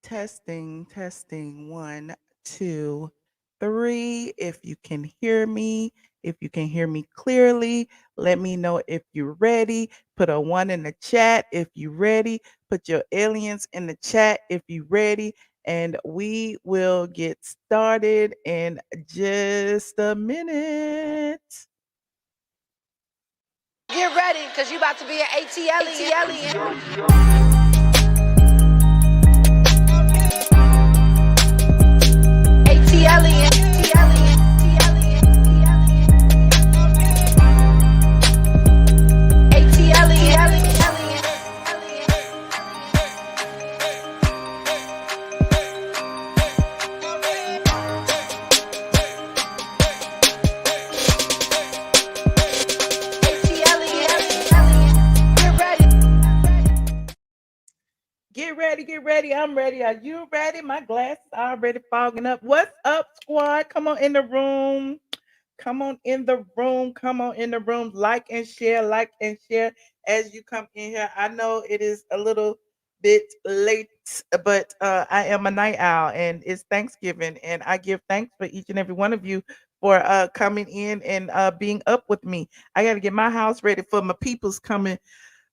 Testing. 1, 2, 3. If you can hear me, if you can hear me clearly, let me know if you're ready. Put a 1 in the chat if you're ready. Put your aliens in the chat if you're ready. And we will get started in just a minute. Get ready, because you about to be an ATLien. Get ready. I'm ready. Are you ready? My glasses already fogging up. What's up, squad? Come on in the room. Come on in the room. Come on in the room. Like and share as you come in here. I know it is a little bit late, but I am a night owl and it's Thanksgiving. And I give thanks for each and every one of you for coming in and being up with me. I got to get my house ready for my people's coming.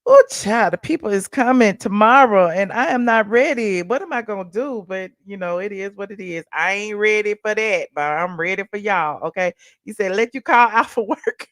Oh, child, the people is coming tomorrow, and I am not ready. What am I gonna do? But it is what it is. I ain't ready for that, but I'm ready for y'all. Okay, you said let you call out for work.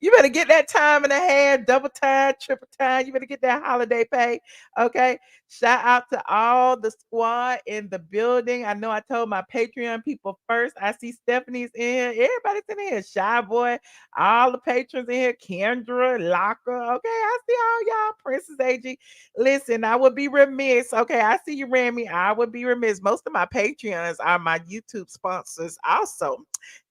You better get that time and a half, double time, triple time. You better get that holiday pay. Okay. Shout out to all the squad in the building. I know I told my Patreon people first. I see Stephanie's in here. Everybody's in here. Shy Boy, all the patrons in here. Kendra, Locker. Okay. I see all y'all. Princess AG. Listen, I would be remiss. Okay. I see you, Remy. I would be remiss. Most of my Patreons are my YouTube sponsors also.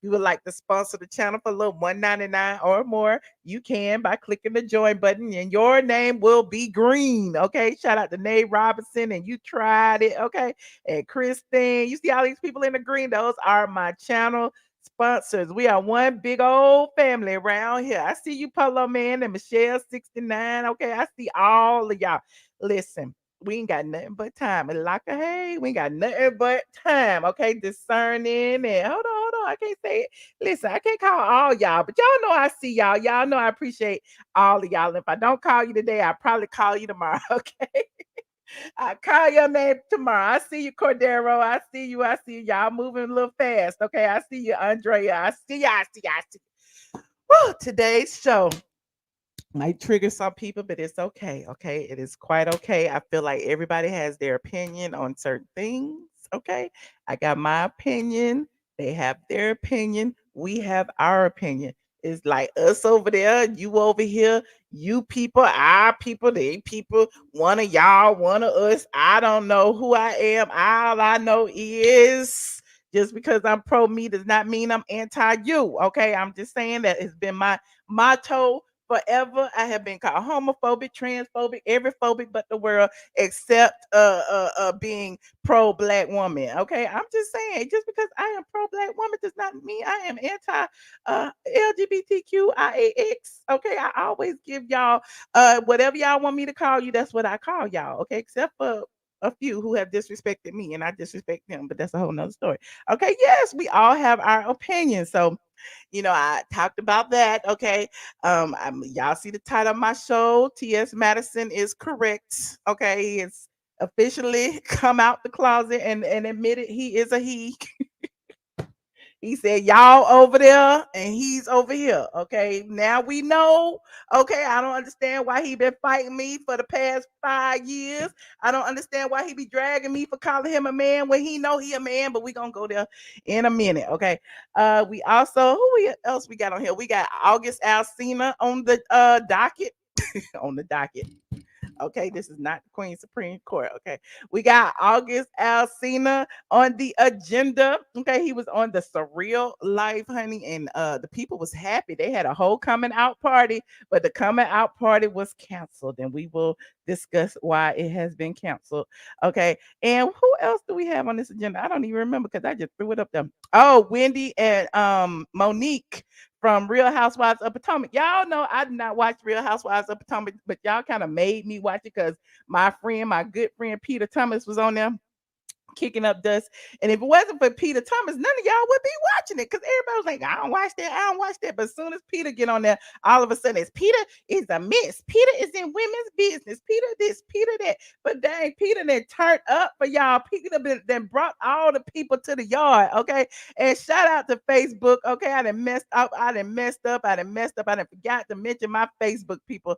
You would like to sponsor the channel for a little $1.99 or more, you can by clicking the join button, and your name will be green. Okay. Shout out to Nate Robinson, and you tried it. Okay. And Christine, you see all these people in the green, those are my channel sponsors. We are one big old family around here. I see you, Polo Man and Michelle 69. Okay. I see all of y'all. Listen, we ain't got nothing but time. And like a hey, we ain't got nothing but time. Okay, discerning and hold on. I can't say it. Listen, I can't call all y'all, but y'all know I see y'all. Y'all know I appreciate all of y'all. If I don't call you today, I'll probably call you tomorrow. Okay. I call your name tomorrow. I see you, Cordero. I see you. I see you. Y'all moving a little fast. Okay. I see you, Andrea. I see you. I see you. I see you. Woo, today's show might trigger some people, but it's okay. Okay. It is quite okay. I feel like everybody has their opinion on certain things. Okay. I got my opinion. They have their opinion. We have our opinion. It's like us over there, you over here, you people, our people, they people, one of y'all, one of us. I don't know who I am. All I know is just because I'm pro me does not mean I'm anti you. Okay. I'm just saying that it's been my motto forever. I have been called homophobic, transphobic, every phobic but the world, except being pro black woman. Okay, I'm just saying, just because I am pro black woman does not mean I am anti LGBTQ IAX. Okay, I always give y'all whatever y'all want me to call you. That's what I call y'all. Okay, except for a few who have disrespected me and I disrespect them, but that's a whole nother story. Okay, yes, we all have our opinions. So I talked about that. Okay. Y'all see the title of my show. TS Madison is correct. Okay. He has officially come out the closet and admitted he is a he. He said, y'all over there and he's over here. Okay. Now we know. Okay. I don't understand why he been fighting me for the past 5 years. I don't understand why he be dragging me for calling him a man when he know he a man, but we gonna go there in a minute. Okay. We also, else we got on here? We got August Alsina on the docket. On the docket. Okay, this is not the Queen Supreme Court. Okay, we got August Alsina on the agenda. Okay, he was on the Surreal live, honey, and the people was happy. They had a whole coming out party, but the coming out party was canceled, and we will discuss why it has been canceled. Okay, and who else do we have on this agenda? I don't even remember because I just threw it up there. Oh, Wendy and Monique from Real Housewives of Potomac. Y'all know I did not watch Real Housewives of Potomac, but y'all kind of made me watch it because my friend, my good friend Peter Thomas was on there. kicking up dust. And if it wasn't for Peter Thomas, none of y'all would be watching it because everybody was like, I don't watch that, I don't watch that. But as soon as Peter get on there, all of a sudden it's Peter is a mess. Peter is in women's business. Peter this, Peter that. But dang, Peter then turned up for y'all. Peter then brought all the people to the yard. Okay. And shout out to Facebook. Okay. I done messed up. I done messed up. I done messed up. I done forgot to mention my Facebook people.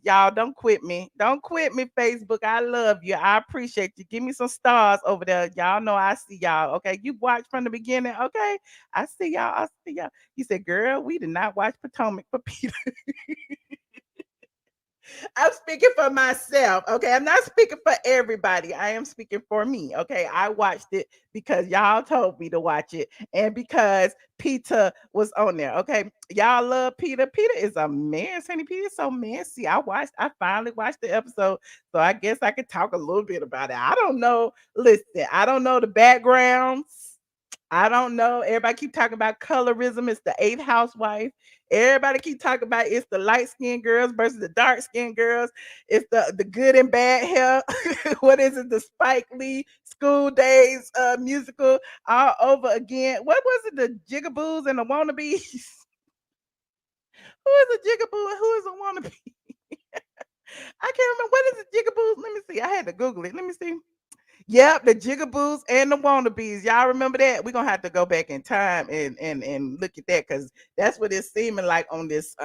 Y'all don't quit me. Don't quit me, Facebook. I love you. I appreciate you. Give me some stars over there. Y'all know I see y'all. Okay. You watch from the beginning. Okay. I see y'all. I see y'all. You said, girl, we did not watch Potomac for Peter. I'm speaking for myself. Okay. I'm not speaking for everybody. I am speaking for me. Okay. I watched it because y'all told me to watch it and because Peter was on there. Okay. Y'all love Peter. Peter is a mess, honey. Peter is so messy. I finally watched the episode. So I guess I could talk a little bit about it. I don't know. Listen, I don't know the backgrounds. I don't know. Everybody keep talking about colorism. It's the eighth housewife. Everybody keep talking about it's the light skinned girls versus the dark skinned girls. It's the good and bad hair. What is it? The Spike Lee School Days musical all over again. What was it? The Jigaboos and the Wannabes. Who is a Jigaboo and who is a wannabe? I can't remember. What is a Jigaboos? Let me see. I had to Google it. Let me see. Yep, the Jigaboos and the Wannabes. Y'all remember that? We're gonna have to go back in time and look at that because that's what it's seeming like on this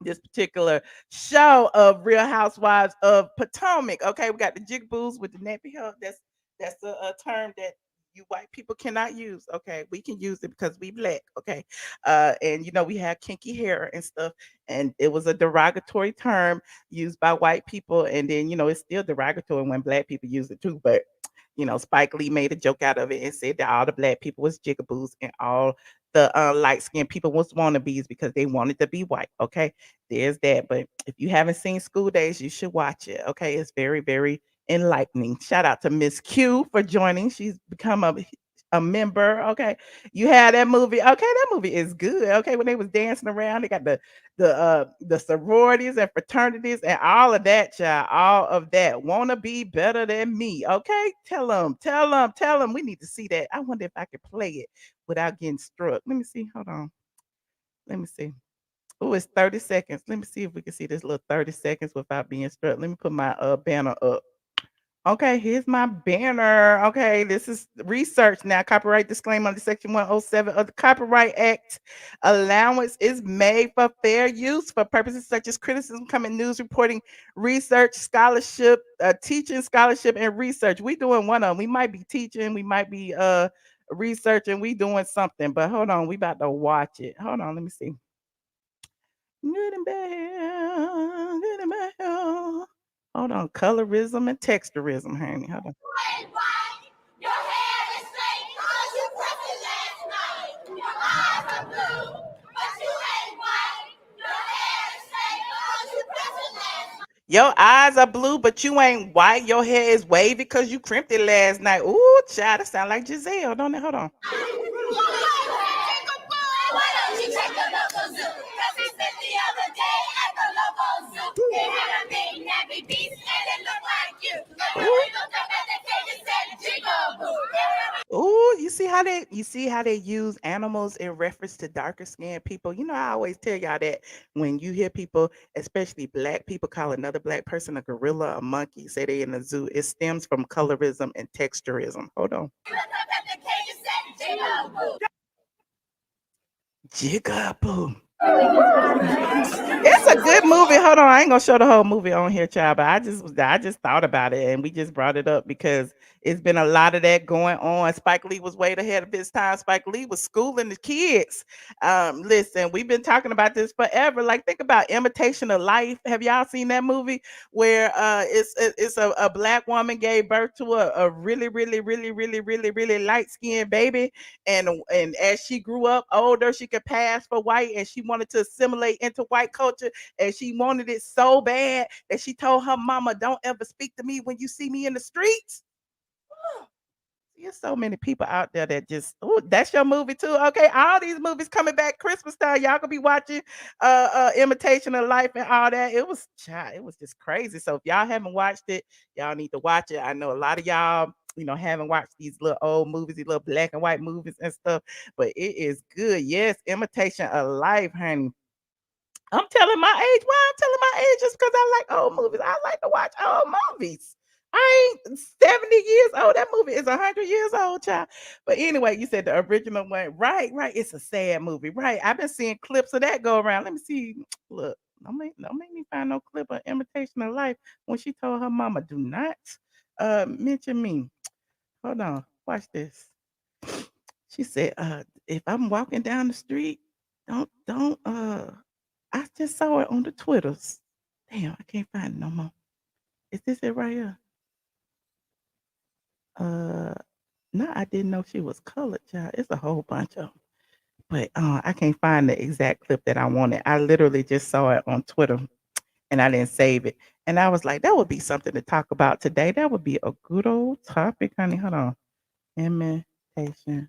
particular show of Real Housewives of Potomac. Okay, we got the Jigaboos with the nappy hair. That's a term that you white people cannot use. Okay, we can use it because we black. Okay, and we have kinky hair and stuff, and it was a derogatory term used by white people, and then it's still derogatory when black people use it too. But Spike Lee made a joke out of it and said that all the black people was jigaboos and all the light skinned people was wannabes because they wanted to be white. Okay, there's that. But if you haven't seen School Days, you should watch it. Okay, it's very, very enlightening. Shout out to Miss Q for joining. She's become a member. Okay, you had that movie. Okay, that movie is good. Okay, when they was dancing around, they got the sororities and fraternities and all of that, child. All of that. Wanna be better than me. Okay, tell them, tell them, tell them. We need to see that. I wonder if I could play it without getting struck. Let me see. Hold on. Let me see. Oh, it's 30 seconds. Let me see if we can see this little 30 seconds without being struck. Let me put my banner up. Okay, here's my banner. Okay, this is research now. Copyright disclaimer under Section 107 of the Copyright Act. Allowance is made for fair use for purposes such as criticism, comment, news reporting, research, scholarship, teaching, scholarship, and research. We doing one of them. We might be teaching, we might be researching, we doing something. But hold on, we about to watch it. Hold on, let me see. Good and bad, good and bad. Hold on, colorism and texturism, honey. Hold on. ain't white. Your hair is straight cause you pressed it last night. Your eyes are blue, but you ain't white. Your hair is straight cause you pressed it last night. Your eyes are blue, but you ain't white. Your hair is wavy because you crimped it last night. Ooh, child, that sound like Giselle, don't it? Hold on. Why don't you take a local zoo? Cause he spent the other day at the local zoo. He had a big nappy piece and it looked like you. And when we looked up at the cage, it said jigaboo. Ooh, you see how they use animals in reference to darker skinned people. I always tell y'all that when you hear people, especially black people, call another black person a gorilla, a monkey, say they in the zoo, it stems from colorism and texturism. Hold on. We looked up at the cage, it said jigaboo. Jigaboo. It's a good movie. Hold on, I ain't gonna show the whole movie on here, child. But I just thought about it, and we just brought it up because it's been a lot of that going on. Spike Lee was way ahead of his time. Spike Lee was schooling the kids. Listen, we've been talking about this forever. Like, think about Imitation of Life. Have y'all seen that movie where it's a black woman gave birth to a really, really, really, really, really, really light skinned baby, and as she grew up older, she could pass for white, and she wanted to assimilate into white culture, and she wanted it so bad that she told her mama, "Don't ever speak to me when you see me in the streets." There's so many people out there that just, oh, that's your movie too. Okay, all these movies coming back Christmas time. Y'all gonna be watching Imitation of Life and all that. It was just crazy. So if y'all haven't watched it, y'all need to watch it. I know a lot of y'all haven't watched these little old movies, these little black and white movies and stuff, but it is good. Yes, imitation of life, honey. I'm telling my age. Why I'm telling my age is because I like old movies. I like to watch old movies. I ain't 70 years old. That movie is 100 years old, child. But anyway, you said the original one. Right, right. It's a sad movie. Right. I've been seeing clips of that go around. Let me see. Look, don't make me find no clip of imitation of life when she told her mama, do not mention me. Hold on. Watch this. She said, if I'm walking down the street, don't I just saw it on the Twitters. Damn, I can't find it no more. Is this it right here? Uh, no, I didn't know she was colored, child. It's a whole bunch of 'em. But I can't find the exact clip that I wanted. I literally just saw it on Twitter and I didn't save it. And I was like, that would be something to talk about today. That would be a good old topic, honey. Hold on. Imitation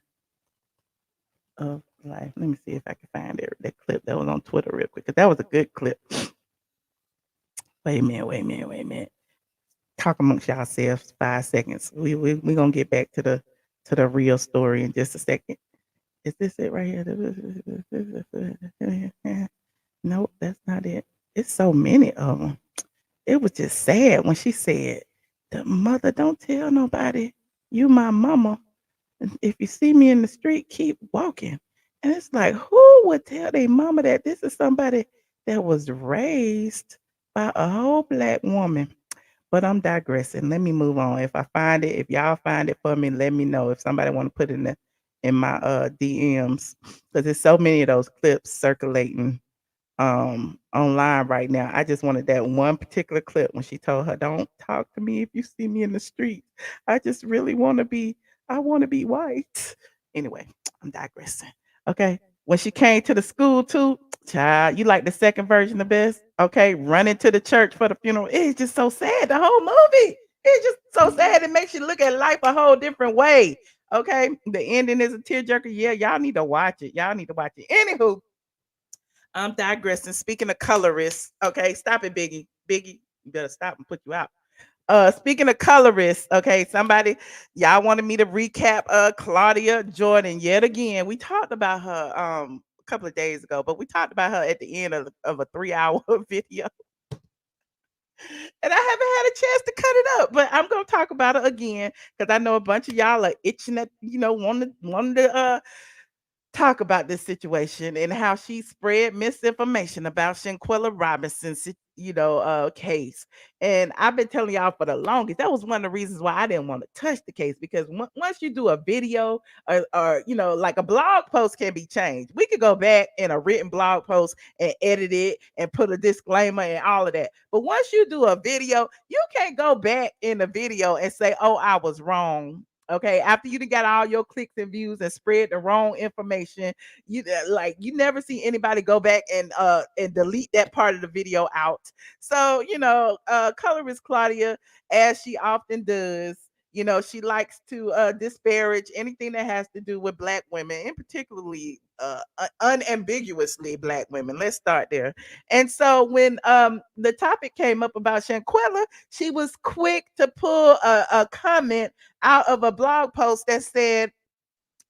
of life. Let me see if I can find it. That clip that was on Twitter real quick. Cause that was a good clip. Wait a minute. Talk amongst yourselves 5 seconds. We gonna get back to the real story in just a second. Is this it right here? Nope, that's not it. It's so many of them. It was just sad when she said, "The mother don't tell nobody you my mama. And if you see me in the street, keep walking." And it's like, who would tell their mama that this is somebody that was raised by a whole black woman? But I'm digressing. Let me move on. If I find it, if y'all find it for me, let me know. If somebody want to put it in my DMs, because there's so many of those clips circulating online right now. I just wanted that one particular clip when she told her, "Don't talk to me if you see me in the street. I just really I want to be white." Anyway, I'm digressing. Okay. When she came to the school too, child, you like the second version the best? Okay, running to the church for the funeral. It's just so sad. The whole movie. It's just so sad. It makes you look at life a whole different way. Okay. The ending is a tearjerker. Yeah, y'all need to watch it. Y'all need to watch it. Anywho, I'm digressing. Speaking of colorists, okay, stop it, Biggie. Biggie, you better stop and put you out. Speaking of colorists, okay, y'all wanted me to recap Claudia Jordan yet again. We talked about her a couple of days ago, but we talked about her at the end of a 3 hour video. And I haven't had a chance to cut it up, but I'm gonna talk about it again because I know a bunch of y'all are itching at, wanting to talk about this situation and how she spread misinformation about Shanquella Robinson's, case. And I've been telling y'all for the longest. That was one of the reasons why I didn't want to touch the case because once you do a video or like a blog post can be changed. We could go back in a written blog post and edit it and put a disclaimer and all of that. But once you do a video, you can't go back in the video and say, "Oh, I was wrong." Okay, after you done got all your clicks and views and spread the wrong information, you never see anybody go back and delete that part of the video out. So colorist Claudia, as she often does, she likes to disparage anything that has to do with black women, and particularly unambiguously black women. Let's start there. And so when the topic came up about Shanquella, she was quick to pull a comment out of a blog post that said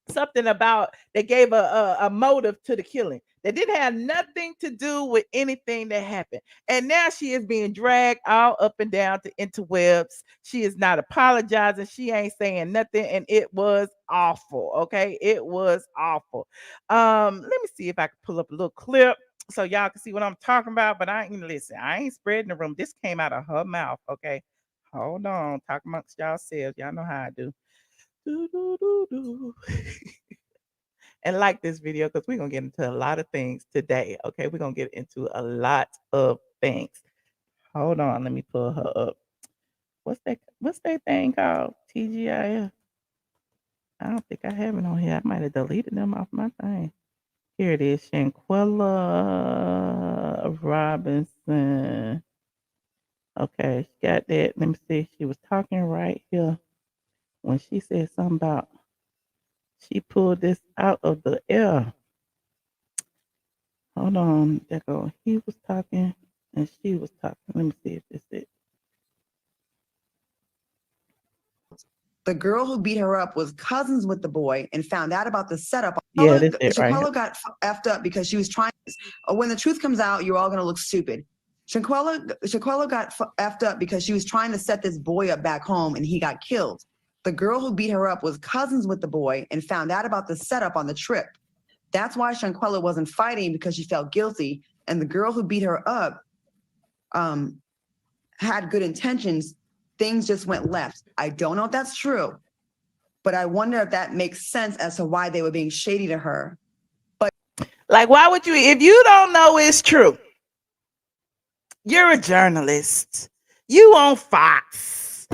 something about that gave a motive to the killing that didn't have nothing to do with anything that happened. And now she is being dragged all up and down to interwebs. She is not apologizing. She ain't saying nothing. And it was awful. Okay. It was awful. Let me see if I can pull up a little clip so y'all can see what I'm talking about. But I ain't listen, I ain't spreading the room. This came out of her mouth. Okay. Hold on. Talk amongst yourselves. Y'all know how I do. Do, do, do, do. And like this video because we're gonna get into a lot of things today. Okay, we're gonna get into a lot of things. Hold on, let me pull her up. What's that thing called? TGIF. I don't think I have it on here. I might have deleted them off my thing. Here it is, Shanquella Robinson. Okay, she got that. Let me see. She was talking right here when she said something about she pulled this out of the air. Hold on, there go. He was talking and she was talking. Let me see if this is it. The girl who beat her up was cousins with the boy and found out about the setup. Yeah, this it right Shanquella got effed up because she was trying. When the truth comes out, you're all going to look stupid. Shanquella got effed up because she was trying to set this boy up back home and he got killed. The girl who beat her up was cousins with the boy and found out about the setup on the trip. That's why Shanquella wasn't fighting, because she felt guilty. And the girl who beat her up had good intentions. Things just went left. I don't know if that's true, but I wonder if that makes sense as to why they were being shady to her. But like, why would you, if you don't know it's true, you're a journalist, you on Fox.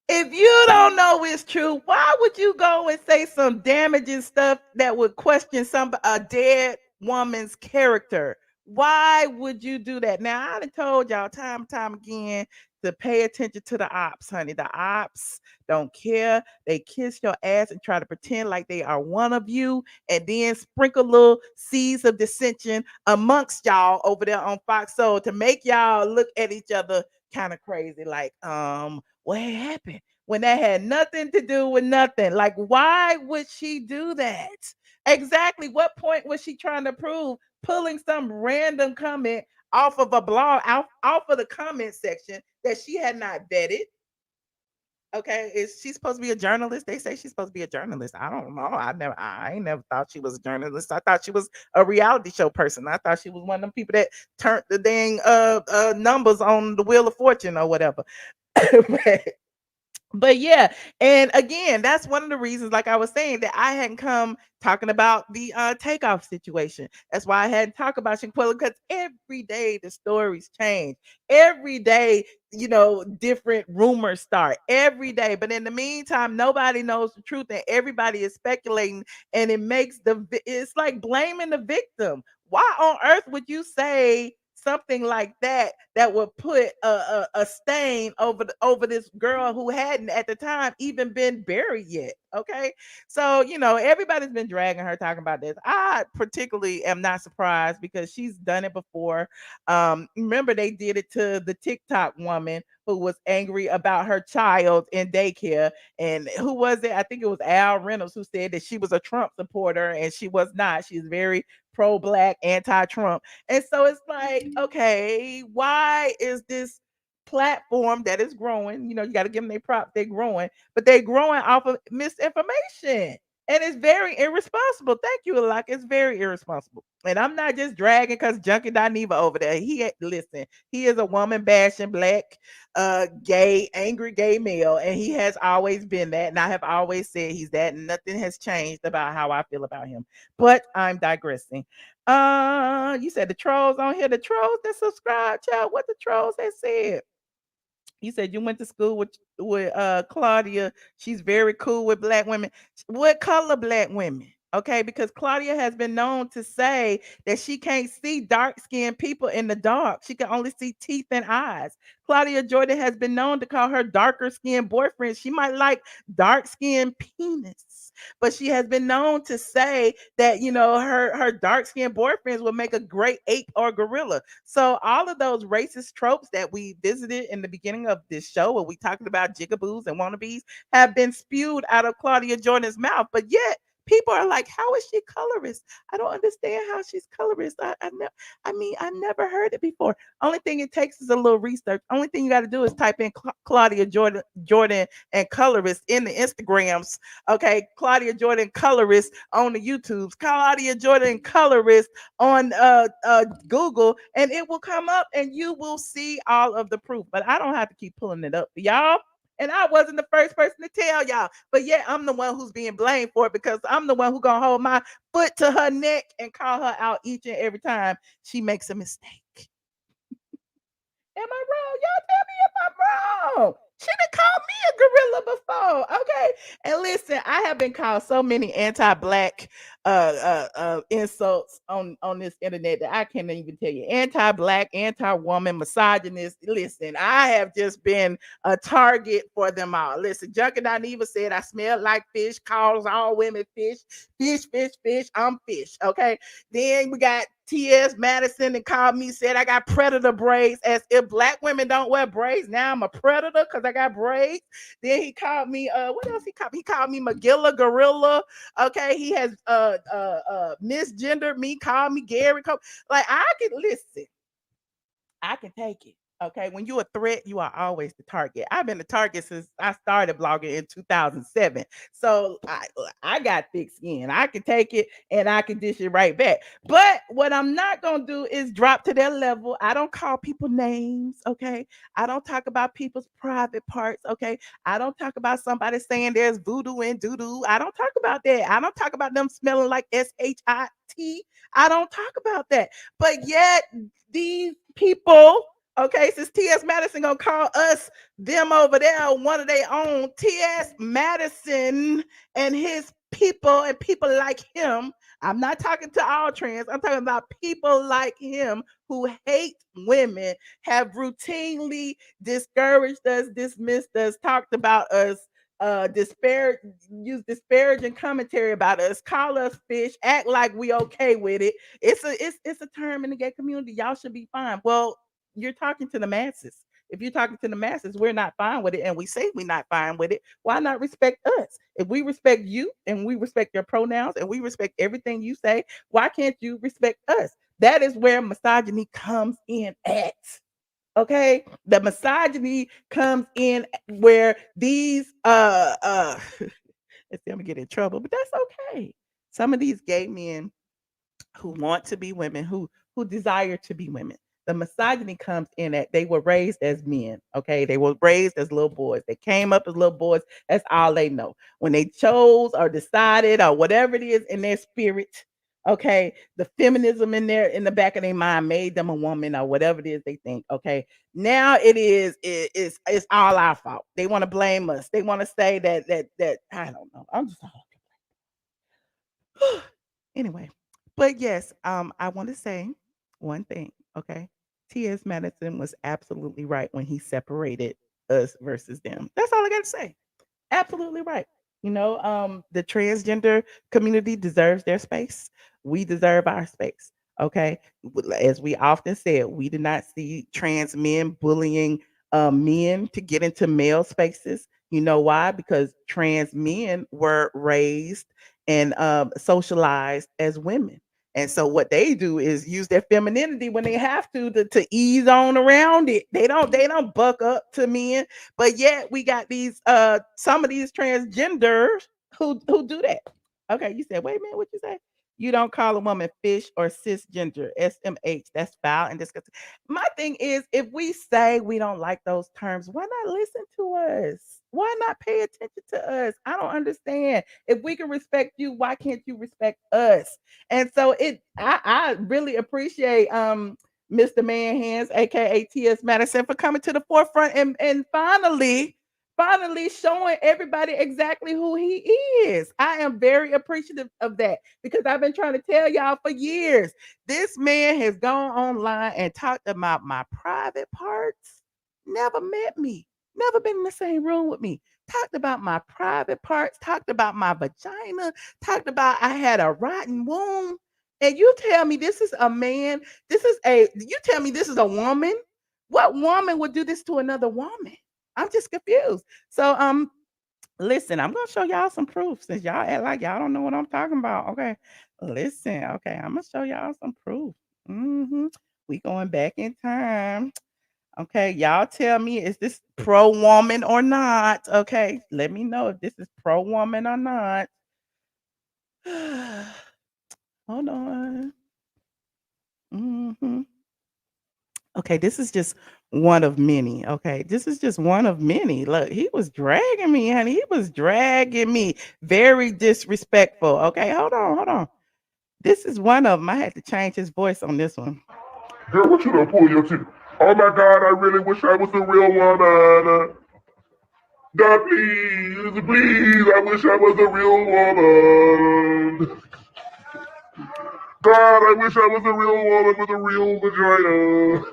If you don't know it's true, why would you go and say some damaging stuff that would question a dead woman's character? Why would you do that? Now, I done told y'all time and time again to pay attention to the ops, honey. The ops don't care. They kiss your ass and try to pretend like they are one of you, and then sprinkle little seeds of dissension amongst y'all over there on Fox Soul to make y'all look at each other kind of crazy. Like, what happened? When that had nothing to do with nothing. Like, why would she do that? Exactly. What point was she trying to prove? Pulling some random comment off of a blog, off of the comment section that she had not vetted. Okay, is she supposed to be a journalist? They say she's supposed to be a journalist. I don't know. I ain't never thought she was a journalist. I thought she was a reality show person. I thought she was one of them people that turned the dang numbers on the Wheel of Fortune or whatever. but, but yeah, and again, that's one of the reasons, like I was saying, that I hadn't come talking about the takeoff situation. That's why I hadn't talked about Shanquella, because every day the stories change. Every day, different rumors start every day. But in the meantime, nobody knows the truth, and everybody is speculating, and it's like blaming the victim. Why on earth would you say something like that would put a stain over this girl who hadn't at the time even been buried yet? Okay, so everybody's been dragging her, talking about this. I particularly am not surprised, because she's done it before. Remember, they did it to the TikTok woman who was angry about her child in daycare. And who was it? I think it was Al Reynolds, who said that she was a Trump supporter, and she was not. She's very pro-black, anti-Trump. And so it's like, okay, why is this platform that is growing? You got to give them their props. They're growing, but they're growing off of misinformation. And it's very irresponsible. Thank you, Alak. It's very irresponsible. And I'm not just dragging because Junkie Dineva over there. Listen, he is a woman bashing, black, gay, angry gay male, and he has always been that. And I have always said he's that, and nothing has changed about how I feel about him. But I'm digressing. You said the trolls on here, the trolls that subscribe, child. What the trolls that said? You said you went to school with Claudia. She's very cool with black women. What color black women? Okay, because Claudia has been known to say that she can't see dark-skinned people in the dark. She can only see teeth and eyes. Claudia Jordan has been known to call her darker-skinned boyfriend. She might like dark-skinned penis, but she has been known to say that her dark-skinned boyfriends will make a great ape or gorilla. So all of those racist tropes that we visited in the beginning of this show, where we talked about jigaboos and wannabes, have been spewed out of Claudia Jordan's mouth. But yet people are like, how is she colorist? I don't understand how she's colorist. I never heard it before. Only thing it takes is a little research. Only thing you got to do is type in Claudia Jordan and colorist in the Instagrams. Okay, Claudia Jordan colorist on the YouTubes, Claudia Jordan colorist on Google, and it will come up, and you will see all of the proof. But I don't have to keep pulling it up for y'all. And I wasn't the first person to tell y'all, but yet I'm the one who's being blamed for it, because I'm the one who's gonna hold my foot to her neck and call her out each and every time she makes a mistake. Am I wrong? Y'all tell me if I'm wrong. She done called me a gorilla before. Okay. And listen, I have been called so many anti-black insults on this internet that I can't even tell you. Anti-black, anti-woman, misogynist. Listen, I have just been a target for them all. Listen, Junkie Dineva said I smell like fish, calls all women fish, fish, fish, fish. I'm fish. Okay. Then we got TS Madison and called me, said I got predator braids, as if black women don't wear braids. Now I'm a predator because I got braids. Then he called me, what else he called me? He called me Magilla Gorilla. Okay, he has misgendered me, called me Gary. Like, I can listen. I can take it. Okay, when you're a threat, you are always the target. I've been the target since I started blogging in 2007. So I got thick skin. I can take it and I can dish it right back. But what I'm not gonna do is drop to their level. I don't call people names. Okay, I don't talk about people's private parts. Okay, I don't talk about somebody saying there's voodoo and doo-doo. I don't talk about that. I don't talk about them smelling like shit. I don't talk about that. But yet these people, okay, since TS Madison gonna call us them over there, one of their own, TS Madison and his people and people like him. I'm not talking to all trans. I'm talking about people like him who hate women, have routinely discouraged us, dismissed us, talked about us, use disparaging commentary about us, call us fish, act like we okay with it. It's a term in the gay community. Y'all should be fine. Well, you're talking to the masses. If you're talking to the masses, we're not fine with it, and we say we're not fine with it. Why not respect us? If we respect you and we respect your pronouns and we respect everything you say, why can't you respect us? That is where misogyny comes in at. Okay, the misogyny comes in where these let's see, I'm gonna get in trouble, but that's okay. Some of these gay men who want to be women, who desire to be women. The misogyny comes in that they were raised as men, okay? They were raised as little boys. They came up as little boys. That's all they know. When they chose or decided or whatever it is in their spirit, okay, the feminism in there in the back of their mind made them a woman or whatever it is they think, okay? Now it's all our fault. They want to blame us. They want to say that I don't know. I'm just anyway, but yes, I want to say one thing, okay? T.S. Madison was absolutely right when he separated us versus them. That's all I got to say. Absolutely right. The transgender community deserves their space. We deserve our space. Okay. As we often said, we did not see trans men bullying men to get into male spaces. You know why? Because trans men were raised and socialized as women. And so what they do is use their femininity when they have to ease on around it. They don't buck up to men, but yet we got these some of these transgenders who do that. Okay, you said, wait a minute, what you say? You don't call a woman fish or cisgender, SMH. That's foul and disgusting. My thing is, if we say we don't like those terms, why not listen to us? Why not pay attention to us? I don't understand. If we can respect you, why can't you respect us? And so I really appreciate Mr. Man Hands, aka TS Madison, for coming to the forefront and finally showing everybody exactly who he is. I am very appreciative of that because I've been trying to tell y'all for years. This man has gone online and talked about my private parts, never met me, never been in the same room with me. Talked about my private parts, talked about my vagina, talked about I had a rotten womb. And you tell me this is a man, you tell me this is a woman. What woman would do this to another woman? I'm just confused. So listen, I'm gonna show y'all some proof since y'all act like y'all don't know what I'm talking about. Okay. Listen, okay, I'm gonna show y'all some proof. We going back in time. Okay, y'all tell me, is this pro woman or not? Okay, let me know if this is pro woman or not. Hold on. Okay, this is just one of many. Okay, this is just one of many. Look, he was dragging me, honey. He was dragging me. Very disrespectful. Okay, hold on. This is one of them. I had to change his voice on this one. Girl, what you done pull your teeth? Oh my God, I really wish I was a real woman. God, please, I wish I was a real woman. God, I wish I was a real woman with a real vagina.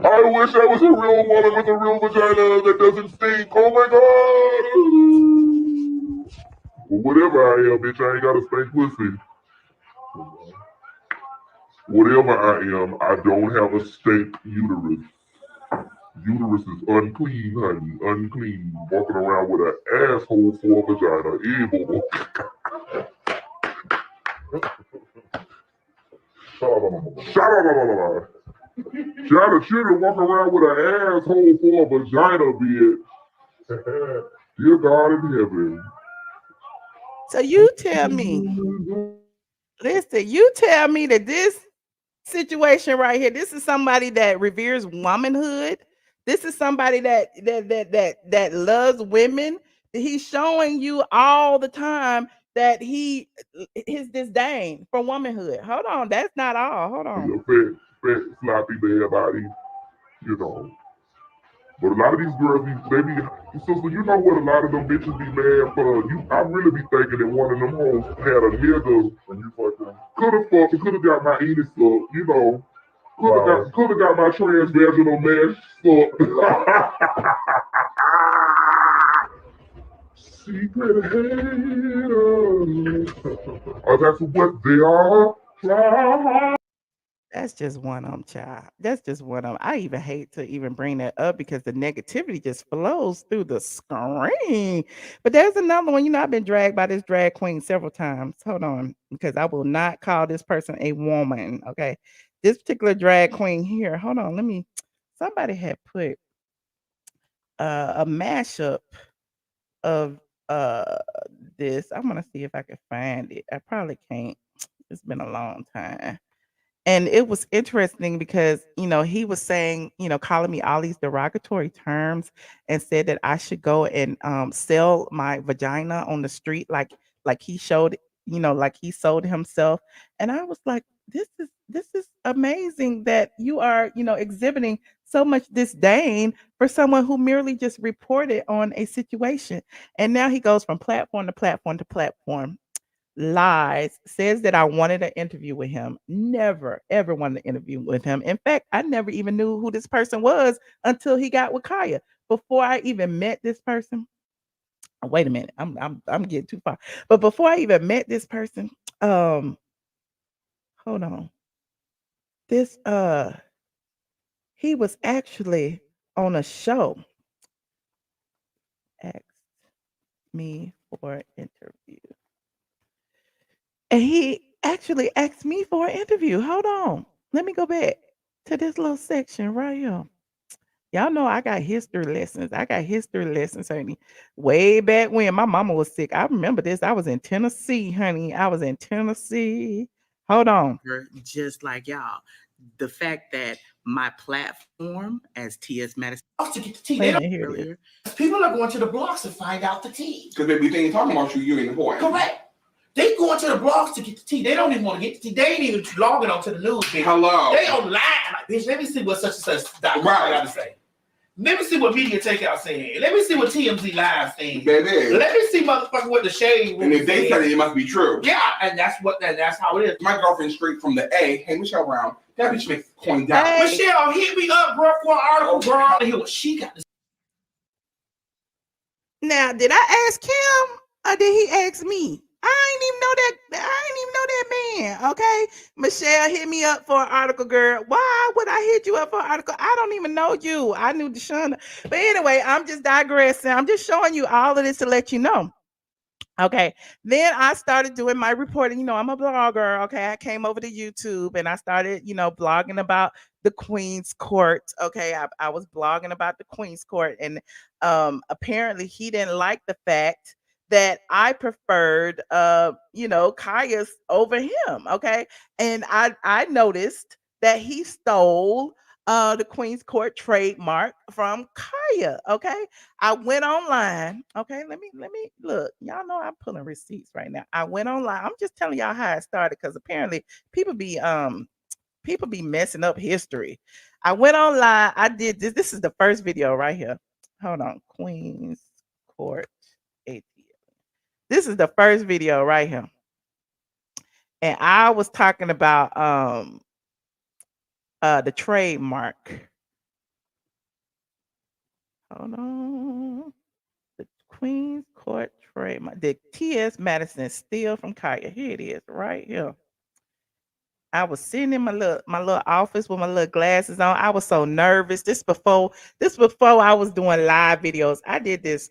I wish I was a real woman with a real vagina that doesn't stink. Oh my God. Well, whatever I am, bitch, I ain't got a stank pussy. Whatever I am, I don't have a stank uterus. Uterus is unclean, honey, unclean. Walking around with an asshole for a vagina. Evil. Shout-out. Shout out children walking around with an asshole for a vagina, bitch. Dear God in heaven. So you tell me, listen, you tell me that this situation right here, this is somebody that reveres womanhood. This is somebody that loves women. He's showing you all the time that his disdain for womanhood. Hold on, that's not all. Hold on. Fat, sloppy bad body, you know. But a lot of these girls, they be, sister, you know what a lot of them bitches be mad for? I really be thinking that one of them hoes had a nigga and you fucking could have got my anus sucked, you know. Could have got my transvaginal mesh sucked. Secret haters. Oh, that's what they are. That's just one of them, child. That's just one of them. I even hate to even bring that up because the negativity just flows through the screen. But there's another one. You know, I've been dragged by this drag queen several times. Hold on, because I will not call this person a woman. Okay. This particular drag queen here. Hold on. Somebody had put a mashup of this. I'm gonna see if I can find it. I probably can't. It's been a long time. And it was interesting because, he was saying, calling me all these derogatory terms and said that I should go and sell my vagina on the street like he showed, like he sold himself. And I was like, this is amazing that you are, exhibiting so much disdain for someone who merely just reported on a situation. And now he goes from platform to platform to platform, lies, says that I wanted an interview with him. Never, ever wanted an interview with him. In fact, I never even knew who this person was until he got with Kaya. Before I even met this person, wait a minute, I'm getting too far. But before I even met this person, hold on. This he was actually on a show. Asked me for an interview. And he actually asked me for an interview. Hold on. Let me go back to this little section right here. Y'all know I got history lessons. I got history lessons, honey. Way back when my mama was sick. I remember this. I was in Tennessee, honey. I was in Tennessee. Hold on. Just like y'all. The fact that my platform as TS Madison. To get the tea. Wait a minute, here it is. People are going to the blogs to find out the tea. Because they be thinking talking about you ain't important. Correct. They going to the blogs to get the tea. They don't even want to get the tea. They ain't even logging onto the news. Bitch. Hello. They online. Like, bitch, let me see what such and such got to say. Let me see what Media Takeout saying. Let me see what TMZ Live saying. Baby. Let me see motherfucker what the shade room. And if they say it must be true. Yeah, and that's how it is. My girlfriend straight from the A. Hey, Michelle Brown. That bitch makes coin down. Hey. Michelle, hit me up, bro, for an article, bro. I hear what she got to say. Now, did I ask him or did he ask me? I ain't even know that man. Okay. Michelle, hit me up for an article, girl. Why would I hit you up for an article? I don't even know you. I knew Deshauna. But anyway, I'm just digressing. I'm just showing you all of this to let you know. Okay. Then I started doing my reporting. I'm a blogger. Okay. I came over to YouTube and I started, blogging about the Queen's Court. Okay. I was blogging about the Queen's Court. And apparently he didn't like the fact that I preferred Kaya's over him. Okay. And I noticed that he stole the Queen's Court trademark from Kaya. Okay. I went online. Okay, let me look. Y'all know I'm pulling receipts right now. I went online. I'm just telling y'all how it started because apparently people be messing up history. I went online. I did this. This is the first video right here. Hold on, Queen's Court ATL. This is the first video right here, and I was talking about the trademark. Hold on. The Queen's Court trademark. Did TS Madison steal from Kaya? Here it is, right here. I was sitting in my little office with my little glasses on. I was so nervous. This before I was doing live videos. I did this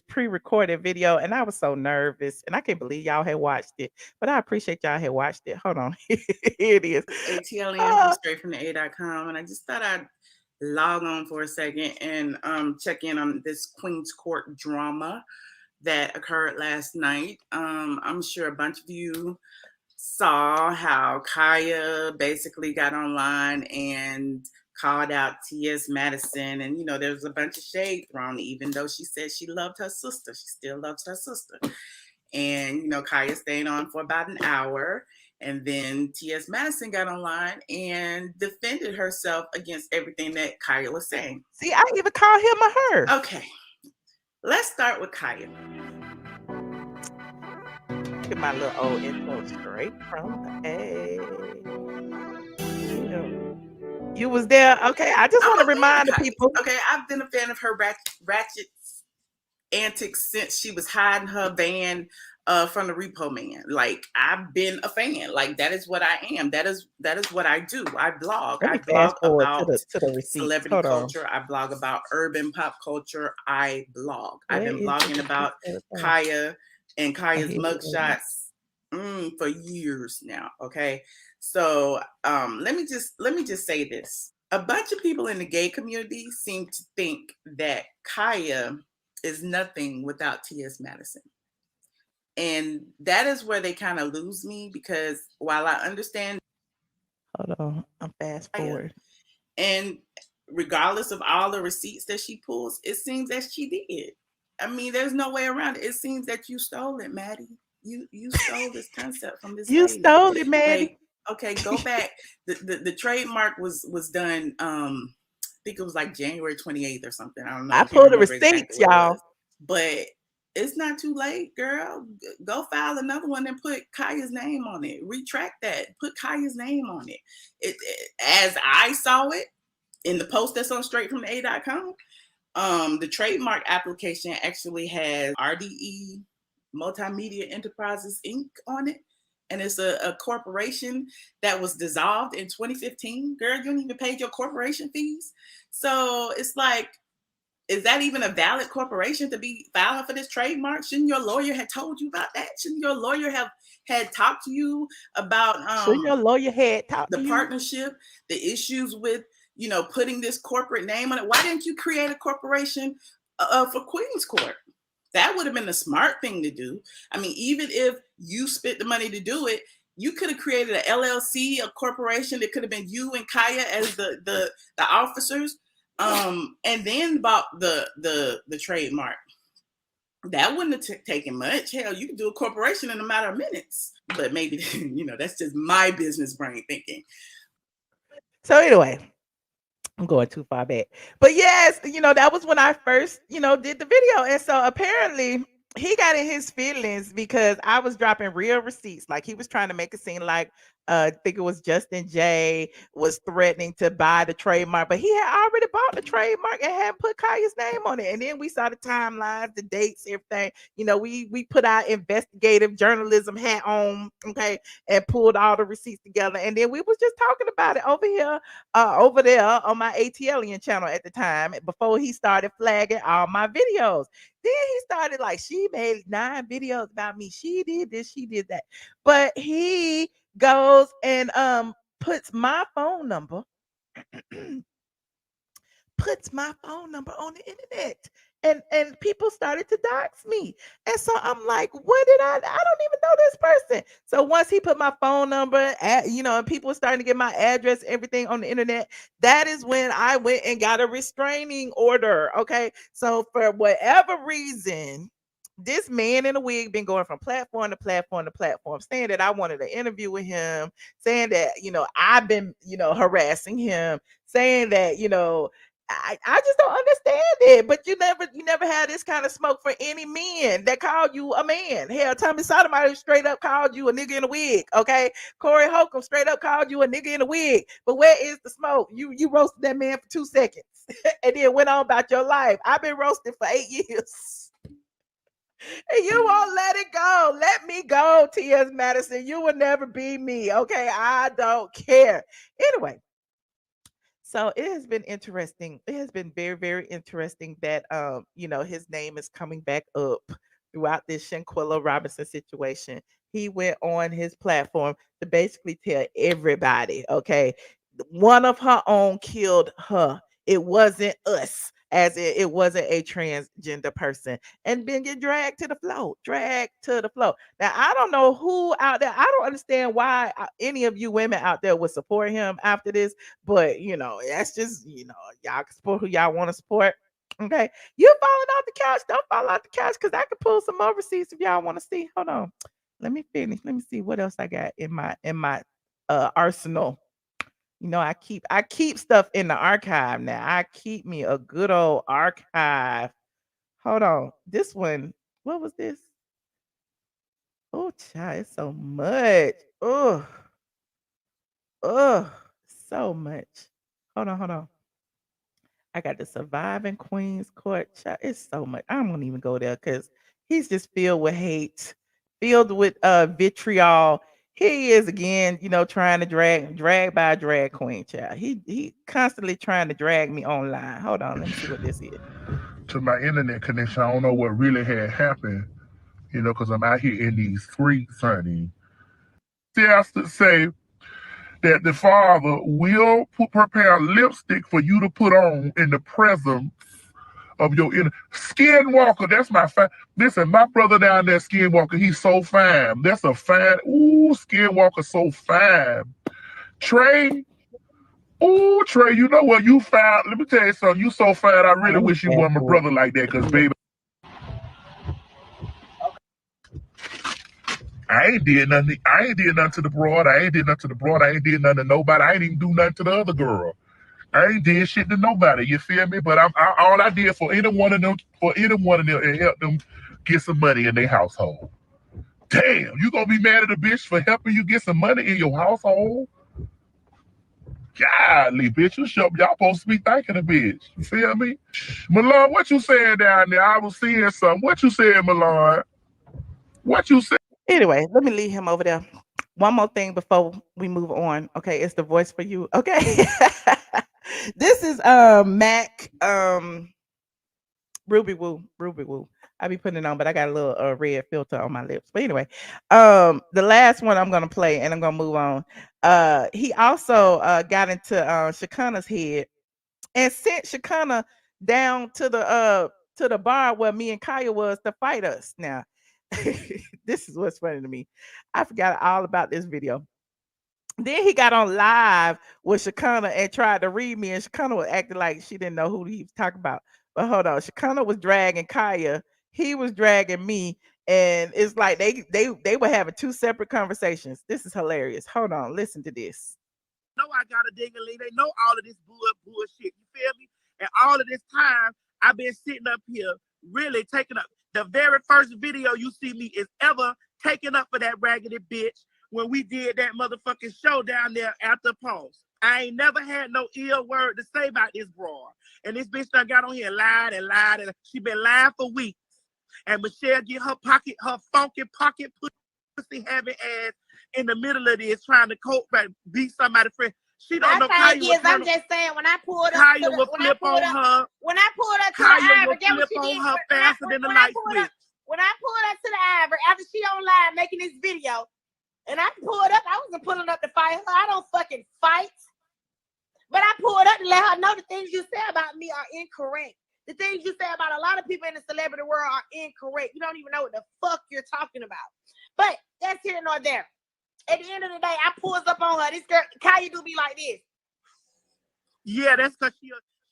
pre-recorded video and I was so nervous. And I can't believe y'all had watched it. But I appreciate y'all had watched it. Hold on. Here it is. ATLien from straight from the A.com, and I just thought I'd log on for a second and check in on this Queen's Court drama that occurred last night. I'm sure a bunch of you saw how Kaya basically got online and called out TS Madison, and you know there was a bunch of shade thrown, even though she said she loved her sister. She still loves her sister. And you know, Kaya stayed on for about an hour, and then TS Madison got online and defended herself against everything that Kaya was saying. See, I even call him a her. Okay, let's start with Kaya. Look at my little old intro straight from the A. You was there. Okay, I just want to remind the people. Okay, I've been a fan of her ratchet antics since she was hiding her van from the repo man. Like, I've been a fan. Like, that is what I am. That is what I do. I blog. I blog about to the celebrity culture. I blog about urban pop culture. I blog. I've been blogging about Kaya and Kaya's mugshots for years now. Okay, so let me just say this. A bunch of people in the gay community seem to think that Kaya is nothing without TS Madison. And that is where they kind of lose me, because while I understand. Hold on, I'm fast forward. And regardless of all the receipts that she pulls, it seems that she did. I mean, there's no way around it. It seems that you stole it, Maddie. You stole this concept from this You lady. stole it, Maddie. Like, okay, go back. The trademark was done, I think it was like January 28th or something. I don't know. I pulled the receipts, y'all. But it's not too late, girl. Go file another one and put Kaya's name on it. Retract that. Put Kaya's name on it. As I saw it in the post that's on straight from the A.com, the trademark application actually has RDE Multimedia Enterprises Inc. on it. And it's a corporation that was dissolved in 2015. Girl, you don't even pay your corporation fees. So it's like, is that even a valid corporation to be filing for this trademark? Shouldn't your lawyer have told you about that? Shouldn't your lawyer have had talked to you about shouldn't your llawyer had talked the to partnership, the issues with, you know, putting this corporate name on it? Why didn't you create a corporation for Queen's Court? That would have been the smart thing to do. I mean, even if you spent the money to do it, you could have created an LLC, a corporation that could have been you and Kaya as the officers, and then bought the trademark. That wouldn't have taken much. Hell, you could do a corporation in a matter of minutes. But maybe, you know, that's just my business brain thinking. So anyway, I'm going too far back. But yes, you know, that was when I first, you know, did the video. And so apparently he got in his feelings because I was dropping real receipts. Like, he was trying to make it seem like I think it was Justin J was threatening to buy the trademark, but he had already bought the trademark and had put Kaya's name on it. And then we saw the timelines, the dates, everything. You know, we put our investigative journalism hat on, okay, and pulled all the receipts together. And then we was just talking about it over here, over there on my ATLien channel at the time, before he started flagging all my videos. Then he started like, she made 9 videos about me. She did this, she did that. But he goes and puts my phone number on the internet, and people started to dox me. And so I'm like, what did I don't even know this person. So once he put my phone number you know, and people were starting to get my address, everything on the internet, that is when I went and got a restraining order. Okay, so for whatever reason, this man in a wig been going from platform to platform to platform, saying that I wanted an interview with him, saying that, you know, I've been, you know, harassing him, saying that, you know, I just don't understand it. But you never had this kind of smoke for any men that called you a man. Hell, Tommy Sotomayor straight up called you a nigga in a wig. Okay, Corey Holcomb straight up called you a nigga in a wig. But where is the smoke? You roasted that man for 2 seconds and then went on about your life. I've been roasted for 8 years. And you won't let it go. Let me go, TS Madison. You will never be me. Okay. I don't care. Anyway, so it has been interesting. It has been very, very interesting that his name is coming back up throughout this Shanquella Robinson situation. He went on his platform to basically tell everybody, okay, one of her own killed her. It wasn't us, as it wasn't a transgender person, and then get dragged to the floor, dragged to the floor. Now I don't know who out there. I don't understand why any of you women out there would support him after this, but that's just y'all can support who y'all want to support. Okay, you falling off the couch, don't fall off the couch, because I can pull some more receipts if y'all want to see. Hold on, let me finish. Let me see what else I got in my arsenal. I keep stuff in the archive now. I keep me a good old archive. Hold on. This one, what was this? Oh, child, it's so much. Oh, oh, so much. Hold on. I got the Surviving Queens Court. Child, it's so much. I won't even go there because he's just filled with hate, filled with vitriol. He is again, trying to drag by a drag queen, child. He constantly trying to drag me online. Hold on, let me see what this is. To my internet connection, I don't know what really had happened, because I'm out here in these streets, honey. She has to say that the father will prepare lipstick for you to put on in the presence of your inner Skinwalker. That's my fine. Listen, my brother down there, Skinwalker, he's so fine. That's a fine. Ooh, Skinwalker, so fine. Trey, ooh, Trey, you know what? You fine. Let me tell you something. You so fine. I really wish you were my brother like that, because baby, I ain't did nothing. I ain't did nothing to the broad. I ain't did nothing to the broad. I ain't did nothing to nobody. I ain't even do nothing to the other girl. I ain't did shit to nobody. You feel me? But all I did for any one of them, and help them get some money in their household. Damn, you gonna be mad at a bitch for helping you get some money in your household? Golly, bitch, y'all supposed to be thanking a bitch. You feel me? Milan, what you saying down there? I was seeing something. What you saying, Milan? What you saying? Anyway, let me leave him over there. One more thing before we move on. Okay, it's the voice for you. Okay. This is Mac Ruby Woo. I be putting it on, but I got a little red filter on my lips. But anyway, the last one I'm gonna play, and I'm gonna move on. He also got into Shakana's head and sent Shakana down to the bar where me and Kaya was to fight us. Now, this is what's funny to me. I forgot all about this video. Then he got on live with Shakana and tried to read me, and Shakana was acting like she didn't know who he was talking about. But hold on, Shakana was dragging Kaya, he was dragging me, and it's like they were having two separate conversations. This is hilarious. Hold on, listen to this. Know I got a ding-a-ling. They know all of this bullshit. You feel me? And all of this time, I've been sitting up here really taking up. The very first video you see me is ever taking up for that raggedy bitch when we did that motherfucking show down there after pause. I ain't never had no ill word to say about this broad. And this bitch done got on here and lied, and she been lying for weeks. And Michelle get her funky pocket pussy having ass in the middle of this trying to cope back, be somebody friend. She don't know Kaya is, I'm just saying, when I pulled up, Kaya will flip on her. When I pulled up to Kaya the Ivory, will flip on her faster than the light switch. When I pulled up to the Ivory, after she on live making this video, and I pulled up, I wasn't pulling up to fight her. I don't fucking fight. But I pulled up to let her know the things you say about me are incorrect. The things you say about a lot of people in the celebrity world are incorrect. You don't even know what the fuck you're talking about. But that's here nor there. At the end of the day, I pulls up on her. This girl, Kaya do be like this. Yeah, that's because she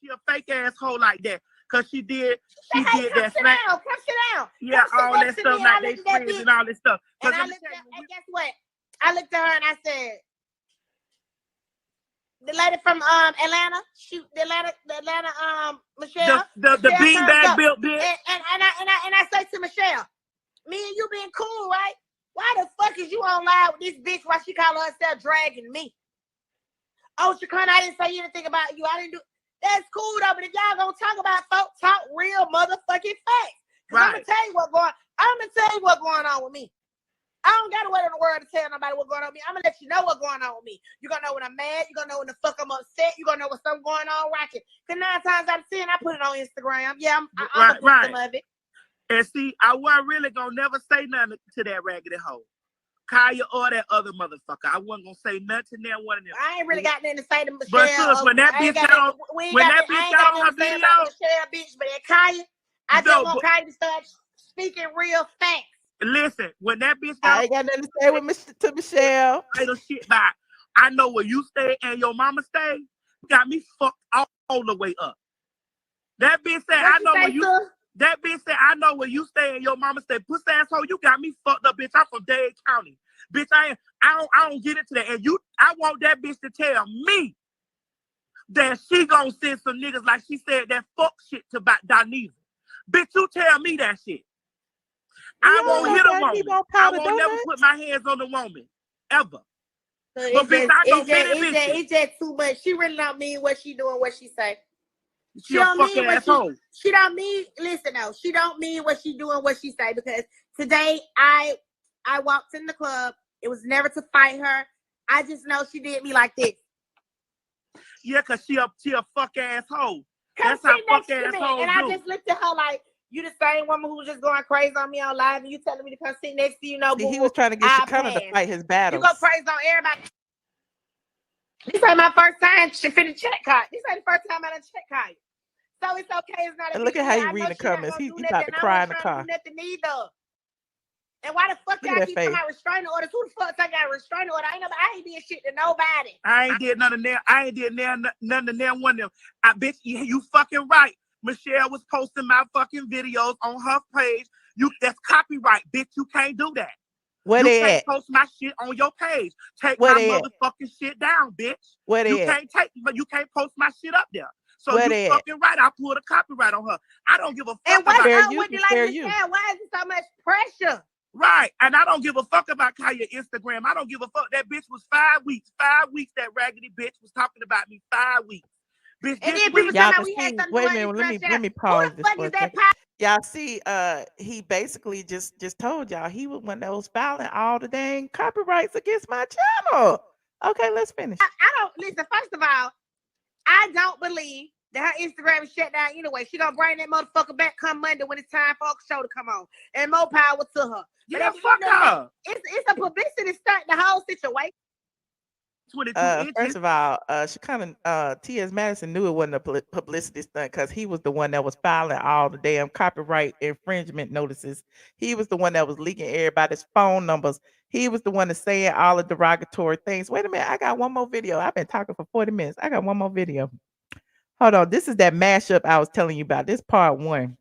a fake asshole like that. Because she did that. Come sit down. Yeah, all that stuff like they friends and all this stuff. And guess what? I looked at her and I said, the lady from Atlanta, Michelle. The beanbag built bitch. And I say to Michelle, me and you being cool, right? Why the fuck is you on live with this bitch while she call herself dragging me? Oh, Shakana, I didn't say anything about you. I didn't do. That's cool though, but if y'all gonna talk about folks, talk real motherfucking facts. Right. I'm gonna tell you what going. I'm gonna tell you what's going on with me. I don't gotta wait in the world to tell nobody what's going on with me. I'm gonna let you know what's going on with me. You're gonna know when I'm mad. You're gonna know when the fuck I'm upset. You're gonna know when something going on rocking. Cause 9 times out of 10, I put it on Instagram. Yeah, I'm a victim of it. And see, I wasn't really gonna never say nothing to that raggedy hoe. Kaya or that other motherfucker. I wasn't gonna say nothing to that one of them. I ain't really got nothing to say to Michelle. But sis, when that bitch got on, her video, Michelle, bitch, but at Kaya, I just want Kaya to start speaking real facts. Listen, when that bitch got, I ain't got nothing to say to Michelle. Little shit by, I know where you stay and your mama stay. Got me fucked all the way up. That bitch said, I know where you. That bitch said, I know where you stay and your mama stay. Pussy asshole, you got me fucked up, bitch. I'm from Dade County. Bitch, I don't get into that. And I want that bitch to tell me that she gonna send some niggas like she said that fuck shit to Doneva. Bitch, you tell me that shit. I won't hit a woman. I won't never put my hands on a woman. Ever. But bitch, it's just too much. She really don't mean what she doing, what she say. She don't mean what she don't mean. Listen though, she don't mean what she doing, what she say. Because today I walked in the club. It was never to fight her. I just know she did me like this. Yeah, cause she a fuck asshole. That's how fuck assholes do. And I just looked at her like, you the same woman who was just going crazy on me on live, and you telling me to come sit next to you. No, he was trying to get Shanquella to fight his battles. You go crazy on everybody. This ain't my first time finna check card. This ain't the first time I done check card. So it's okay. It's not. And look at how he reading the comments. He's about to cry in the car. Nothing either. And why the fuck y'all keep talking about restraining orders? Who the fuck got a restraining order? I ain't did shit to nobody. I ain't did none of them. I ain't did none of them one of them. I bitch, you fucking right. Michelle was posting my fucking videos on her page. That's copyright, bitch. You can't do that. Where you they can't at? Post my shit on your page. Take Where my motherfucking shit down, bitch. Where they you can't post my shit up there. So Where you fucking right. I pulled a copyright on her. I don't give a fuck and about her. Why is it so much pressure? Right. And I don't give a fuck about Kaya Instagram. I don't give a fuck. That bitch was 5 weeks. 5 weeks that raggedy bitch was talking about me. 5 weeks. Bitch, and then people y'all we had something. Wait a minute, let me pause this for a second. Y'all see, he basically just told y'all he was one that was filing all the dang copyrights against my channel. Okay, let's finish. I don't listen. First of all, I don't believe that her Instagram is shut down anyway. She gonna bring that motherfucker back come Monday when it's time for her show to come on. And more power to her. Yeah, fuck her. It's a publicity stunt, the whole situation. First of all, TS Madison knew it wasn't a publicity stunt because he was the one that was filing all the damn copyright infringement notices. He was the one that was leaking everybody's phone numbers. He was the one that's saying all the derogatory things. Wait a minute, I got one more video. I've been talking for 40 minutes. I got one more video. Hold on, this is that mashup I was telling you about. This part 1.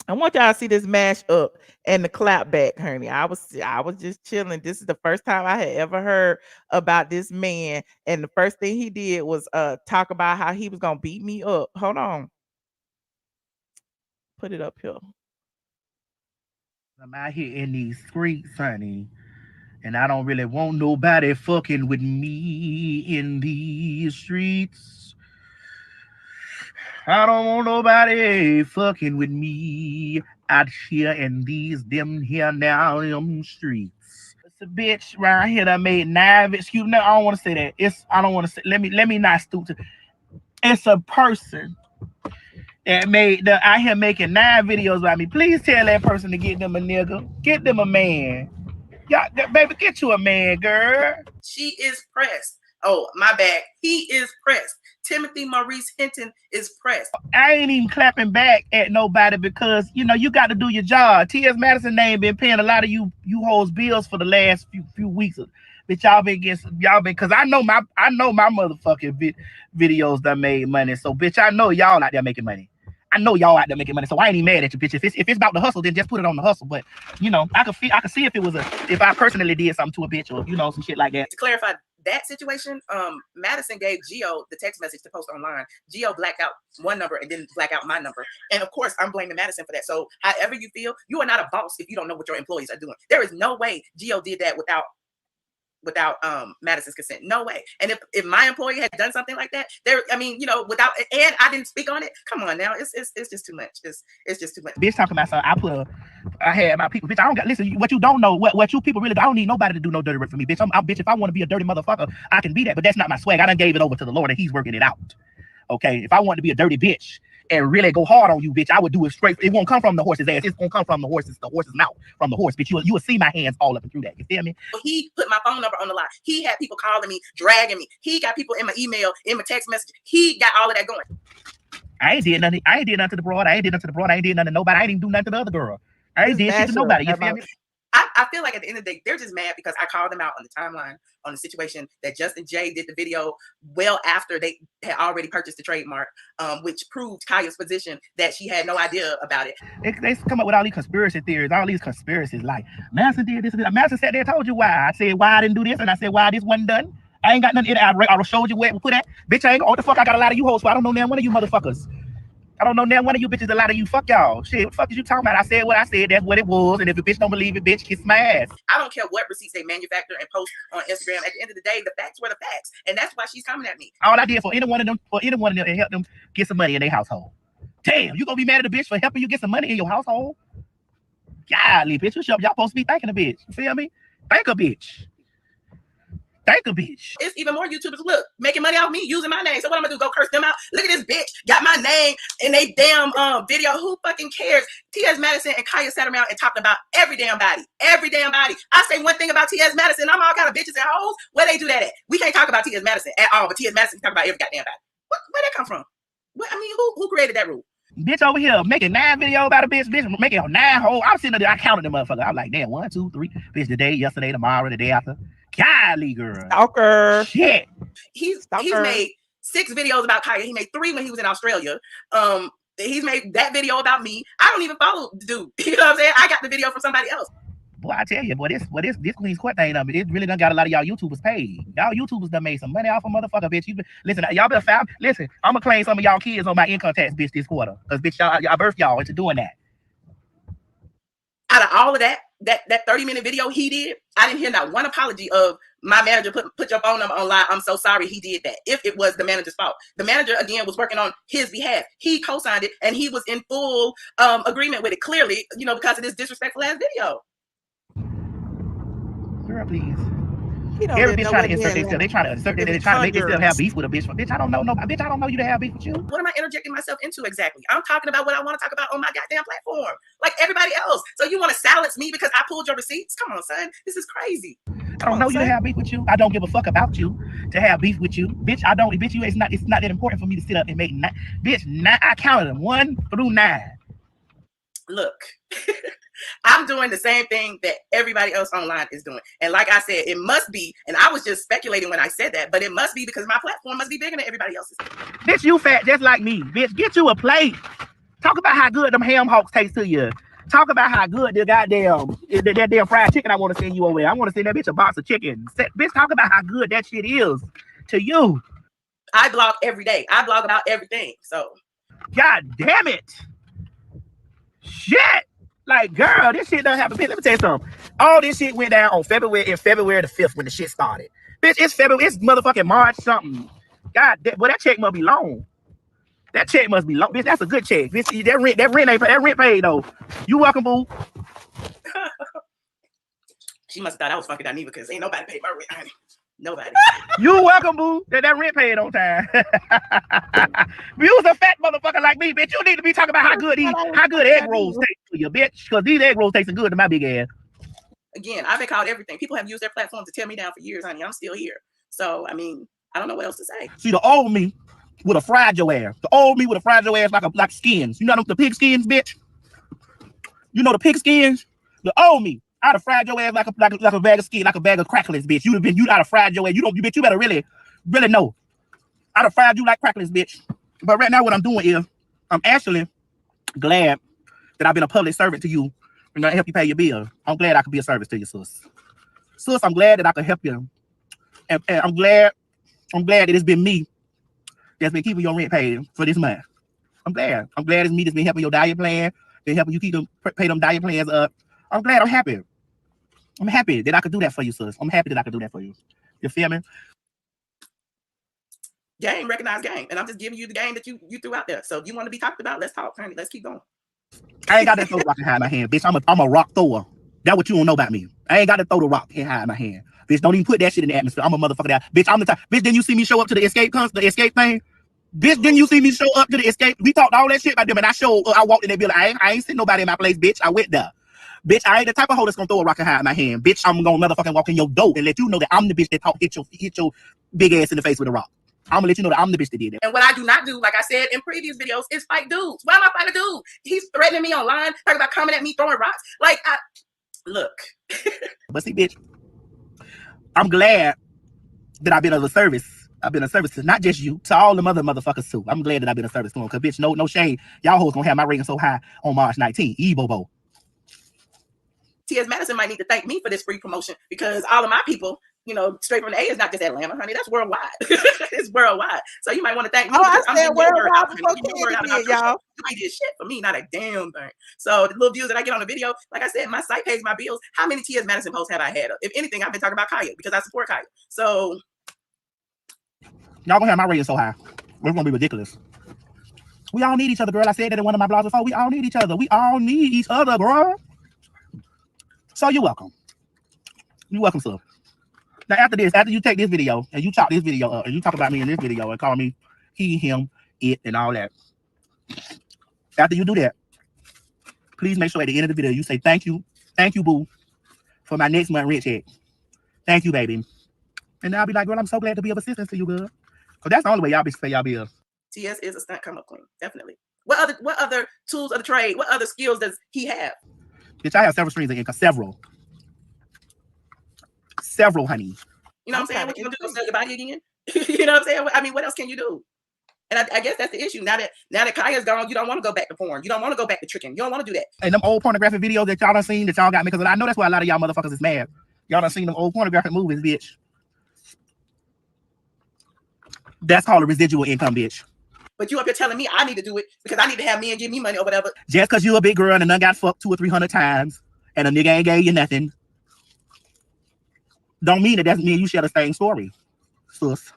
I want y'all to see this mash up and the clap back, honey. I was just chilling. This is the first time I had ever heard about this man. And the first thing he did was talk about how he was gonna beat me up. Hold on. Put it up here. I'm out here in these streets, honey. And I don't really want nobody fucking with me in these streets. I don't want nobody fucking with me out here in these them streets. It's a bitch right here that made 9. Excuse me, I don't want to say that. I don't want to say. Let me not stoop to. It's a person that made out here making 9 videos about me. Please tell that person to get them a nigga, get them a man. Y'all, baby, get you a man, girl. She is pressed. Oh, my bad. He is pressed. Timothy Maurice Hinton is pressed. I ain't even clapping back at nobody because, you got to do your job. TS Madison name been paying a lot of you hoes bills for the last few weeks. But y'all been, because I know my motherfucking videos that made money. So, bitch, I know y'all out there making money. I know y'all out there making money. So I ain't even mad at you, bitch. If it's about the hustle, then just put it on the hustle. But, I could see if I personally did something to a bitch or, some shit like that. To clarify that situation, Madison gave Gio the text message to post online. Gio blacked out one number and didn't black out my number. And of course, I'm blaming Madison for that. So however you feel, you are not a boss if you don't know what your employees are doing. There is no way Gio did that without Madison's consent. No way. And if my employee had done something like that, I mean, you know, without, and I didn't speak on it, come on now, it's just too much. It's just too much. Bitch talking about something. I had my people, bitch. I don't got, listen, what you don't know, what you people really, I don't need nobody to do no dirty work for me, bitch. I'm bitch, if I want to be a dirty motherfucker, I can be that, but that's not my swag. I done gave it over to the Lord and he's working it out. Okay, if I want to be a dirty bitch and really go hard on you, bitch, I would do it straight. It won't come from the horse's ass. It's gonna come from the horse's mouth, from the horse, bitch. You will see my hands all up and through that. You feel me? He put my phone number on the line. He had people calling me, dragging me. He got people in my email, in my text message. He got all of that going. I ain't did nothing. I ain't did nothing to the broad. I ain't did nothing to nobody. I ain't even do nothing to the other girl. I ain't did shit to nobody. You feel me? I feel like at the end of the day, they're just mad because I called them out on the timeline on the situation that Justin J did the video well after they had already purchased the trademark, which proved Kaya's position that she had no idea about it. They come up with all these conspiracy theories, all these conspiracies like Madison did this and that. Madison sat there and told you why. I said why I didn't do this, and I said why this wasn't done. I ain't got nothing in it. I showed you where we put that. Bitch, I ain't what the fuck I got a lot of you hoes for. I don't know now one of you motherfuckers. I don't know now one of you bitches, a lot of you, fuck y'all. Shit, what the fuck is you talking about? I said what I said, that's what it was. And if a bitch don't believe it, bitch, kiss my ass. I don't care what receipts they manufacture and post on Instagram. At the end of the day, the facts were the facts. And that's why she's coming at me. All I did for any one of them and help them get some money in their household. Damn, you gonna be mad at a bitch for helping you get some money in your household? Golly, bitch, y'all supposed to be thanking a bitch. You feel me? Thank a bitch. Thank a bitch. It's even more YouTubers, look, making money off me using my name. So what I'm gonna do, go curse them out? Look at this bitch, got my name in they damn video. Who fucking cares? TS Madison and Kaya sat around and talked about every damn body. Every damn body. I say one thing about TS Madison, I'm all kind of bitches and hoes. Where they do that at? We can't talk about TS Madison at all, but TS Madison can talk about every goddamn body. Where that come from? I mean, who created that rule? Bitch over here making 9 videos about a bitch making a 9 whole. I'm sitting there, I counted the motherfucker. I'm like, damn, 1, 2, 3. Bitch, today, yesterday, tomorrow, the day after. Golly, girl. Stalker. Shit. He's made 6 videos about Kaya. He made 3 when he was in Australia. He's made that video about me. I don't even follow the dude. You know what I'm saying? I got the video from somebody else. Boy, I tell you, boy, this Queen's Court thing, it really done got a lot of y'all YouTubers paid. Y'all YouTubers done made some money off a motherfucker, bitch. Listen, y'all better file. Listen, I'm gonna claim some of y'all kids on my income tax, bitch, this quarter. Because, bitch, y'all birthed y'all into doing that. Out of all of that 30-minute video he did, I didn't hear not one apology of my manager put your phone number online. I'm so sorry he did that. If it was the manager's fault. The manager, again, was working on his behalf. He co-signed it, and he was in full agreement with it, clearly, you know, because of this disrespectful ass video. Girl, please. Every bitch trying to insert themselves. They trying to insert that. They're trying to make themselves have beef with a bitch. Bitch, I don't know bitch, I don't know you to have beef with you. What am I interjecting myself into exactly? I'm talking about what I want to talk about on my goddamn platform, like everybody else. So you want to silence me because I pulled your receipts? Come on, son. This is crazy. I don't know you to have beef with you. I don't give a fuck about you to have beef with you. Bitch, I don't. Bitch, it's not that important for me to sit up and make 9. Bitch, 9. I counted them 1 through 9. Look. I'm doing the same thing that everybody else online is doing. And like I said, it must be, and I was just speculating when I said that, but it must be because my platform must be bigger than everybody else's. Bitch, you fat just like me. Bitch, get you a plate. Talk about how good them ham hocks taste to you. Talk about how good the goddamn, that damn fried chicken I want to send you over there. I want to send that bitch a box of chicken. Bitch, talk about how good that shit is to you. I blog every day. I blog about everything, so. God damn it. Shit. Like, girl, this shit doesn't happen. Let me tell you something. All this shit went down on February the 5th when the shit started. Bitch, it's February. It's motherfucking March something. God, that check must be long. That check must be long. Bitch, that's a good check. Bitch, that rent paid though. You welcome, boo. She must have thought I was fucking Aniva because ain't nobody paid my rent, honey. Nobody. You welcome, boo. That rent paid on time. You was a fat motherfucker like me, bitch. You need to be talking about how good egg rolls taste to you, bitch. Because these egg rolls tasting good to my big ass. Again, I've been called everything. People have used their platform to tear me down for years, honey. I'm still here. So, I mean, I don't know what else to say. See, the old me would have fried your ass. The old me would have fried your ass like skins. You know the pig skins, bitch? You know the pig skins? The old me. I'd have fried your ass like a bag of skin, like a bag of cracklings, bitch. You'd have fried your ass. You better really know. I'd have fried you like cracklings, bitch. But right now, what I'm doing is, I'm actually glad that I've been a public servant to you and I help you pay your bill. I'm glad I could be a service to you, sis. Sis, I'm glad that I could help you. And I'm glad that it's been me that's been keeping your rent paid for this month. I'm glad. I'm glad it's me that's been helping your diet plan, been helping you pay them diet plans up. I'm glad. I'm happy. I'm happy that I could do that for you, sis. I'm happy that I could do that for you. You feel me? Game, recognize game. And I'm just giving you the game that you threw out there. So if you want to be talked about, let's talk, honey. Let's keep going. I ain't got that throw the rock and hide my hand, bitch. I'm a rock thrower. That's what you don't know about me. I ain't got to throw the rock and hide my hand. Bitch, don't even put that shit in the atmosphere. I'm a motherfucker that. Bitch, I'm the type. Bitch, didn't you see me show up to the escape thing? Bitch, didn't you see me show up to the escape? We talked all that shit about them, and I walked in that building. I ain't seen nobody in my place, bitch. I went there. Bitch, I ain't the type of hoe that's gonna throw a rock and hide my hand. Bitch, I'm gonna motherfucking walk in your door and let you know that I'm the bitch that hit your big ass in the face with a rock. I'm gonna let you know that I'm the bitch that did that. And what I do not do, like I said in previous videos, is fight dudes. Why am I fighting a dude? He's threatening me online, talking about coming at me, throwing rocks. Like, look. But see, bitch, I'm glad that I've been of a service. I've been a service to not just you, to all the motherfuckers too. I'm glad that I've been a service to them. Cause bitch, no shame. Y'all hoes gonna have my rating so high on March 19th. Ebobo. TS Madison might need to thank me for this free promotion because all of my people, straight from the A is not just Atlanta, honey. That's worldwide. It's worldwide. So you might want to thank me. I I'm said worldwide before Candy did, y'all. You ain't did shit for me, not a damn thing. So the little views that I get on the video, like I said, my site pays my bills. How many TS Madison posts have I had? If anything, I've been talking about Kaya because I support Kaya. So y'all gonna have my rating so high. It's gonna be ridiculous. We all need each other, girl. I said that in one of my blogs before. We all need each other. We all need each other, girl. So you're welcome. You're welcome, sir. Now after you take this video and you chop this video up and you talk about me in this video and call me he, him, it, and all that. After you do that, please make sure at the end of the video you say thank you, boo, for my next month rent check. Thank you, baby. And I'll be like, girl, I'm so glad to be of assistance to you, girl. Because that's the only way y'all be say y'all be a. TS is a stunt come up queen, definitely. What other tools of the trade? What other skills does he have? Bitch, I have several streams of income. Several, honey. You know what I'm saying? What you gonna do? Go sell your body again? You know what I'm saying? I mean, what else can you do? And I guess that's the issue. Now that Kaya's gone, you don't want to go back to porn. You don't want to go back to tricking. You don't want to do that. And them old pornographic videos that y'all done seen that y'all got me, because I know that's why a lot of y'all motherfuckers is mad. Y'all done seen them old pornographic movies, bitch. That's called a residual income, bitch. But you up here telling me I need to do it because I need to have men give me money or whatever. Just because you a big girl and done got fucked 200 or 300 times and a nigga ain't gave you nothing, don't mean that mean you share the same story, sis.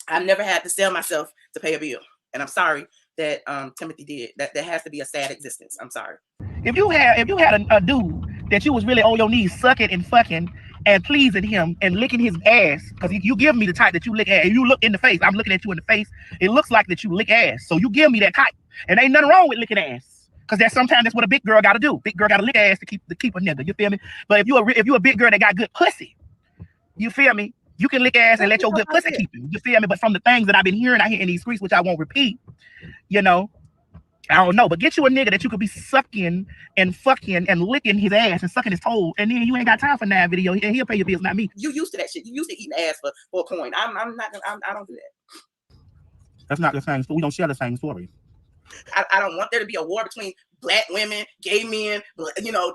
I've never had to sell myself to pay a bill. And I'm sorry that Timothy did. That has to be a sad existence. I'm sorry. If you had a dude that you was really on your knees sucking and fucking and pleasing him and licking his ass, because you give me the type that you lick ass, and you look in the face, I'm looking at you in the face, it looks like that you lick ass. So you give me that type. And ain't nothing wrong with licking ass. Because sometimes that's what a big girl gotta do. Big girl gotta lick ass to keep a nigga. You feel me? But if you a big girl that got good pussy, you feel me? You can lick ass and let your good pussy keep you. You feel me? But from the things that I've been hearing out here in these streets, which I won't repeat, I don't know. But get you a nigga that you could be sucking and fucking and licking his ass and sucking his toe, and then you ain't got time for that video, and he'll pay your bills, not me. You used to that shit. You used to eating ass for a coin. I don't do that. That's not the same story. We don't share the same story. I don't want there to be a war between black women, gay men,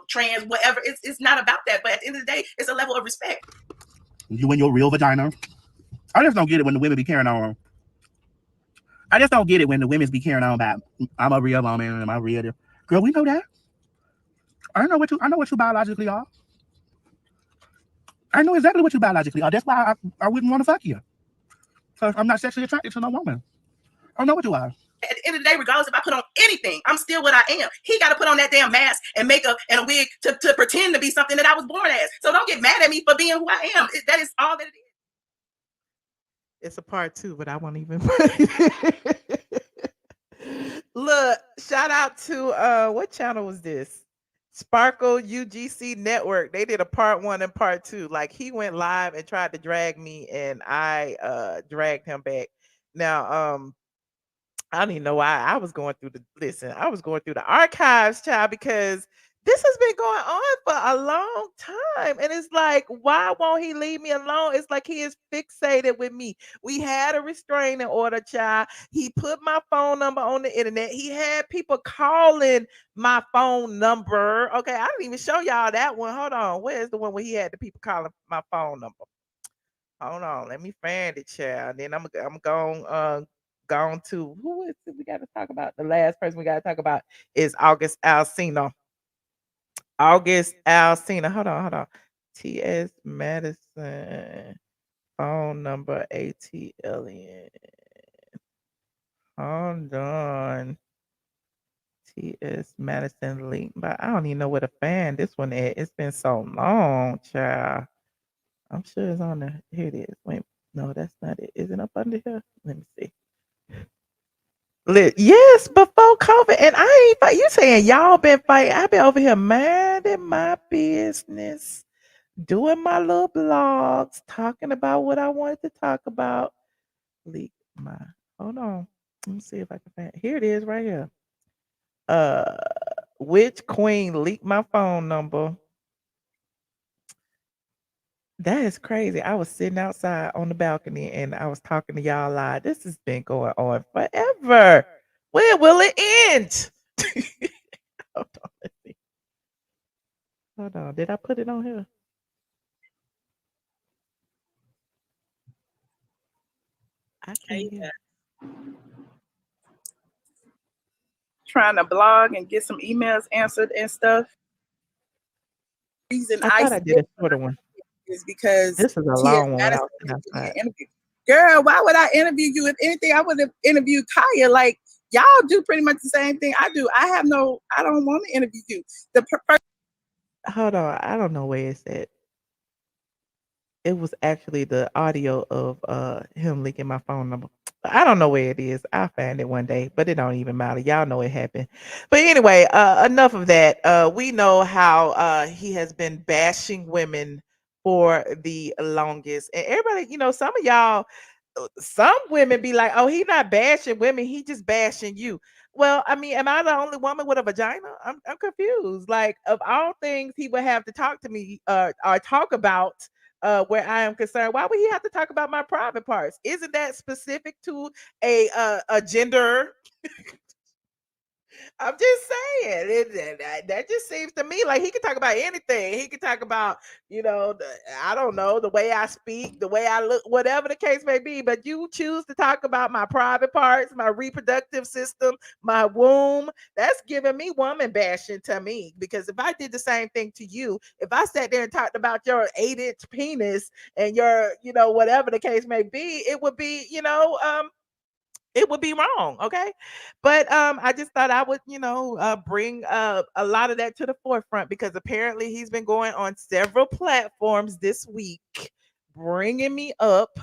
trans, whatever. It's not about that. But at the end of the day, it's a level of respect. You and your real vagina. I just don't get it when the women be carrying on. I just don't get it when the women's be carrying on about I'm a real woman and I'm a real girl. We know that. I know what you biologically are. I know exactly what you biologically are. That's why I wouldn't want to fuck you. Because I'm not sexually attracted to no woman. I know what you are. At the end of the day, regardless if I put on anything, I'm still what I am. He got to put on that damn mask and makeup and a wig to pretend to be something that I was born as. So don't get mad at me for being who I am. That is all that it is. It's a part 2, but I won't even. Look, shout out to what channel was this? Sparkle UGC Network. They did a part 1 and part 2. Like, he went live and tried to drag me, and I dragged him back. Now, I don't even know why I was going through the archives, child, because this has been going on for a long time. And it's like, why won't he leave me alone? It's like he is fixated with me. We had a restraining order, child. He put my phone number on the internet. He had people calling my phone number. Okay, I didn't even show y'all that one. Hold on. Where's the one where he had the people calling my phone number? Hold on. Let me find it, child. Then I'm gone to who is it we got to talk about? The last person we got to talk about is Alsina. Hold on. TS Madison phone number ATLien. Hold on. TS Madison link, but I don't even know where to find this one at. It's been so long, child. I'm sure it's on there. Here it is. Wait, no, that's not it. Is it up under here? Let me see. Yes, before COVID, and I ain't fight. You saying y'all been fighting? I've been over here minding my business, doing my little blogs, talking about what I wanted to talk about. Leak my. Hold on. Let me see if I can find. Here it is, right here. Uh, which queen leaked my phone number? That is crazy. I was sitting outside on the balcony and I was talking to y'all live. This has been going on forever. When will it end? Hold on, let's see. Hold on. Did I put it on here? I can't hear. Trying to blog and get some emails answered and stuff. Reason I thought I did a shorter one. Is because This is a TS long one when I Madison was sitting didn't give me an outside. interview. Girl, why would I interview you? If anything, I would have interviewed Kaya. Like, y'all do pretty much the same thing I do. I don't want to interview you. Hold on. I don't know where it's at. It was actually the audio of him leaking my phone number. I don't know where it is. I'll find it one day, but it don't even matter. Y'all know it happened. But anyway, enough of that. We know how he has been bashing women for the longest. And everybody, some of y'all, some women be like, oh, he not bashing women, he just bashing you. Well, I mean, am I the only woman with a vagina? I'm confused. Like, of all things he would have to talk to me or talk about where I am concerned, why would he have to talk about my private parts? Isn't that specific to a gender? I'm just saying that just seems to me like he could talk about anything. He could talk about, I don't know, the way I speak, the way I look, whatever the case may be. But you choose to talk about my private parts, my reproductive system, my womb. That's giving me woman bashing to me. Because if I did the same thing to you, if I sat there and talked about your 8-inch penis and your, whatever the case may be, it would be, it would be wrong, okay? But I just thought I would, bring a lot of that to the forefront because apparently he's been going on several platforms this week, bringing me up,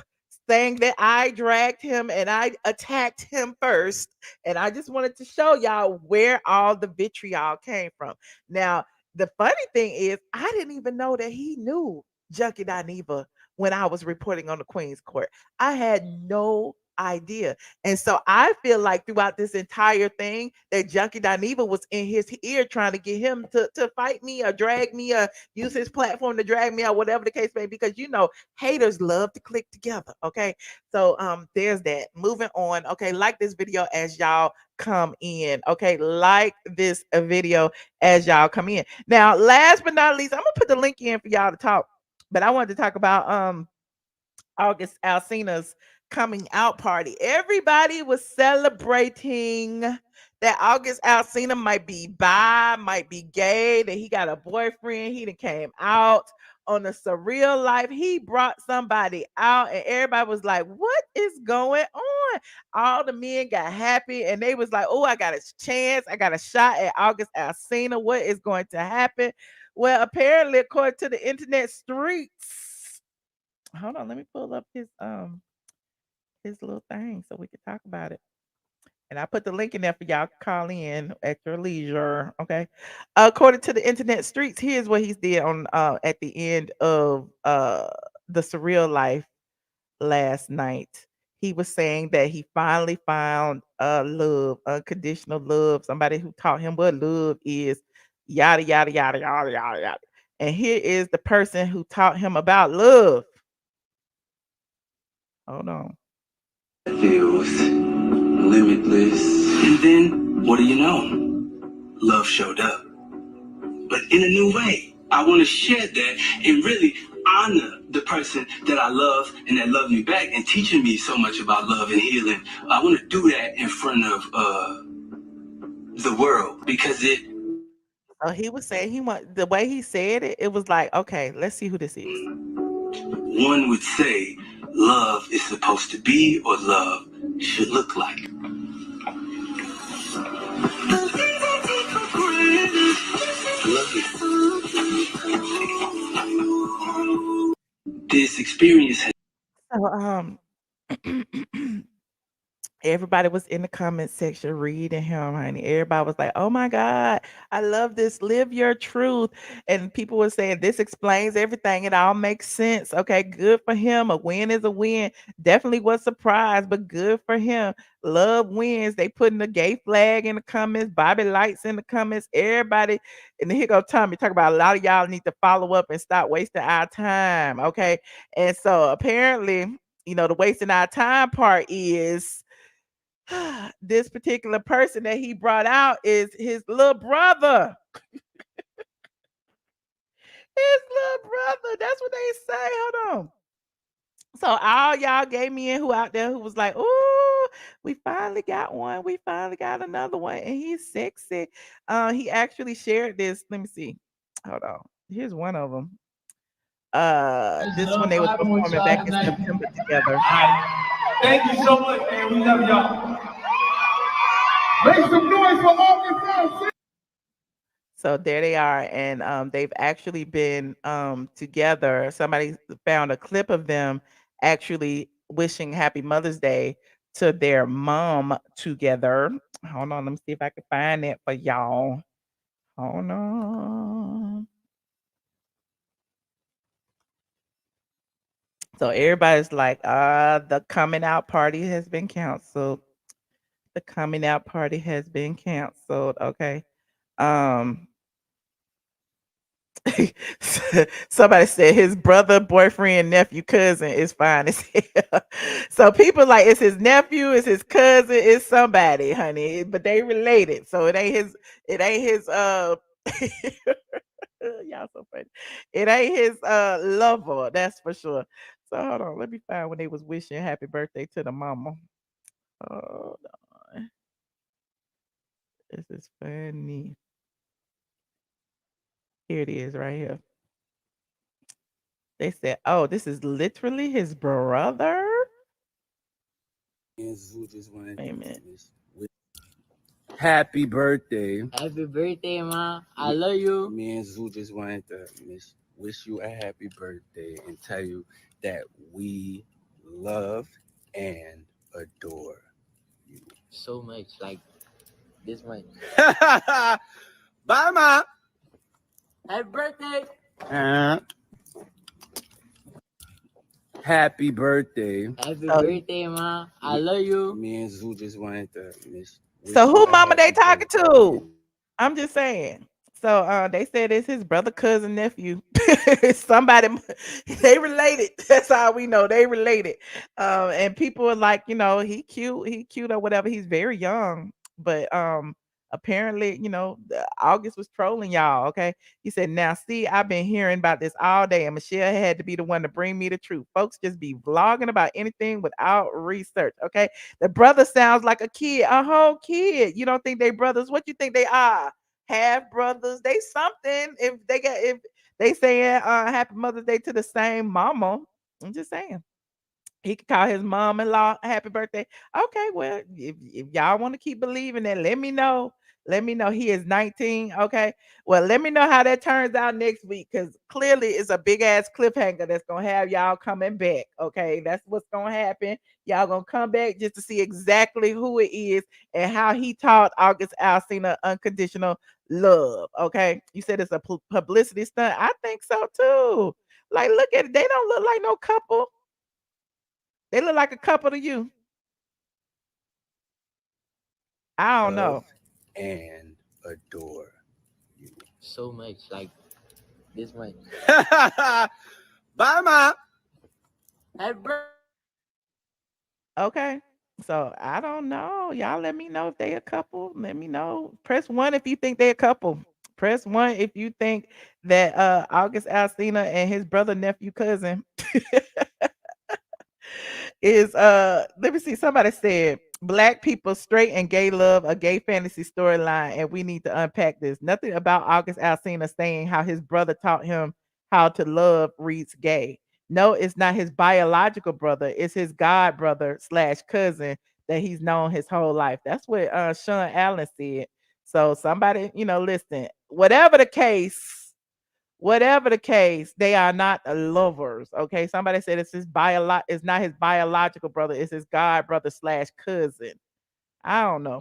saying that I dragged him and I attacked him first, and I just wanted to show y'all where all the vitriol came from. Now, the funny thing is, I didn't even know that he knew Junkie Dineva when I was reporting on the Queen's Court. I had no idea. And so I feel like throughout this entire thing that Junkie Dineva was in his ear trying to get him to fight me or drag me or use his platform to drag me or whatever the case may be, because haters love to click together. Okay. So there's that. Moving on. Okay, like this video as y'all come in. Okay, like this video as y'all come in. Now, last but not least, I'm gonna put the link in for y'all to talk. But I wanted to talk about August Alsina's coming out party. Everybody was celebrating that August Alsina might be bi, might be gay, that he got a boyfriend, he done came out on a Surreal life. He brought somebody out and everybody was like, what is going on? All the men got happy and they was like, oh, I got a chance. I got a shot at August Alsina. What is going to happen? Well, apparently, according to the internet streets, hold on, let me pull up his little thing so we can talk about it. And I put the link in there for y'all to call in at your leisure. Okay. According to the internet streets, here's what he did on at the end of the Surreal life last night. He was saying that he finally found love, unconditional love, somebody who taught him what love is, yada yada yada yada yada yada. And here is the person who taught him about love. Hold on. Feels limitless. And then, what do you know? Love showed up. But in a new way. I want to share that and really honor the person that I love and that loved me back and teaching me so much about love and healing. I want to do that in front of the world because it So he was saying the way he said it, it was like, okay, let's see who this is. One would say love is supposed to be or love should look like. This experience has So everybody was in the comment section reading him, honey. Everybody was like, "Oh my God, I love this. Live your truth." And people were saying, "This explains everything. It all makes sense." Okay, good for him. A win is a win. Definitely was surprised, but good for him. Love wins. They putting the gay flag in the comments, Bobby Lights in the comments. Everybody, and then here go Tommy talk about a lot of y'all need to follow up and stop wasting our time. Okay, and so apparently, the wasting our time part is this particular person that he brought out is his little brother. His little brother. That's what they say. Hold on. So all y'all gave me in who out there who was like, "Oh, we finally got one. We finally got another one, and he's sexy." He actually shared this. Let me see. Hold on. Here's one of them. This one they was performing back in September together. Thank you so much, man. We love y'all. Make some noise for August. So there they are, and they've actually been together. Somebody found a clip of them actually wishing Happy Mother's Day to their mom together. Hold on, let me see if I can find it for y'all. Hold on. So everybody's like, the coming out party has been canceled. The coming out party has been canceled. Okay. Um, Somebody said his brother, boyfriend, nephew, cousin is fine as hell. So people like it's his nephew, it's his cousin, it's somebody, honey. But they related. So it ain't his y'all so funny. It ain't his lover, that's for sure. So hold on, let me find when they was wishing happy birthday to the mama. Hold on. This is funny. Here it is right here. They said, "Oh, this is literally his brother." Wait a minute. Happy birthday. Happy birthday, ma. I love you. Me and Zoo just wanted to wish you a happy birthday and tell you that we love and adore you. So much. Like this much. Bye, Ma. Happy birthday. Happy birthday. Happy So, birthday, ma. I love you. Me and Zoo just wanted to wish so you who a mama they happy talking birthday. to? I'm just saying. So they said it's his brother, cousin, nephew. Somebody they related. That's all we know. They related. And people are like, he cute or whatever. He's very young. But apparently, August was trolling y'all. Okay. He said, "Now see, I've been hearing about this all day, and Michelle had to be the one to bring me the truth. Folks just be vlogging about anything without research. Okay. The brother sounds like a kid, a whole kid. You don't think they brothers? What you think they are? Half brothers. They something. If they saying happy Mother's Day to the same mama. I'm just saying. He could call his mom-in-law happy birthday. Okay, well, if y'all want to keep believing that, let me know. Let me know. He is 19. Okay. Well, let me know how that turns out next week because clearly it's a big ass cliffhanger that's gonna have y'all coming back. Okay. That's what's gonna happen. Y'all gonna come back just to see exactly who it is and how he taught August Alsina unconditional love. Okay. You said it's a publicity stunt. I think so too. Like, look at it. They don't look like no couple. They look like a couple to you. I don't Love know. and adore you. So much. Like this much. Bye, Ma. Happy birthday. Okay. So I don't know. Y'all let me know if they a couple. Let me know. Press one if you think they a couple. Press one if you think that August Alsina and his brother, nephew, cousin is let me see. Somebody said Black people, straight and gay love, a gay fantasy storyline, and we need to unpack this. Nothing about August Alsina saying how his brother taught him how to love reads gay. No, it's not his biological brother. It's his god brother slash cousin that he's known his whole life. That's what Sean Allen said. So somebody, listen, whatever the case, they are not lovers. Okay. Somebody said it's not his biological brother, it's his god brother slash cousin. I don't know.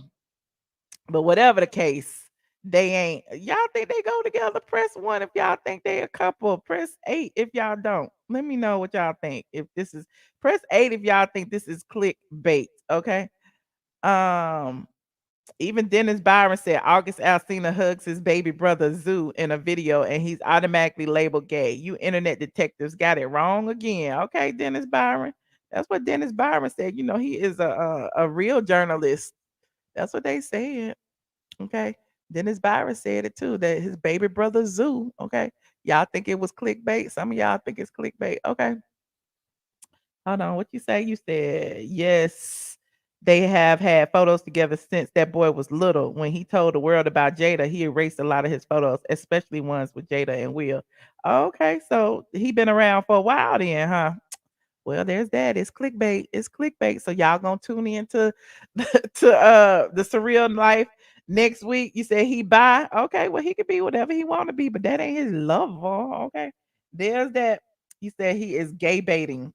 But whatever the case, they ain't. Y'all think they go together? Press one if y'all think they a couple. Press eight if y'all don't. Let me know what y'all think. If this is press eight if y'all think this is clickbait. Okay. Um Even Dennis Byron said August Alsina hugs his baby brother Zoo in a video and he's automatically labeled gay. You internet detectives got it wrong again. Okay, Dennis Byron. That's what Dennis Byron said. He is a real journalist. That's what they said. Okay. Dennis Byron said it too, that his baby brother Zoo. Okay. Y'all think it was clickbait? Some of y'all think it's clickbait. Okay. Hold on. What you say? You said yes. They have had photos together since that boy was little. When he told the world about Jada, he erased a lot of his photos, especially ones with Jada and Will. Okay, so he been around for a while then, huh? Well, there's that. It's clickbait. It's clickbait. So y'all gonna tune in to the Surreal Life next week. You said he bi. Okay, well he could be whatever he want to be, but that ain't his lover. Okay. There's that. You said he is gay baiting.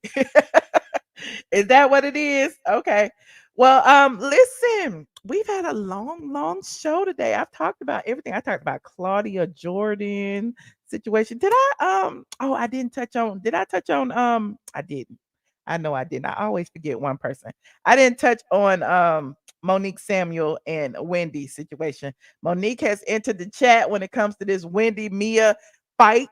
Is that what it is? Okay. Well, listen, we've had a long, long show today. I've talked about everything. I talked about Claudia Jordan situation. Did I oh, I didn't touch on did I touch on I didn't. I know I didn't. I always forget one person. I didn't touch on Monique Samuel and Wendy situation. Monique has entered the chat when it comes to this Wendy Mia fight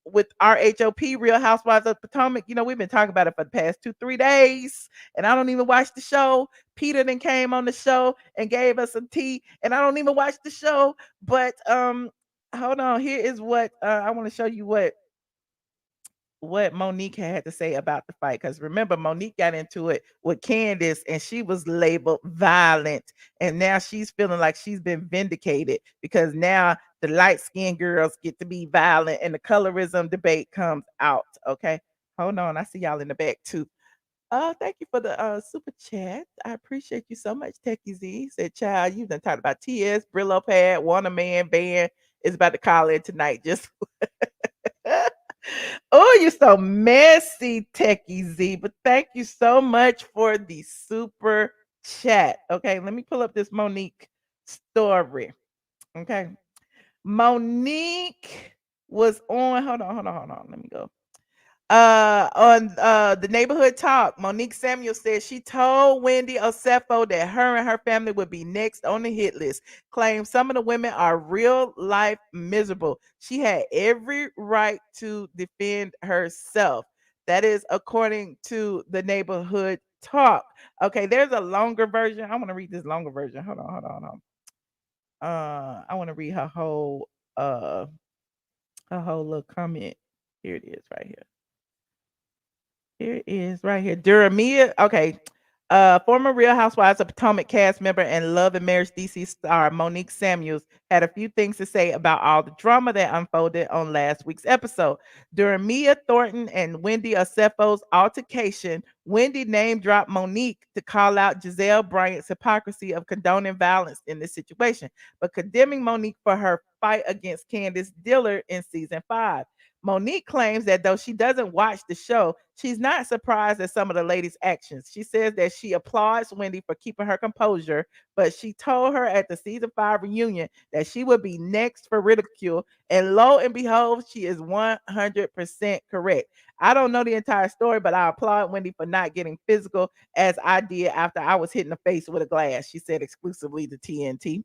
with RHOP, Real Housewives of Potomac. We've been talking about it for the past 2-3 days, and I don't even watch the show. Peter then came on the show and gave us some tea, and I don't even watch the show. But hold on, here is what I want to show you what Monique had to say about the fight. Because remember, Monique got into it with Candace and she was labeled violent. And now she's feeling like she's been vindicated because now the light skinned girls get to be violent and the colorism debate comes out. Okay. Hold on. I see y'all in the back too. Thank you for the super chat. I appreciate you so much, Techie Z. Said, child, you done talked about TS, Brillo Pad, Wanna Man Band is about to call in tonight. Just oh, you're so messy, Techie Z. But thank you so much for the super chat. Okay, let me pull up this Monique story. Okay. Monique was on. Hold on. Let me go on the neighborhood talk. Monique Samuels said she told Wendy Osefo that her and her family would be next on the hit list. Claimed some of the women are real life miserable. She had every right to defend herself. That is according to the neighborhood talk. Okay, there's a longer version. I want to read this longer version. Hold on. I want to read her whole little comment. Here it is right here. Here it is right here. Duramia. Okay. Former Real Housewives of Potomac cast member and Love and Marriage DC star Monique Samuels had a few things to say about all the drama that unfolded on last week's episode. During Mia Thornton and Wendy Osefo's altercation, Wendy name dropped Monique to call out Giselle Bryant's hypocrisy of condoning violence in this situation, but condemning Monique for her fight against Candace Dillard in season 5. Monique claims that though she doesn't watch the show, she's not surprised at some of the ladies' actions. She says that she applauds Wendy for keeping her composure, but she told her at the season 5 reunion that she would be next for ridicule. And lo and behold, she is 100% correct. I don't know the entire story, but I applaud Wendy for not getting physical as I did after I was hit in the face with a glass, she said exclusively to TNHT.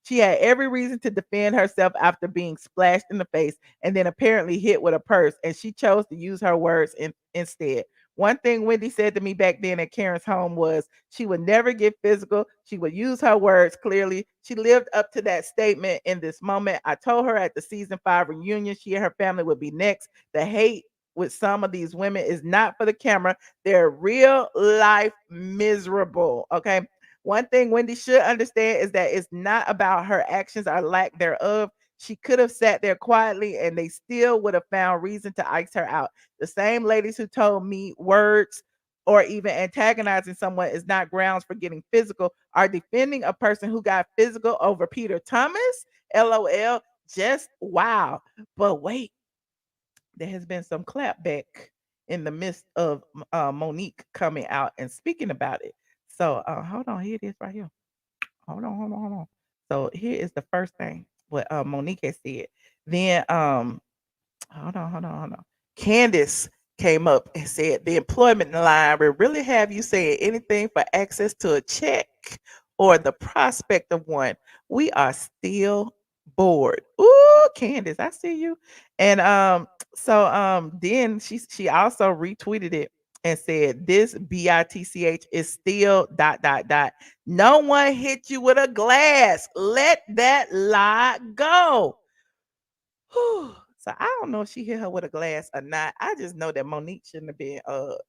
She had every reason to defend herself after being splashed in the face and then apparently hit with a purse, and she chose to use her words instead. One thing Wendy said to me back then at Karen's home was she would never get physical. She would use her words clearly. She lived up to that statement in this moment. I told her at the season 5 reunion she and her family would be next. The hate with some of these women is not for the camera. They're real life miserable. Okay. One thing Wendy should understand is that it's not about her actions or lack thereof. She could have sat there quietly and they still would have found reason to ice her out. The same ladies who told me words or even antagonizing someone is not grounds for getting physical are defending a person who got physical over Peter Thomas. LOL. Just wow. But wait, there has been some clapback in the midst of Monique coming out and speaking about it. So hold on, here it is right here. Hold on. So here is the first thing what Monique has said. Then hold on. Candace came up and said the employment line will really have you saying anything for access to a check or the prospect of one. We are still bored. Ooh, Candace, I see you. And then she also retweeted it and said this bitch is still ... No one hit you with a glass. Let that lie go. Whew. So I don't know if she hit her with a glass or not. I just know that Monique shouldn't have been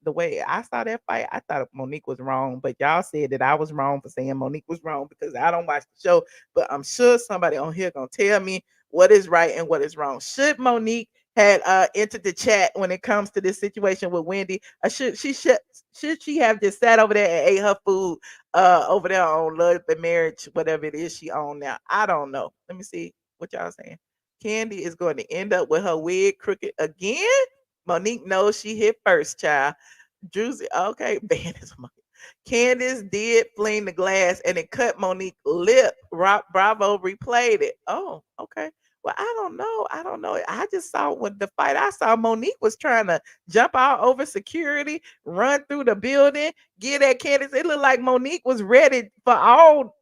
the way I saw that fight. I thought Monique was wrong, but y'all said that I was wrong for saying Monique was wrong because I don't watch the show. But I'm sure somebody on here gonna tell me what is right and what is wrong. Should Monique had entered the chat when it comes to this situation with Wendy, or should she have just sat over there and ate her food over there on Love and Marriage, whatever it is she on now? I don't know. Let me see what y'all saying. Candy is going to end up with her wig crooked again. Monique knows she hit first, child. Druzy, okay, ban is Candace did fling the glass and it cut Monique's lip. Bravo replayed it. Oh, okay. Well, I don't know. I just saw when the fight I saw Monique was trying to jump out over security, run through the building, get at Candace. It looked like Monique was ready for all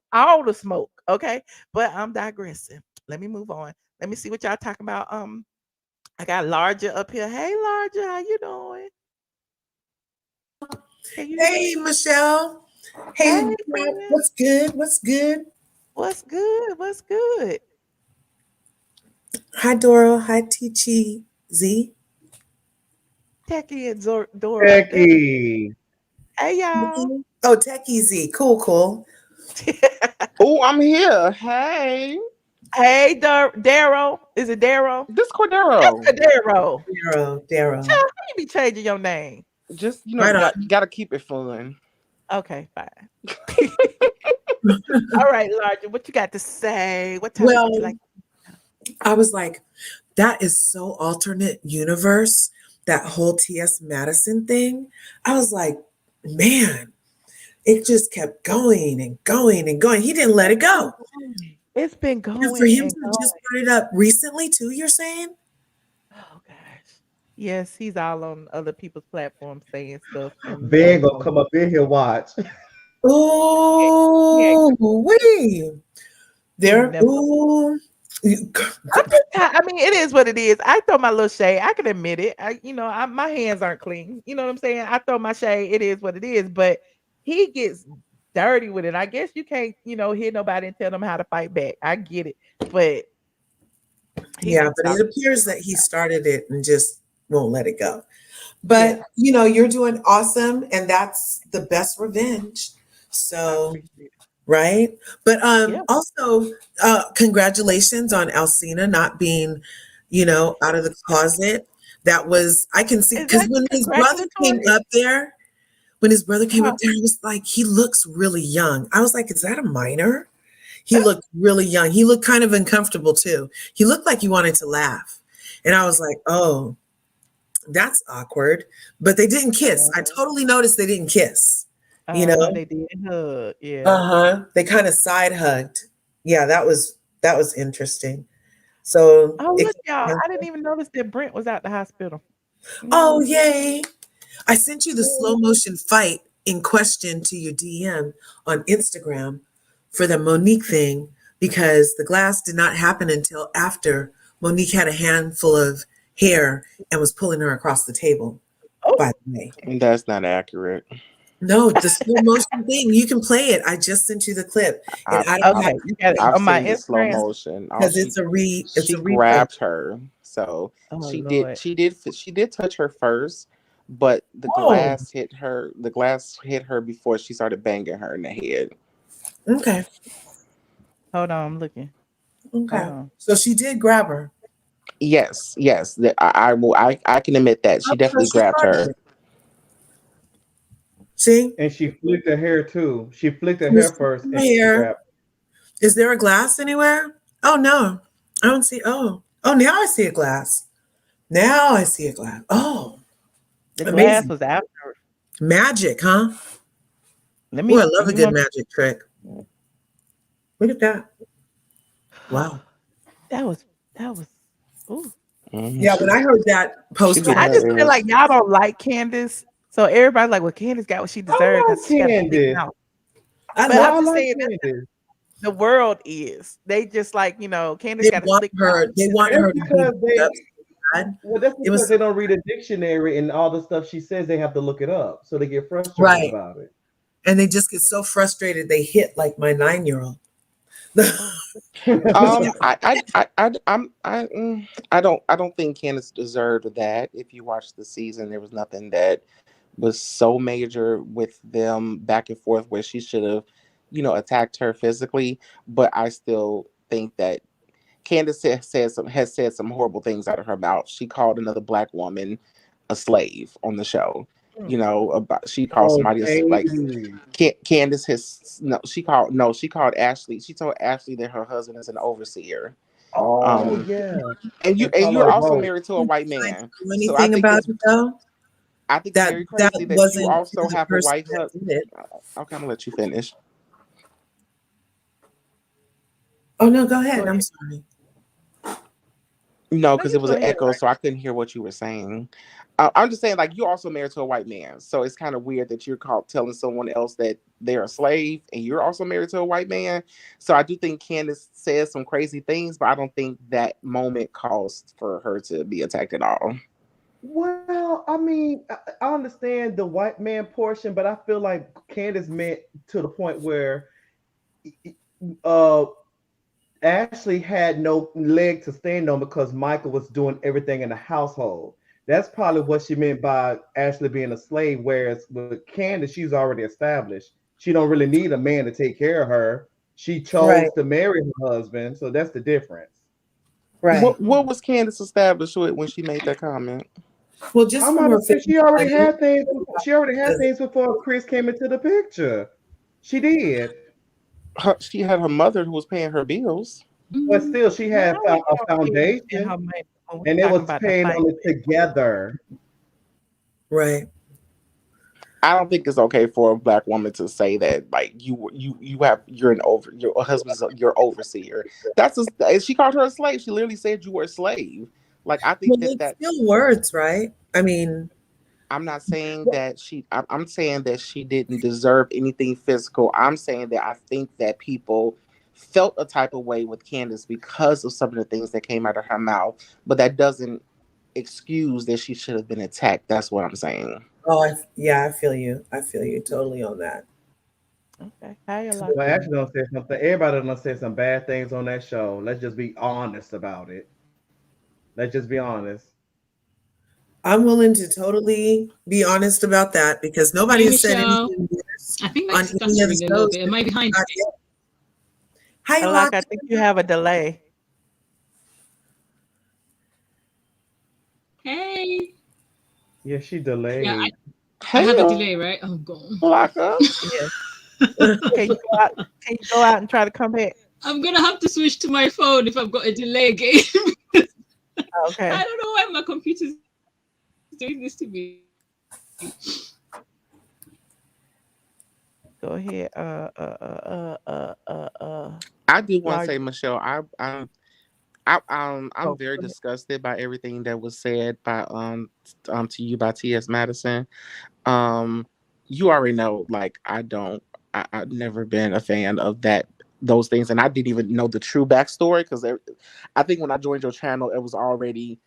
the smoke. Okay. But I'm digressing. Let me move on. Let me see what y'all talking about. I got Larger up here. Hey, Larger, how you doing? Hey, Michelle. Hey, friend. what's good? What's good? What's good? What's good? Hi, Doro. Hi, Tichi Z. Techie and Dora. Becky. Hey, y'all. Oh, Techie Z. Cool. Oh, I'm here. Hey. Hey, Darrow. Is it Darrow? This Cordero. That's Darrow. Darrow. Child, how you be changing your name? Just, gotta keep it fun. Okay, fine. All right, Larger, what you got to say? What topic would you like? I was like, that is so alternate universe, that whole TS Madison thing. I was like, man, it just kept going and going and going. He didn't let it go. It's been going. And for him to just put it up recently too, you're saying? Oh gosh. Yes, he's all on other people's platforms saying stuff. Ben gonna come up in here, watch. Oh, wait. There. Ooh. I mean, it is what it is. I throw my little shade. I can admit it. My hands aren't clean. You know what I'm saying? I throw my shade. It is what it is. But he gets dirty with it. I guess you can't, hit nobody and tell them how to fight back. I get it. But it appears that he started it and just won't let it go. But you're doing awesome, and that's the best revenge. So, right? But also, congratulations on Alsina not being, out of the closet. That was, I can see, because when his brother came up there, I was like, he looks really young. I was like, is that a minor? He looked really young. He looked kind of uncomfortable too. He looked like he wanted to laugh. And I was like, oh, that's awkward. But they didn't kiss. I totally noticed they didn't kiss. They did hug. Yeah. They kind of side hugged. Yeah, that was interesting. So look, y'all. I didn't even notice that Brent was at the hospital. Oh, yay. I sent you the slow motion fight in question to your DM on Instagram for the Monique thing, because the glass did not happen until after Monique had a handful of hair and was pulling her across the table, by the way. That's not accurate. No, the slow motion thing. You can play it. I just sent you the clip, and I don't have Okay, you got it I've on my seen the slow Instagram. motion. because it's a She replay. grabbed her, so Oh she Lord. did touch her first, but the Oh, glass hit her. The glass hit her before she started banging her in the head. okay, Hold on, I'm looking. Hold okay. on. So she did grab her. Yes, yes. I will. I can admit that she Oh, so definitely she grabbed started her. it. See, And she flicked her hair too. She flicked her she was hair first flipping and her she hair. grabbed. Is there a glass anywhere? Oh no, I don't see. Oh, now I see a glass. Now I see a glass. Oh, The glass amazing. was after. Magic, huh? Let Oh, me I love a you good want magic trick. Look at that. Wow. that was ooh. Yeah, when I heard that She post did I from just her feel like ass. y'all don't like Candace. So everybody's like, well, Candace got what she deserved I because like she got a big Candace. mouth. I But love I'm I just like saying that's Candace. the world is. They just like, Candace they got a want slick mouth. her. They want That's her to be because they. beat up so bad. Well, that's It because was they don't read a dictionary and all the stuff she says. They have to look it up, so they get frustrated right, about it. and they just get so frustrated they hit like my 9-year-old. Um, I don't think Candace deserved that. If you watch the season, there was nothing that was so major with them back and forth where she should have, attacked her physically. But I still think that Candace has said some horrible things out of her mouth. She called another black woman a slave on the show. About she called Oh, somebody like baby. Candace has she called Ashley. She told Ashley that her husband is an overseer. Oh, Um, yeah. and And call you're her a also rope. married to a white I man. do So I anything think about it though. it's That very that crazy that you wasn't also the have a person white that husband. did it. Okay, I'm gonna let you finish. Oh no, go Go ahead. I'm ahead. sorry. No, No, because you it was go an ahead. echo, so I couldn't hear what you were saying. I'm just saying, like, you're also married to a white man, so it's kind of weird that you're called telling someone else that they're a slave, and you're also married to a white man. So I do think Candace says some crazy things, but I don't think that moment caused for her to be attacked at all. Well, I mean, I understand the white man portion, but I feel like Candace meant to the point where uh Ashley had no leg to stand on because Michael was doing everything in the household. That's probably what she meant by Ashley being a slave. Whereas with Candace, she's already established. She don't really need a man to take care of her. She Right, chose to marry her husband, so that's the difference. right. What was Candace established with when she made that comment? Well, just I'm from not her sure face she already value, had things. She already had because things before Chris came into the picture. She did, She had her mother who was paying her bills. but still, she Man, had how we a gonna be in foundation, her money when we and it talking was about the paying fight? on it together. right. I don't think it's okay for a black woman to say that like your husband's your overseer. She called her a slave. She literally said you were a slave. Like I Well, think it's that still words, right? I mean, I'm not saying that I'm saying that she didn't deserve anything physical. I'm saying that I think that people felt a type of way with Candace because of some of the things that came out of her mouth, but that doesn't excuse that she should have been attacked. That's what I'm saying. oh, yeah, I feel you. I feel you totally on that. Okay. Hi, Well, Alsina. actually, don't say something. Everybody done say some bad things on that show. Let's just be honest about it. Let's just be honest. I'm willing to totally be honest about that because nobody Hey, has said Michelle. anything worse I think on like any of the stuttering a little shows. bit. Am I behind? Hi, Alak, Lock. I think you have a delay. Hey. Yeah, she Yeah, delayed. I have a Hey, delay, right? Oh, God. Blocker. Yes. Can you go out and try to come back? I'm going to have to switch to my phone if I've got a delay again. Okay. I don't know why my computer's doing this to me. Go ahead. I do want to Large. say, Michelle, I'm Oh, very go ahead. disgusted by everything that was said by to you by TS Madison. Um, you already know, like I've never been a fan of those things, and I didn't even know the true backstory because I think when I joined your channel, it was already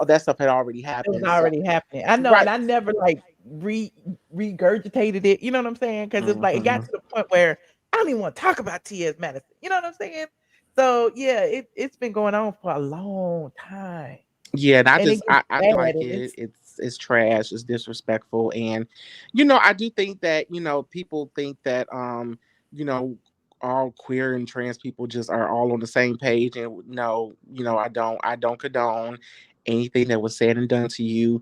that stuff had already It was happened. So, already happening. I know, and right. I never like regurgitated it. You know what I'm saying? Because it's like it got Mhm. to the point where I don't even want to talk about TS Madison. You know what I'm saying? So yeah, it's been going on for a long time, Yeah, and and it gets I bad, like and it. it's It's trash. It's disrespectful, and I do think that people think that you know all queer and trans people just are all on the same page, and no, I don't condone anything that was said and done to you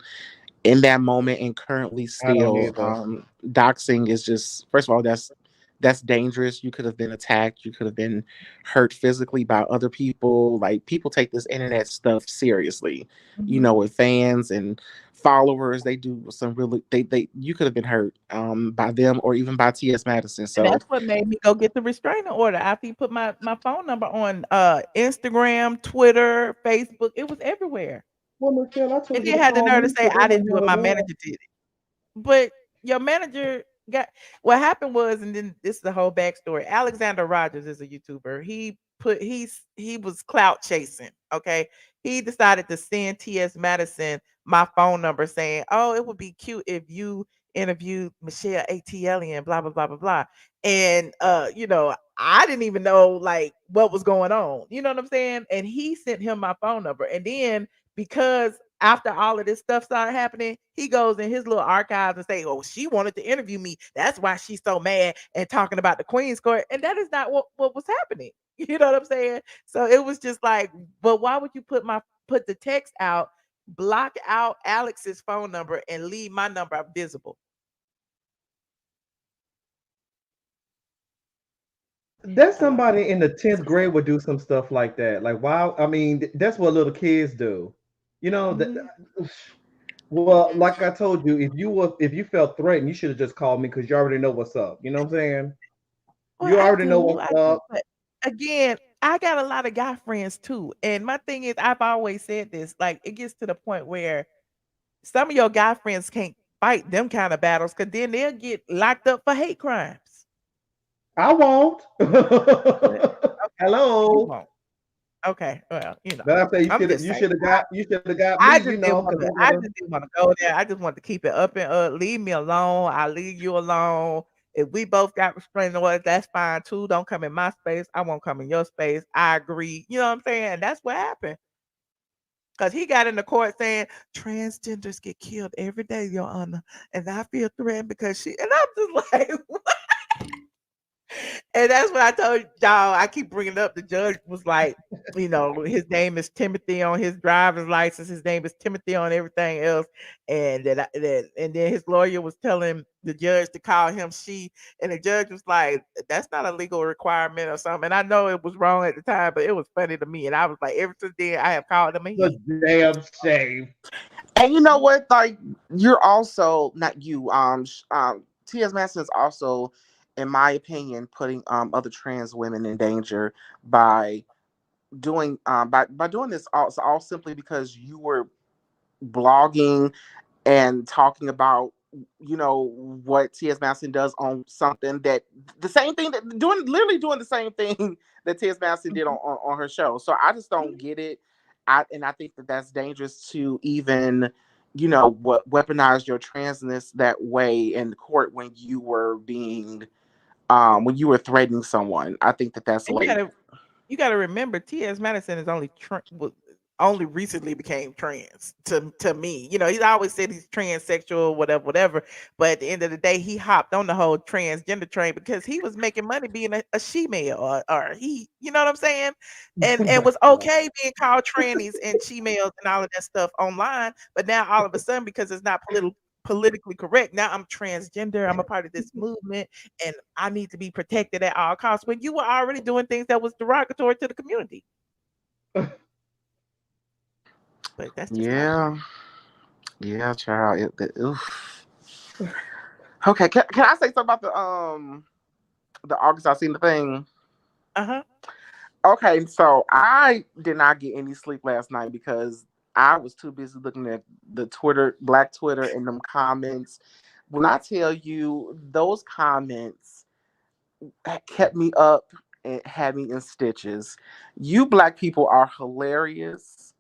in that moment, and currently I don't still either. doxing is just, first of all, that's dangerous. You could have been attacked, you could have been hurt physically by other people. Like, people take this internet stuff seriously, Mhm. with fans and followers. They do some really, they you could have been hurt by them or even by TS Madison. And So that's what made me go get the restraining order after he put my phone number on Instagram, Twitter, Facebook. It was everywhere. Well, Michelle, I And told you then to had the call nerve to me say because I I'm didn't do it. another My one. manager did it. But your manager got what happened was, and then this is the whole backstory. Alexander Rogers is a YouTuber. He was clout chasing. Okay. He decided to send TS Madison my phone number saying, "Oh, it would be cute if you interviewed Michelle ATLien, blah, blah, blah, blah, blah." And I didn't even know like what was going on. You know what I'm saying? And he sent him my phone number. And then because after all of this stuff started happening, he goes in his little archives and say, "Oh, she wanted to interview me. That's why she's so mad and talking about the Queen's Court." And that is not what was happening. You know what I'm saying? So it was just like, but why would you put the text out, block out Alex's phone number, and leave my number visible? There's Hello. somebody in the 10th grade would do some stuff like that. Like, wow, I mean, that's what little kids do. You know, Mhm. well, like I told you, if you felt threatened, you should have just called me because you already know what's up. You know what I'm saying? Well, You already know I what's do, up. but again, I got a lot of guy friends too. And my thing is, I've always said this, like it gets to the point where some of your guy friends can't fight them kind of battles because then they'll get locked up for hate crimes. I won't. But okay, you Hello. won't. Okay, well, But I say I'm just saying. you should have got me, because I would I have. just didn't want to go there. I just want to keep it up and up. Leave me alone. I leave you alone. If we both got restraining orders, that's fine too. Don't come in my space. I won't come in your space. I agree. You know what I'm saying? And that's what happened. Because he got in the court saying transgenders get killed every day, Your Honor. And I feel threatened because she, and I'm just like, and that's what I told y'all. I keep bringing it up. The judge was like, his name is Timothy on his driver's license. His name is Timothy on everything else. And and then his lawyer was telling the judge to call him she. And the judge was like, "That's not a legal requirement or something." And I know it was wrong at the time, but it was funny to me. And I was like, ever since then, I have called him a The he. damn shame. And you know what? Like, you're also not you. T.S. Madison is also, in my opinion, putting other trans women in danger by doing this all simply because you were blogging and talking about what T.S. Madison does on something that the same thing that doing the same thing that T.S. Madison did on her show. So I just don't get it. I think that that's dangerous to even weaponize your transness that way in court when you were threatening someone. I think that that's And late. you gotta remember T.S. Madison is only recently became trans to me. He's always said he's transsexual, whatever, whatever. But at the end of the day, he hopped on the whole transgender train because he was making money being a she-male or he, you know what I'm saying? Oh And my was God. okay being called trannies and she-males and all of that stuff online. But now all of a sudden, because it's not politically correct. Now I'm transgender. I'm a part of this movement, and I need to be protected at all costs. When you were already doing things that was derogatory to the community, but that's just life. Yeah, yeah, child. Oof. Okay, can I say something about the August Alsina thing? Uh-huh. Okay, so I did not get any sleep last night because I was too busy looking at the Black Twitter, and them comments. When I tell you, those comments kept me up and had me in stitches. You Black people are hilarious,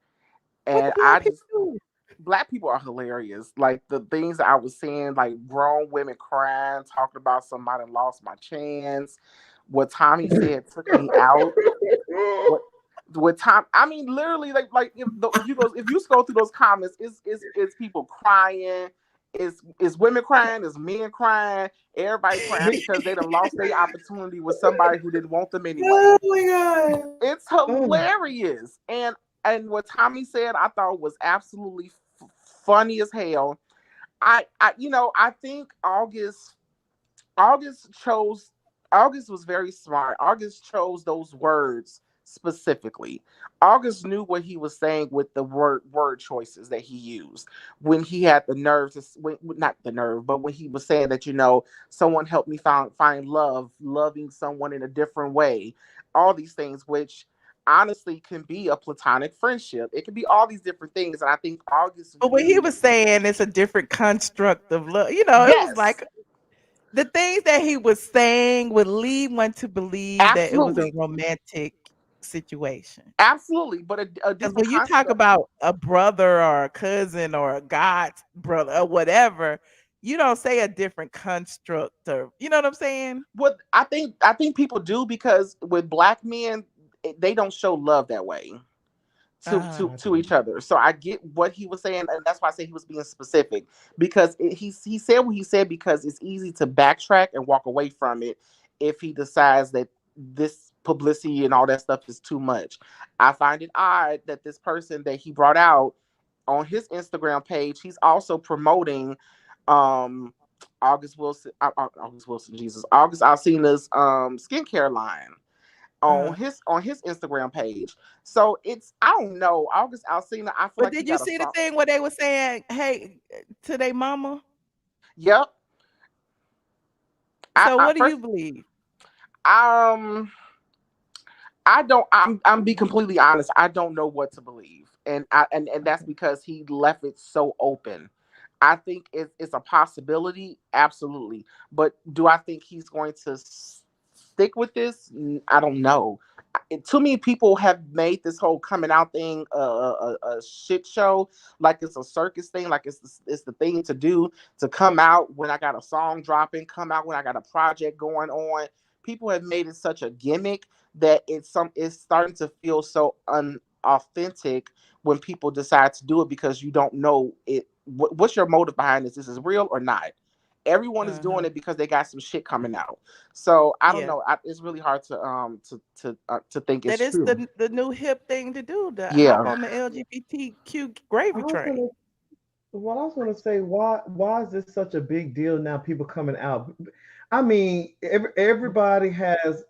And Black people do? Black people are hilarious. Like the things that I was saying, like grown women crying, talking about somebody lost my chance. What Tommy said took me out. What Tom? I mean, literally, like if you scroll through those comments, it's people crying. It's women crying. It's men crying. Everybody crying because they done lost their opportunity with somebody who didn't want them anyway. Oh my God. It's hilarious. And what Tommy said, I thought was absolutely funny as hell. I think August was very smart. August chose those words specifically. August knew what he was saying with the word choices that he used when he had the nerve to not the nerve, but when he was saying that someone helped me find loving someone in a different way. All these things, which honestly can be a platonic friendship. It can be all these different things, and I think August. But when he was saying it's a different construct of love, it was like the things that he was saying would lead one to believe that it was a romantic situation. Absolutely, but a different. When you talk about a brother or a cousin or a god's brother or whatever, you don't say a different construct, or you know what I'm saying? Well, I think people do, because with Black men, they don't show love that way to each other. So I get what he was saying, and that's why I say he was being specific, because he said what he said because it's easy to backtrack and walk away from it if he decides that this publicity and all that stuff is too much. I find it odd that this person that he brought out on his Instagram page, he's also promoting August Alsina's skincare line on his Instagram page. So I don't know, August Alsina. I feel But like did you see the thing where they were saying, "Hey," to their mama? Yep. So what do you believe? I'm be completely honest. I don't know what to believe, and that's because he left it so open. I think it's a possibility, absolutely. But do I think he's going to stick with this? I don't know. Too many people have made this whole coming out thing a shit show, like it's a circus thing, like it's the thing to do, to come out when I got a song dropping, come out when I got a project going on. People have made it such a gimmick that it's starting to feel so unauthentic when people decide to do it, because you don't know it. What's your motive behind this? This is real or not? Everyone is doing it because they got some shit coming out. So I don't know. It's really hard to think it's that is true. the new hip thing to do. To Yeah. hop on the LGBTQ gravy train. Well, I was going to say, why is this such a big deal now? People coming out. I mean, everybody has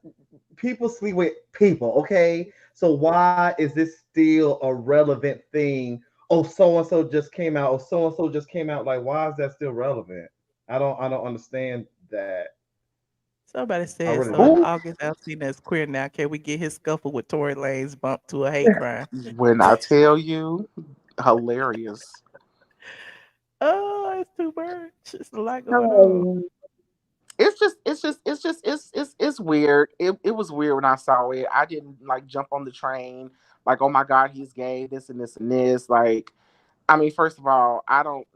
people sleep with people. Okay, so why is this still a relevant thing? Oh, so and so just came out. Oh, so and so just came out. Like, why is that still relevant? I don't understand that. Somebody said, really so if don't. August Alsina is queer now, can we get his scuffle with Tory Lanez bumped to a hate crime? When I tell you, hilarious. Oh, it's too much. It's a lot going on. It's weird. It was weird when I saw it. I didn't like jump on the train like, oh my God, he's gay, this and this and this. Like, I mean, first of all, I don't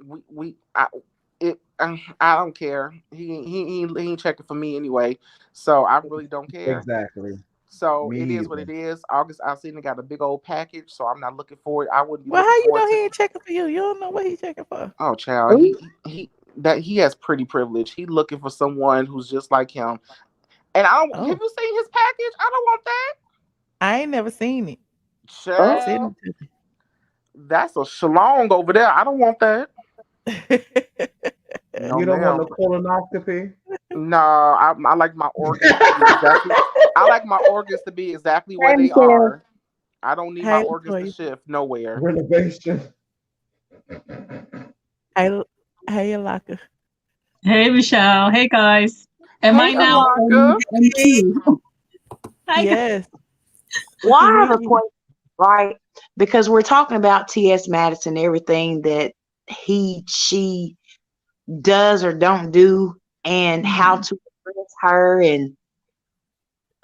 I don't care. He ain't checking for me anyway, so I really don't care. Exactly. So Me it is what either. it is. August Alsina got a big old package, so I'm not looking for it. I wouldn't be Well, how looking you forward know to. he ain't checking for you? You don't know what he checking for. Oh, child, he has pretty privilege. He looking for someone who's just like him. And I don't. Have you seen his package? I don't want that. I ain't never seen it. Child, that's a shalong over there. I don't want that. No, You don't want ma'am. no colonoscopy? No, I like my organs to be exactly. I like my organs to be exactly where they are. I don't need my organs to shift nowhere. Renovation. Hey, Alaka. Hey, Michelle. Hey, guys. Am I now on two? Hi, yes. Well, I have a question, right? Because we're talking about TS Madison, everything that she does or don't do, and how to address her, and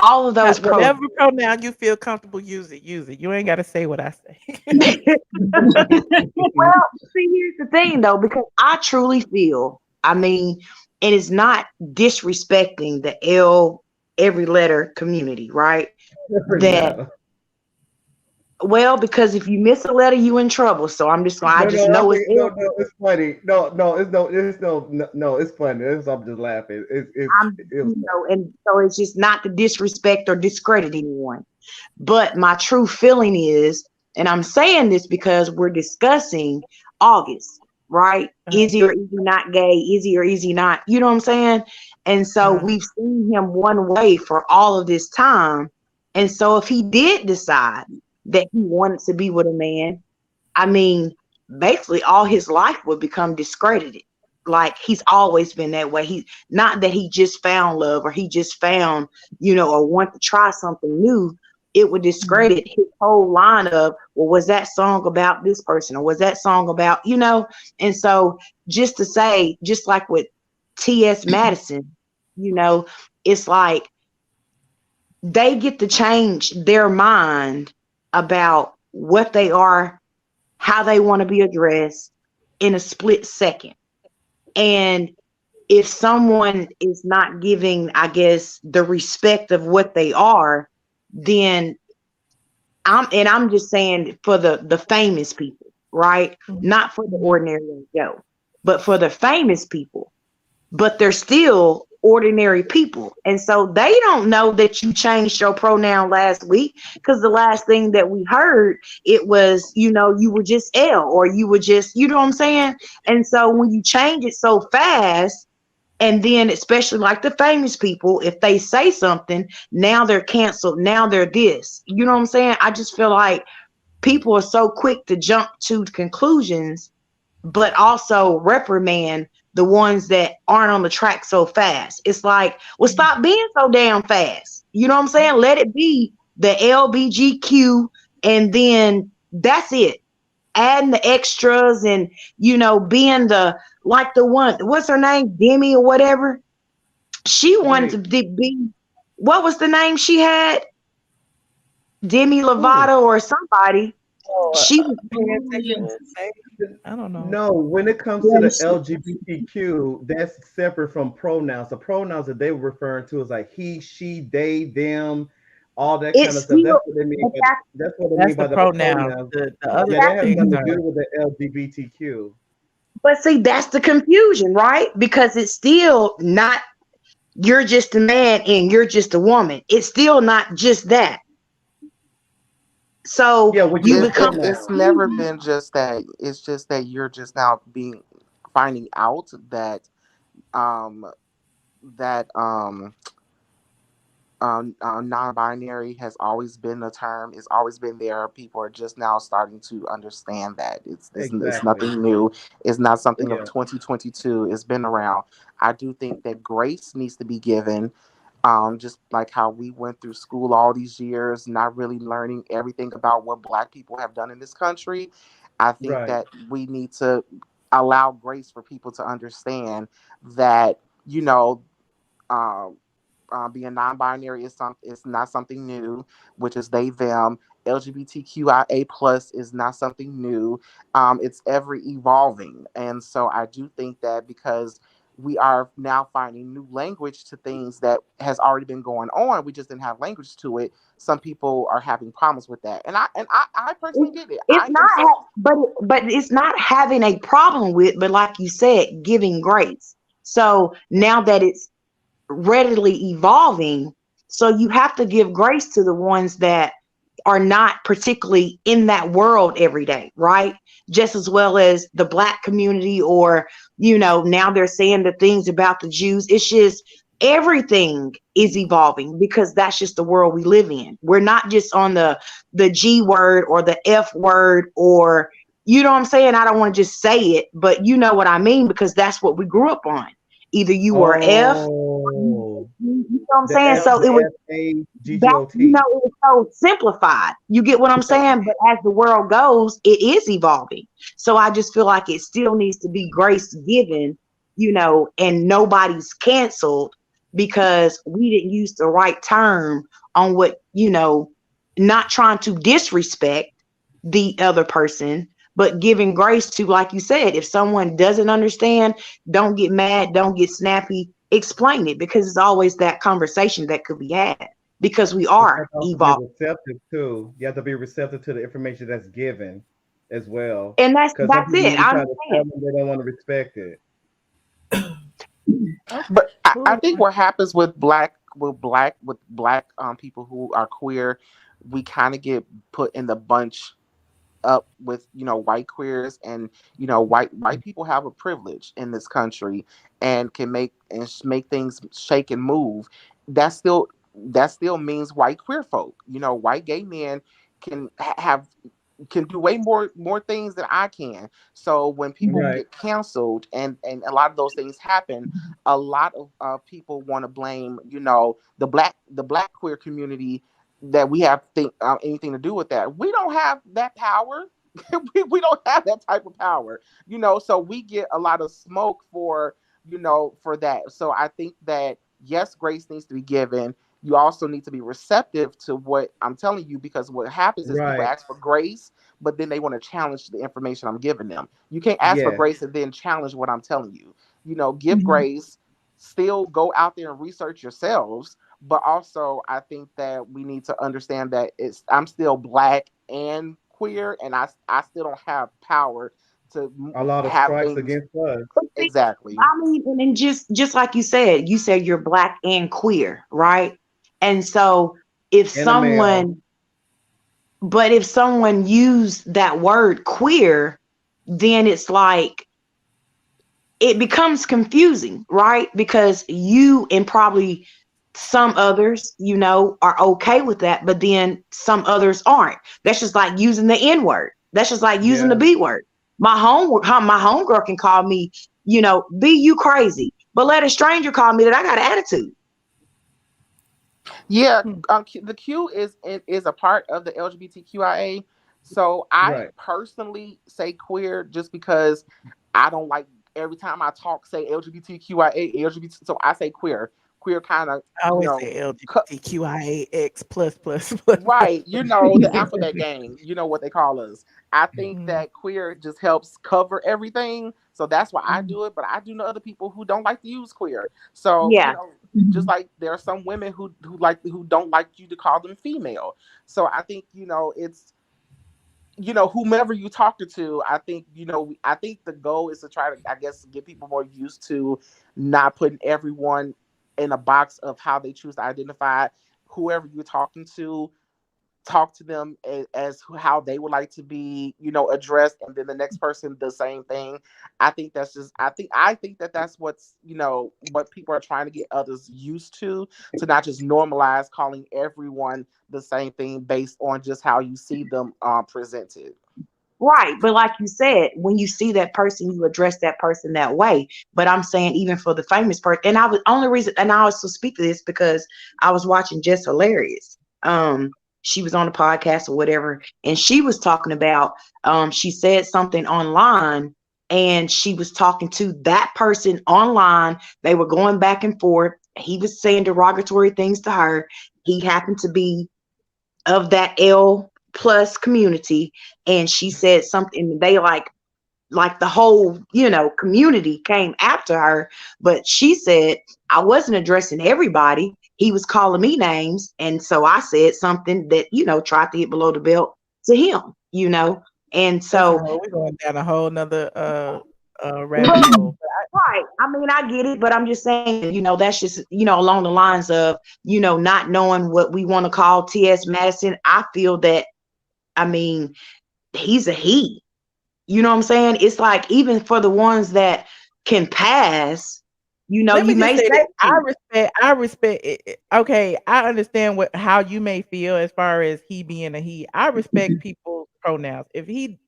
all of those whatever pronoun you feel comfortable, use it. Use it. You ain't got to say what I say. Well, see, here's the thing though, because I truly feel, I mean, it is not disrespecting the L every letter community, right? That No. well, because if you miss a letter, you in trouble. So I'm just going. I just No, know it's no, L. no, it's funny. No, it's funny. I'm just laughing. And so it's just not to disrespect or discredit anyone. But my true feeling is, and I'm saying this because we're discussing August, right? Is he or is he not gay? Is he or is he not? You know what I'm saying? And so we've seen him one way for all of this time. And so if he did decide that he wanted to be with a man, I mean, basically all his life would become discredited. Like he's always been that way. He not that he just found love or he just found, or want to try something new. It would discredit his whole line of, well, was that song about this person or was that song about, And so just to say, just like with TS Madison, it's like they get to change their mind about what they are, how they want to be addressed in a split second. And if someone is not giving, I guess, the respect of what they are, then I'm just saying for the famous people, right? Not for the ordinary Joe, but for the famous people. But they're still ordinary people. And so they don't know that you changed your pronoun last week, because the last thing that we heard, it was, you were just L, or you were just, you know what I'm saying? And so when you change it so fast, and then especially like the famous people, if they say something, now they're canceled, now they're this. You know what I'm saying? I just feel like people are so quick to jump to conclusions, but also reprimand the ones that aren't on the track so fast. It's like, well, stop being so damn fast. You know what I'm saying? Let it be the LBGQ, and then that's it. Adding the extras and, being the one, what's her name? Demi or whatever. She wanted to be, what was the name she had? Demi Lovato or somebody. She was I don't know. No, when it comes to the LGBTQ, that's separate from pronouns. The pronouns that they were referring to is like he, she, they, them, all that kind of stuff. That's what they mean. That's what they mean by the pronouns. The other that has nothing to things do with the LGBTQ. But see, that's the confusion, right? Because it's still not, you're just a man and you're just a woman. It's still not just that. So it's never been just that. It's just that you're just now finding out that non-binary has always been a term. It's always been there. People are just now starting to understand that it's nothing new. It's not something of 2022. It's been around. I do think that grace needs to be given. Just like how we went through school all these years, not really learning everything about what Black people have done in this country. I think that we need to allow grace for people to understand that, being non-binary is not something new, which is they, them. LGBTQIA plus is not something new. It's ever evolving. And so I do think that because we are now finding new language to things that has already been going on, we just didn't have language to it. Some people are having problems with that. And I personally get it. It's but it's not having a problem with, but like you said, giving grace. So now that it's readily evolving, so you have to give grace to the ones that are not particularly in that world every day, right? Just as well as the Black community, or now they're saying the things about the Jews. It's just everything is evolving, because that's just the world we live in. We're not just on the G word or the F word, or you know what I'm saying? I don't want to just say it, but you know what I mean, because that's what we grew up on. Either you were F, you know what I'm saying? So it was it was so simplified. You get what I'm saying? But as the world goes, it is evolving. So I just feel like it still needs to be grace given, and nobody's canceled because we didn't use the right term on what, not trying to disrespect the other person, but giving grace to, like you said, if someone doesn't understand, don't get mad, don't get snappy, explain it, because it's always that conversation that could be had, because we But you are have to also be evolved. receptive too. You have to be receptive to the information that's given as well. And Because some that's people, it. when you I try to tell understand. them, they don't want to respect it. But I think what happens with black people who are queer, we kind of get put in the bunch up with white queers, and white people have a privilege in this country and can make things shake and move. That still means white queer folk. White gay men can do way more things than I can. So when people Right. get canceled and a lot of those things happen, a lot of people want to blame the black queer community, that we have anything to do with that. We don't have that power. we don't have that type of power. So we get a lot of smoke for that. So I think that, yes, grace needs to be given. You also need to be receptive to what I'm telling you, because what happens is people Right. ask for grace, but then they want to challenge the information I'm giving them. You can't ask for Yes. grace and then challenge what I'm telling you. Give grace, still go out there and research yourselves. But also, I think that we need to understand that I'm still black and queer, and I still don't have power to A lot of have strikes things against us exactly. I mean, and then just like you said you're black and queer, right? And so if and a male. someone, but if someone used that word queer, then it's like it becomes confusing, right? Because you and probably some others, are okay with that, but then some others aren't. That's just like using the N word. That's just like using Yeah. the B word. My homegirl can call me, B, you crazy, but let a stranger call me that I got an attitude. Yeah, the Q is a part of the LGBTQIA. So I Right. personally say queer just because I don't like every time I talk say LGBTQIA LGBT. So I say queer. Queer kind of I always say LGBTQIAX plus plus plus plus. right. The alphabet gang. You know what they call us. I think Mhm. that queer just helps cover everything. So that's why I Mhm. do it. But I do know other people who don't like to use queer. So Yeah. just like there are some women who don't like you to call them female. So I think it's whomever you talking to. I think the goal is to try to, I guess, get people more used to not putting everyone in a box of how they choose to identify. Whoever you're talking to, talk to them as how they would like to be addressed, and then the next person the same thing. I think that that's what people are trying to get others used to not just normalize calling everyone the same thing based on just how you see them presented. Right. But like you said, when you see that person, you address that person that way. But I'm saying even for the famous person, and I was only reason, and I also speak to this because I was watching Just Hilarious. She was on a podcast or whatever, and she was talking about she said something online, and she was talking to that person online. They were going back and forth. He was saying derogatory things to her. He happened to be of that L plus community, and she said something. They like the whole community came after her, but she said I wasn't addressing everybody. He was calling me names, and so I said something that tried to hit below the belt to him. And so We're going down a whole nother rabbit right, hole. right. I mean, I get it, but I'm just saying, that's just, along the lines of, not knowing what we want to call TS Madison. I feel that, I mean, he's a he. You know what I'm saying? It's like, even for the ones that can pass, Let me you just may say say that he. I respect it. Okay, I understand how you may feel as far as he being a he. I respect people's pronouns. If he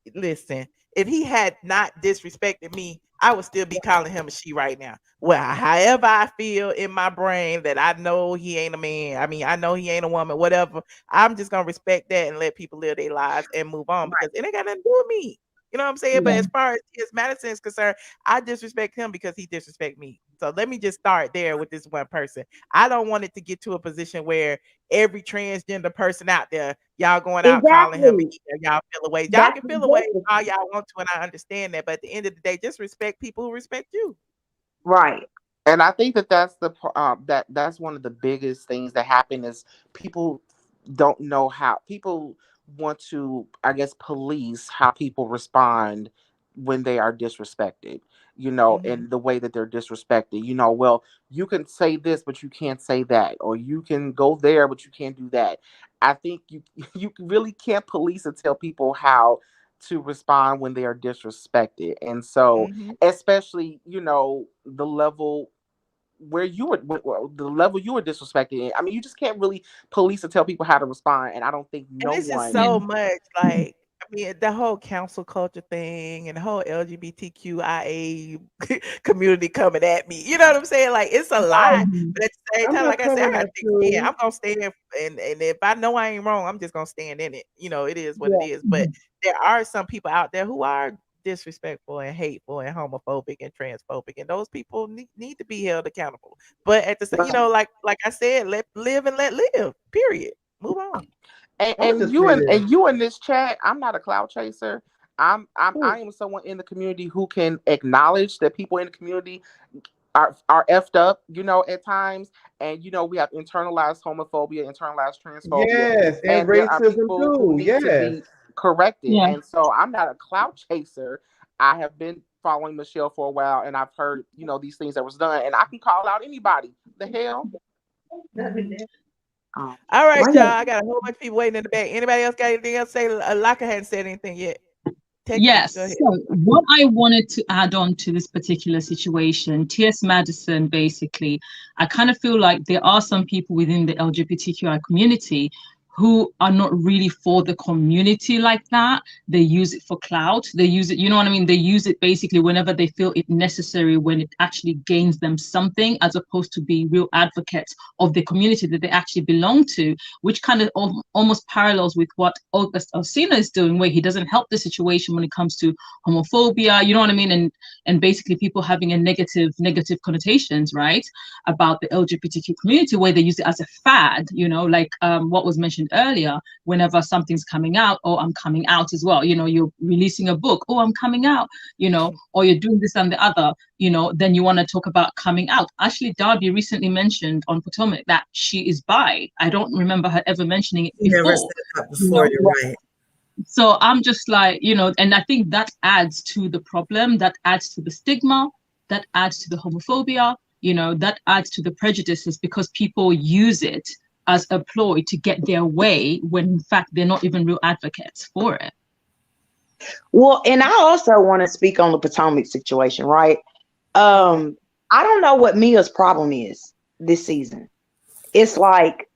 had not disrespected me, I would still be calling him a she right now. Well, however I feel in my brain that I know he ain't a man. I mean, I know he ain't a woman, whatever. I'm just gonna respect that and let people live their lives and move on because it ain't got nothing to do with me. You know what I'm saying? But Yeah. as far as T.S. Madison is concerned, I disrespect him because he disrespect me. So let me just start there with this one person. I don't want it to get to a position where every transgender person out there, y'all going out calling him and y'all feel away. Y'all can feel away all y'all want to, and I understand that. But at the end of the day, just respect people who respect you. Right. And I think that that's that's one of the biggest things that happen is people don't know how people want to, I guess, police how people respond when they are disrespected, and the way that they're disrespected. Well, you can say this, but you can't say that, or you can go there, but you can't do that. I think you really can't police and tell people how to respond when they are disrespected. And so, especially, the level where you were, the level you were disrespected in. I mean, you just can't really police and tell people how to respond. And I don't think And this is so much like, I mean, the whole council culture thing and the whole LGBTQIA community coming at me. You know what I'm saying? Like, it's a lot. But at the same time, like I said, I got thick skin. I'm gonna stand, and if I know I ain't wrong, I'm just gonna stand in it. It is what it is. But there are some people out there who are disrespectful and hateful and homophobic and transphobic, and those people need to be held accountable. But at the same, like I said, let live and let live. Period. Move on. And you in this chat, I'm not a cloud chaser. I am someone in the community who can acknowledge that people in the community are effed up, at times. And we have internalized homophobia, internalized transphobia. Yes, and there are racism people too. who need to be corrected. Yeah. And so I'm not a cloud chaser. I have been following Michelle for a while, and I've heard, these things that was done, and I can call out anybody. The hell? All right, y'all. I got a whole bunch of people waiting in the back. Anybody else got anything else to say? Laka hadn't said anything yet. Yes. So what I wanted to add on to this particular situation, TS Madison, basically, I kind of feel like there are some people within the LGBTQI community who are not really for the community like that. They use it for clout. They use it, you know what I mean? They use it basically whenever they feel it necessary, when it actually gains them something, as opposed to being real advocates of the community that they actually belong to, which kind of almost parallels with what Alsina is doing, where he doesn't help the situation when it comes to homophobia, you know what I mean? And basically people having a negative connotations, right, about the LGBTQ community, where they use it as a fad, like what was mentioned earlier. Whenever something's coming out, oh, I'm coming out as well, you're releasing a book, oh, I'm coming out, or you're doing this and the other, then you want to talk about coming out. Actually, Darby recently mentioned on Potomac that she is bi. I don't remember her ever mentioning it before. Never said that before, you're right. So I'm just like, and I think that adds to the problem, that adds to the stigma, that adds to the homophobia, that adds to the prejudices, because people use it as a ploy to get their way, when in fact they're not even real advocates for it. Well, and I also want to speak on the Potomac situation, right? I don't know what Mia's problem is this season. It's like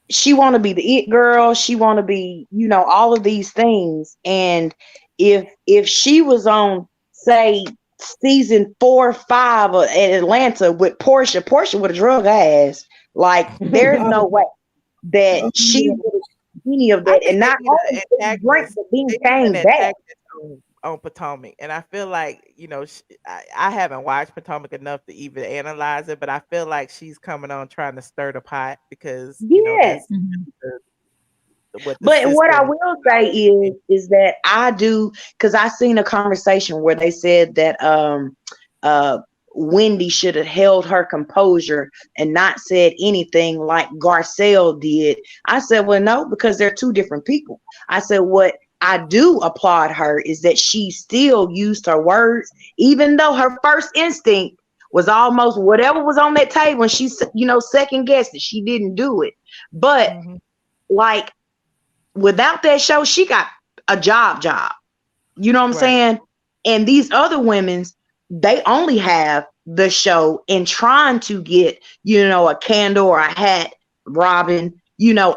she want to be the it girl. She want to be, all of these things. And if she was on, say, season 4 or 5 at Atlanta with Portia would have drug her ass. Like, there's no way that she would have any of that. And not only drink, but then came back on Potomac. And I feel like, I haven't watched Potomac enough to even analyze it, but I feel like she's coming on trying to stir the pot, because yes. But what I will say is that I do, because I seen a conversation where they said that Wendy should have held her composure and not said anything like Garcelle did. I said, well, no, because they're two different people. I said, what I do applaud her is that she still used her words, even though her first instinct was almost whatever was on that table, and she, second guessed it. She didn't do it. But like, without that show, she got a job. You know what I'm saying? And these other women's, they only have the show and trying to get, a candle or a hat, Robin,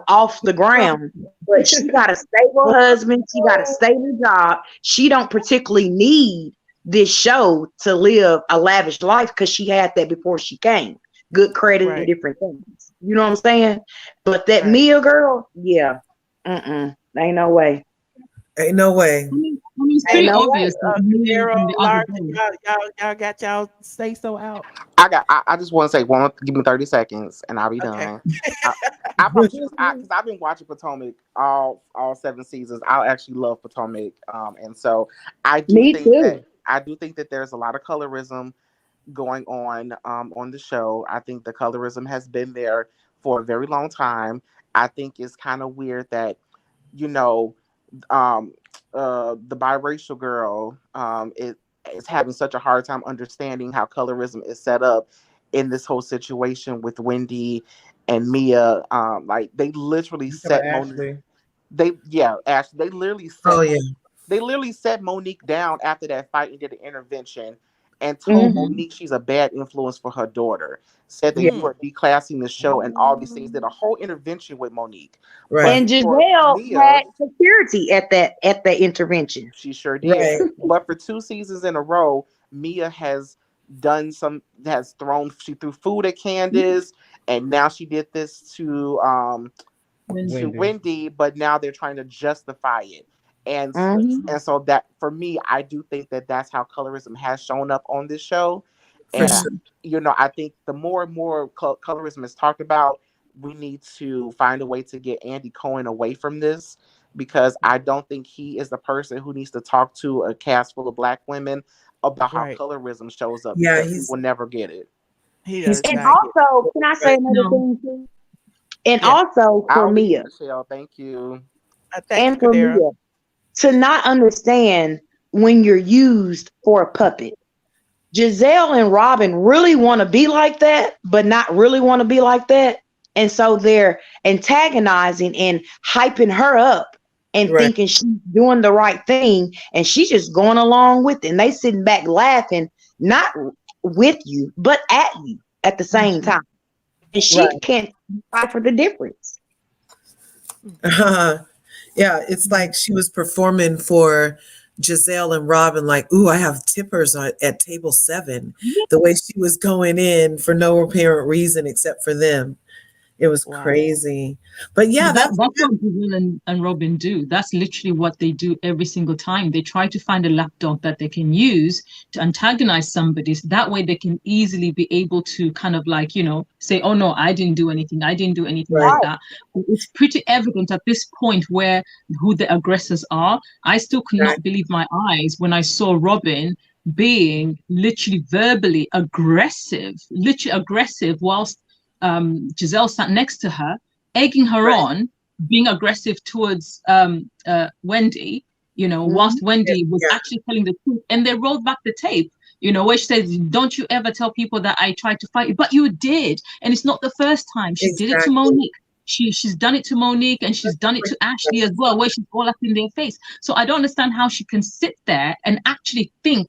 off the ground. But she got a stable husband. She got a stable job. She don't particularly need this show to live a lavish life, because she had that before she came. Good credit and different things. You know what I'm saying? But that Mia girl, yeah. Ain't no way. Ain't no way. I mean, was Ain't pretty no way. obvious that Mia Daryl, and the other Lark, girl. y'all got y'all say so out. I just want to say give me 30 seconds and I'll be Okay. done. I promise you, because I've been watching Potomac all 7 seasons. I actually love Potomac, and so I do Me think too. that there's a lot of colorism going on the show. I think the colorism has been there for a very long time. I think it's kind of weird that, you know, the biracial girl is having such a hard time understanding how colorism is set up in this whole situation with Wendy and Mia. Like they literally set Monique. Ashley. They literally set Monique down after that fight and did an intervention and told Monique she's a bad influence for her daughter. Said that you are declassing the show and all these things. Did a whole intervention with Monique. Right. And Giselle had security at that intervention. She sure did. Right. But for 2 seasons in a row, Mia has threw food at Candace, and now she did this to Wendy, but now they're trying to justify it. And so that, for me, I do think that that's how colorism has shown up on this show. And, I think the more and more colorism is talked about, we need to find a way to get Andy Cohen away from this, because I don't think he is the person who needs to talk to a cast full of Black women about how colorism shows up. Yeah, because he will never get it. And also, can I say another thing too? And also for Mia. Michelle, thank you. And for Mia, to not understand when you're used for a puppet. Giselle and Robin really want to be like that, but not really want to be like that. And so they're antagonizing and hyping her up and thinking she's doing the right thing. And she's just going along with it. And they sitting back laughing, not with you, but at you at the same time. And she can't decipher the difference. Yeah, it's like she was performing for Giselle and Robin, like, ooh, I have tippers at table 7. The way she was going in for no apparent reason except for them. It was crazy. But yeah, that's what Giselle and Robin do. That's literally what they do every single time. They try to find a lapdog that they can use to antagonize somebody. So that way they can easily be able to kind of like, say, oh no, I didn't do anything. I didn't do anything like that. It's pretty evident at this point who the aggressors are. I still could not believe my eyes when I saw Robin being literally verbally aggressive whilst Giselle sat next to her, egging her on, being aggressive towards Wendy, whilst Wendy was actually telling the truth. And they rolled back the tape, where she says, don't you ever tell people that I tried to fight you, but you did. And it's not the first time. She did it to Monique. She's done it to Monique, and she's done it to Ashley as well, where she's all up in their face. So I don't understand how she can sit there and actually think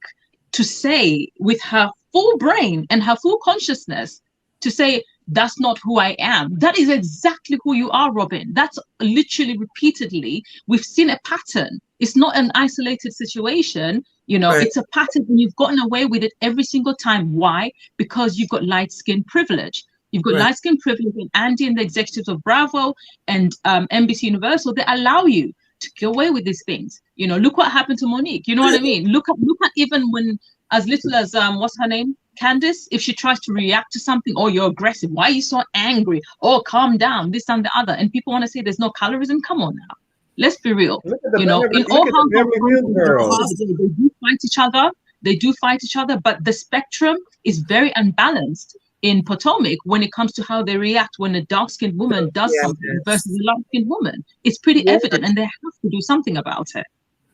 to say with her full brain and her full consciousness to say, that's not who I am. That is exactly who you are, Robin. That's literally repeatedly. We've seen a pattern. It's not an isolated situation. It's a pattern, and you've gotten away with it every single time. Why? Because you've got light skin privilege. You've got light skin privilege, and Andy and the executives of Bravo and NBC Universal, they allow you to get away with these things. Look what happened to Monique. You know what I mean? Look at even when as little as what's her name? Candace, if she tries to react to something, oh, you're aggressive. Why are you so angry? Oh, calm down, this and the other. And people want to say there's no colorism. Come on now. Let's be real. In all households, they do fight each other. They do fight each other, but the spectrum is very unbalanced in Potomac when it comes to how they react when a dark-skinned woman does something versus a light-skinned woman. It's pretty evident, and they have to do something about it.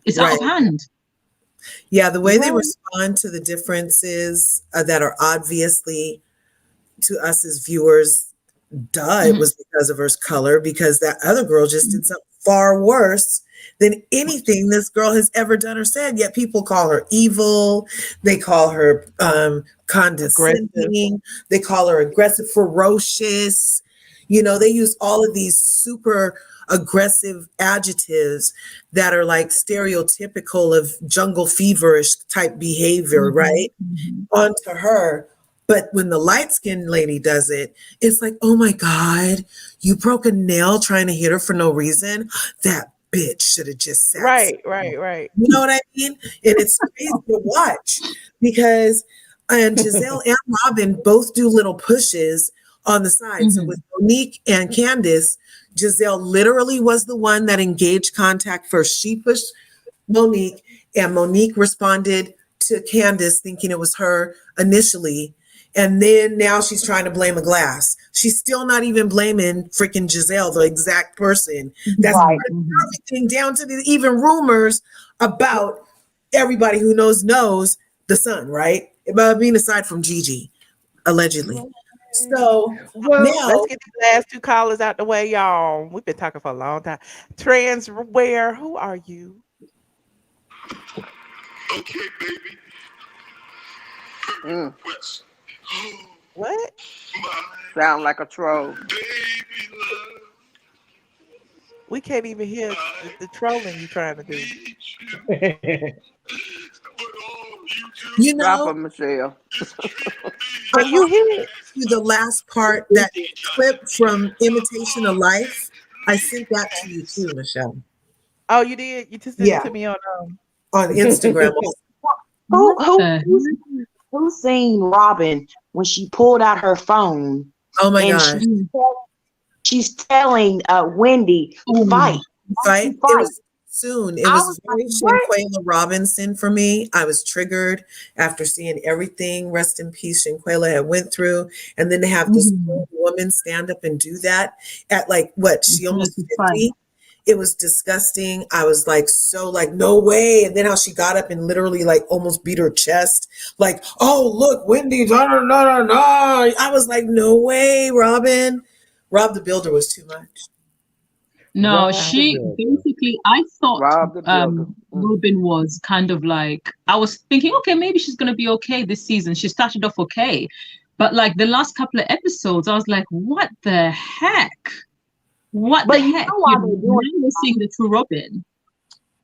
It's out of hand. Yeah, the way they respond to the differences that are obviously to us as viewers, it was because of her color, because that other girl just did something far worse than anything this girl has ever done or said. Yet people call her evil. They call her condescending. They call her aggressive, ferocious. They use all of these super aggressive adjectives that are like stereotypical of jungle feverish type behavior, right? Onto her. But when the light-skinned lady does it, it's like, oh my God, you broke a nail trying to hit her for no reason. That bitch should have just sat. Right. You know what I mean? And it's crazy to watch because Giselle and Robin both do little pushes on the side. So with Monique and Candace, Giselle literally was the one that engaged contact first. She pushed Monique, and Monique responded to Candace thinking it was her initially. And then now she's trying to blame a glass. She's still not even blaming freaking Giselle, the exact person that's everything down to the even rumors about everybody who knows the son, right? I mean, aside from Gigi, allegedly. So Well, now let's get these last two callers out the way, y'all. We've been talking for a long time. Transwear, who are you? Okay, baby. Request. What? Sound like a troll. We can't even hear the trolling you're trying to do. You Drop know, her, Michelle. Can you hear the last part, that clip from Imitation of Life? I sent that to you too, Michelle. Oh, you did? You just sent it to me on Instagram. Who seen Robin when she pulled out her phone? Oh my and gosh. She's telling Wendy, fight. It was soon. It was very Shanquella Robinson for me. I was triggered after seeing everything, rest in peace, Shanquella had went through. And then to have this woman stand up and do that at like, what, she almost 50? It was disgusting. I was like, so like, no way. And then how she got up and literally like almost beat her chest. Like, oh, look, Wendy, I was like, no way, Robin. Rob the Builder was too much. No, she basically, I thought Robin was kind of like, I was thinking, okay, maybe she's going to be okay this season. She started off okay. But like the last couple of episodes, I was like, what the heck? What the heck? Know why they're doing We're seeing the true Robin.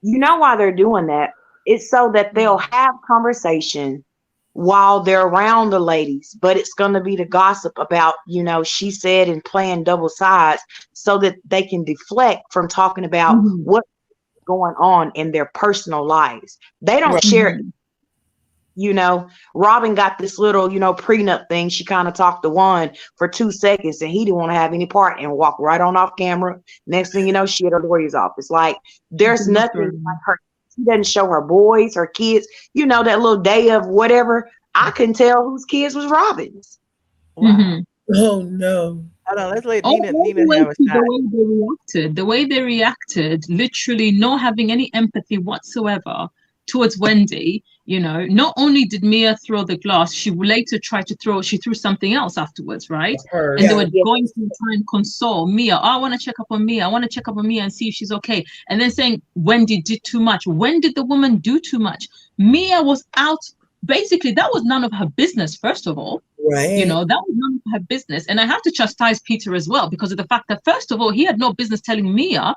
You know why they're doing that? It's so that they'll have conversation while they're around the ladies, but it's going to be the gossip about, you know, she said, and playing double sides so that they can deflect from talking about what's going on in their personal lives. They don't share it. You know, Robin got this little, you know, prenup thing. She kind of talked to Juan for 2 seconds and he didn't want to have any part and walk right on off camera. Next thing you know, she at her lawyer's office. Like, there's nothing like her. She doesn't show her boys, her kids, you know, that little day of whatever. I couldn't tell whose kids was Robin's. Wow. Oh, no. Hold on, let's let All Nina the way have a to shot. the way they reacted, literally not having any empathy whatsoever towards Wendy. You know, not only did Mia throw the glass, she later tried to she threw something else afterwards, right? And they were going to try and console Mia. Oh, I want to check up on Mia. I want to check up on Mia and see if she's okay. And then saying Wendy did too much. When did the woman do too much? Mia was out. Basically, that was none of her business, first of all. Right. You know, that was none of her business. And I have to chastise Peter as well because of the fact that, first of all, he had no business telling Mia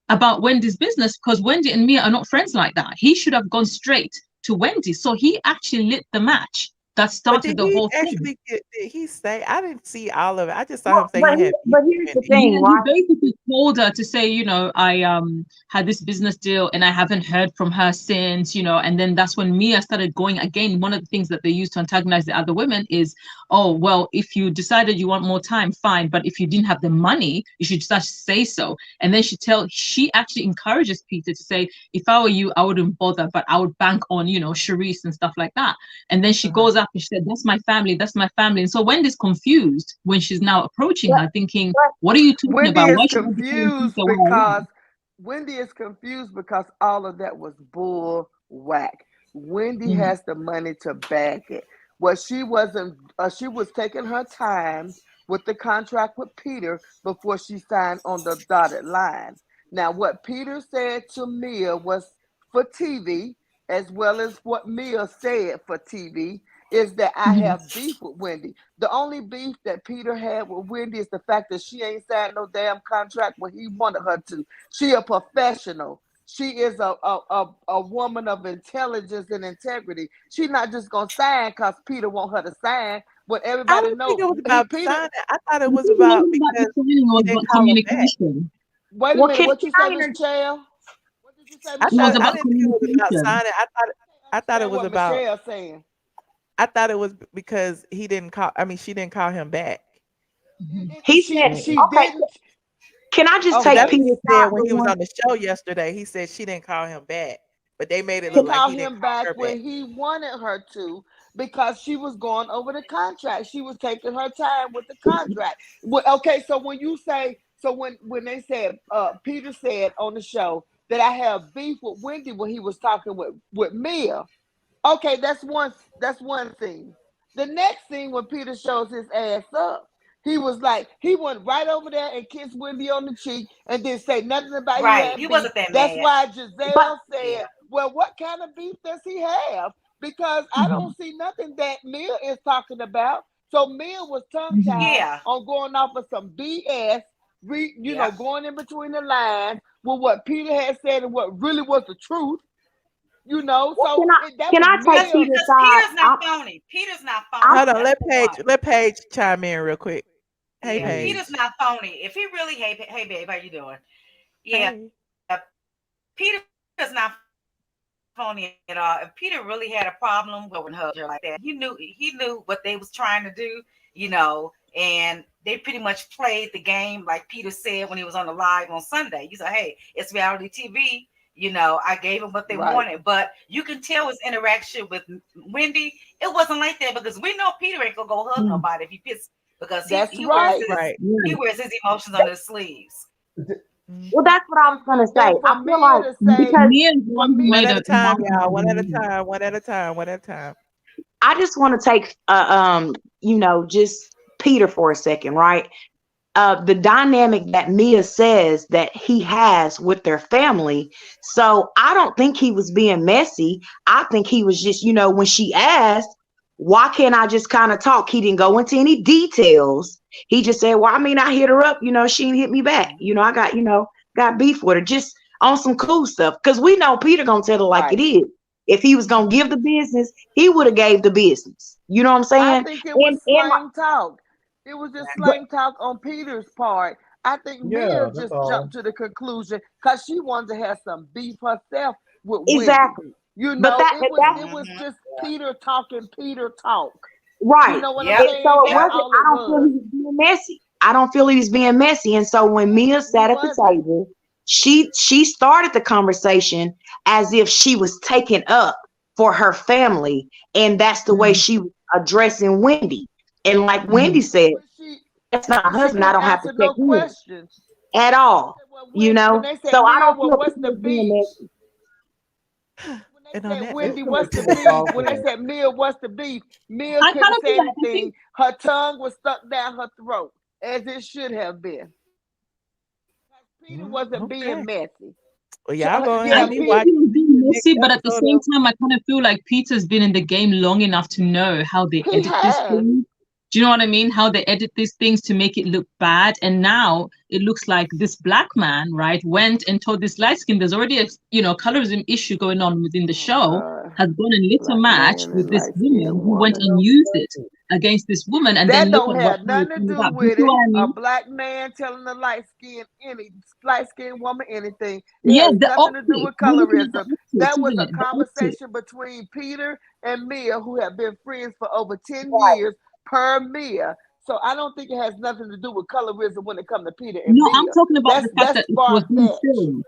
about Wendy's business because Wendy and Mia are not friends like that. He should have gone straight to Wendy. So he actually lit the match that started the whole thing. Did he say? I didn't see all of it. I just saw him say he had. But here's the thing, He basically told her to say, you know, I had this business deal and I haven't heard from her since, you know, and then that's when Mia started going again. One of the things that they use to antagonize the other women is, oh, well, if you decided you want more time, fine. But if you didn't have the money, you should just say so. And then she actually encourages Peter to say, if I were you, I wouldn't bother, but I would bank on, you know, Charisse and stuff like that. And then she goes up and she said, that's my family, that's my family. And so Wendy's confused when she's now approaching her, thinking, what are you talking Wendy about? Why is confused because Wendy is confused because all of that was bull whack. Wendy has the money to back it. Well, she wasn't. She was taking her time with the contract with Peter before she signed on the dotted line. Now, what Peter said to Mia was for TV, as well as what Mia said for TV, is that I have beef with Wendy. The only beef that Peter had with Wendy is the fact that she ain't signed no damn contract when he wanted her to. She a professional. She is a woman of intelligence and integrity. She's not just gonna sign because Peter want her to sign. What everybody knows. It was about signing. I thought it was about because communication. Wait a Well, minute. can, What can you I say, Miss inter- Michelle? What did you say, I It thought was Michelle? I about didn't think it was about communication. signing. I thought it Understand was what about. Michelle saying. I thought it was because he didn't call. I mean, she didn't call him back. He She said, she okay, didn't. can I just Because take that's Okay. what he Peter's said side when for he was one? on the show yesterday. He said she didn't call him back, but they made it Didn't look like call he didn't him call back her back. when he wanted her to because she was going over the contract. She was taking her time with the contract. Well, okay, so when you say when they said Peter said on the show that I have beef with Wendy when he was talking with Mia. Okay, that's one thing. The next thing when Peter shows his ass up, he was like, he went right over there and kissed Wendy on the cheek and didn't say nothing about he Right. had He beef. wasn't that That's mad. why But Giselle Yeah. said, well, what kind of beef does he have? Because I Mhm, don't see nothing that Mia is talking about. So Mia was tongue mhm. tied Yeah. on going off of some BS, Yeah. going in between the lines with what Peter had said and what really was the truth. well, So that can was I take Because Mia. Peter's because side? Peter's not phony. Peter's not I'm phony. Hold on, That's number one. let Paige chime in real quick. Hey, Yeah. Paige. Peter's not phony. If he really hey babe, how you doing? Yeah. Hey. Peter is not phony at all. If Peter really had a problem with her like that, he knew what they was trying to do, and they pretty much played the game like Peter said when he was on the live on Sunday. He said, "Hey, it's reality TV." I gave them what they Right. wanted, but you can tell his interaction with Wendy, it wasn't like that because we know Peter ain't gonna go hug Mm, nobody if he pissed because That's right. Right. he wears his emotions on his sleeves. Well, that's what I was gonna say. And for I feel Mia like to say, because Mia is the for one who me, One made at a a time, announcement y'all. of the One at a news. time. One at a time. One at a time. I just want to take just Peter for a second, right? The dynamic that Mia says that he has with their family. So I don't think he was being messy. I think he was just, when she asked, why can't I just kind of talk? He didn't go into any details. He just said, well, I mean, I hit her up, she didn't hit me back. I got beef with her just on some cool stuff. Cause we know Peter gonna tell her like it right. is. If he was gonna give the business, he would have gave the business. You know what I'm I saying? think it was And slang talk. It was just but slang talk on Peter's part. I think Mia Yeah, that's just all. jumped to the conclusion because she wanted to have some beef herself with Wendy. exactly. But that It was that it was Mm-hmm. just Peter talking Peter talk. You right. know what I'm Yep. saying? So it That's Yep. wasn't. all I it don't feel was. he was being messy. I don't feel he was being messy. And so when Mia He sat at the wasn't. table, she started the conversation as if she was taking up for her family, and that's the way Mm, she was addressing Wendy. And like Wendy mm, said, But she that's not my but she husband. I couldn't don't have to answer check no in questions. at all. Well, when they said So I Mia, don't well, feel what's Peter the was being beef? messy. When And they on said that It's note, Wendy, coming what's to the the beef? soft When they end. said Mia, what's the beef? Mia I kind couldn't of say feel like I anything. think Her tongue was stuck down her throat, as it should have been. Peter wasn't being okay. messy. Well, y'all gonna I have Yeah, me don't think watch he Pete. was being the next messy, but at the episode same of. time, I kind of feel like Peter's been in the game long enough to know how they He edit these has. things. Do you know what I mean? How they edit these things to make it look bad. And now it looks like this black man, right, went and told this light skin. There's already a colorism issue going on within the Oh show. God, Has gone and lit a black match man with and this light skinned woman who went woman. and used it against this woman, and then That look don't at what have how it nothing to ended do up. You with see it. what I A mean? black man telling a light skinned woman anything. It Yeah, has the nothing to do optics. with We're looking at the colorism. optics, That was isn't a it? The optics. conversation between Peter and Mia, who have been friends for over 10 Right. years per Mia. So I don't think it has nothing to do with colorism when it comes to Peter and No, I'm Mia. talking about the fact That's that it far was being fetched. filmed.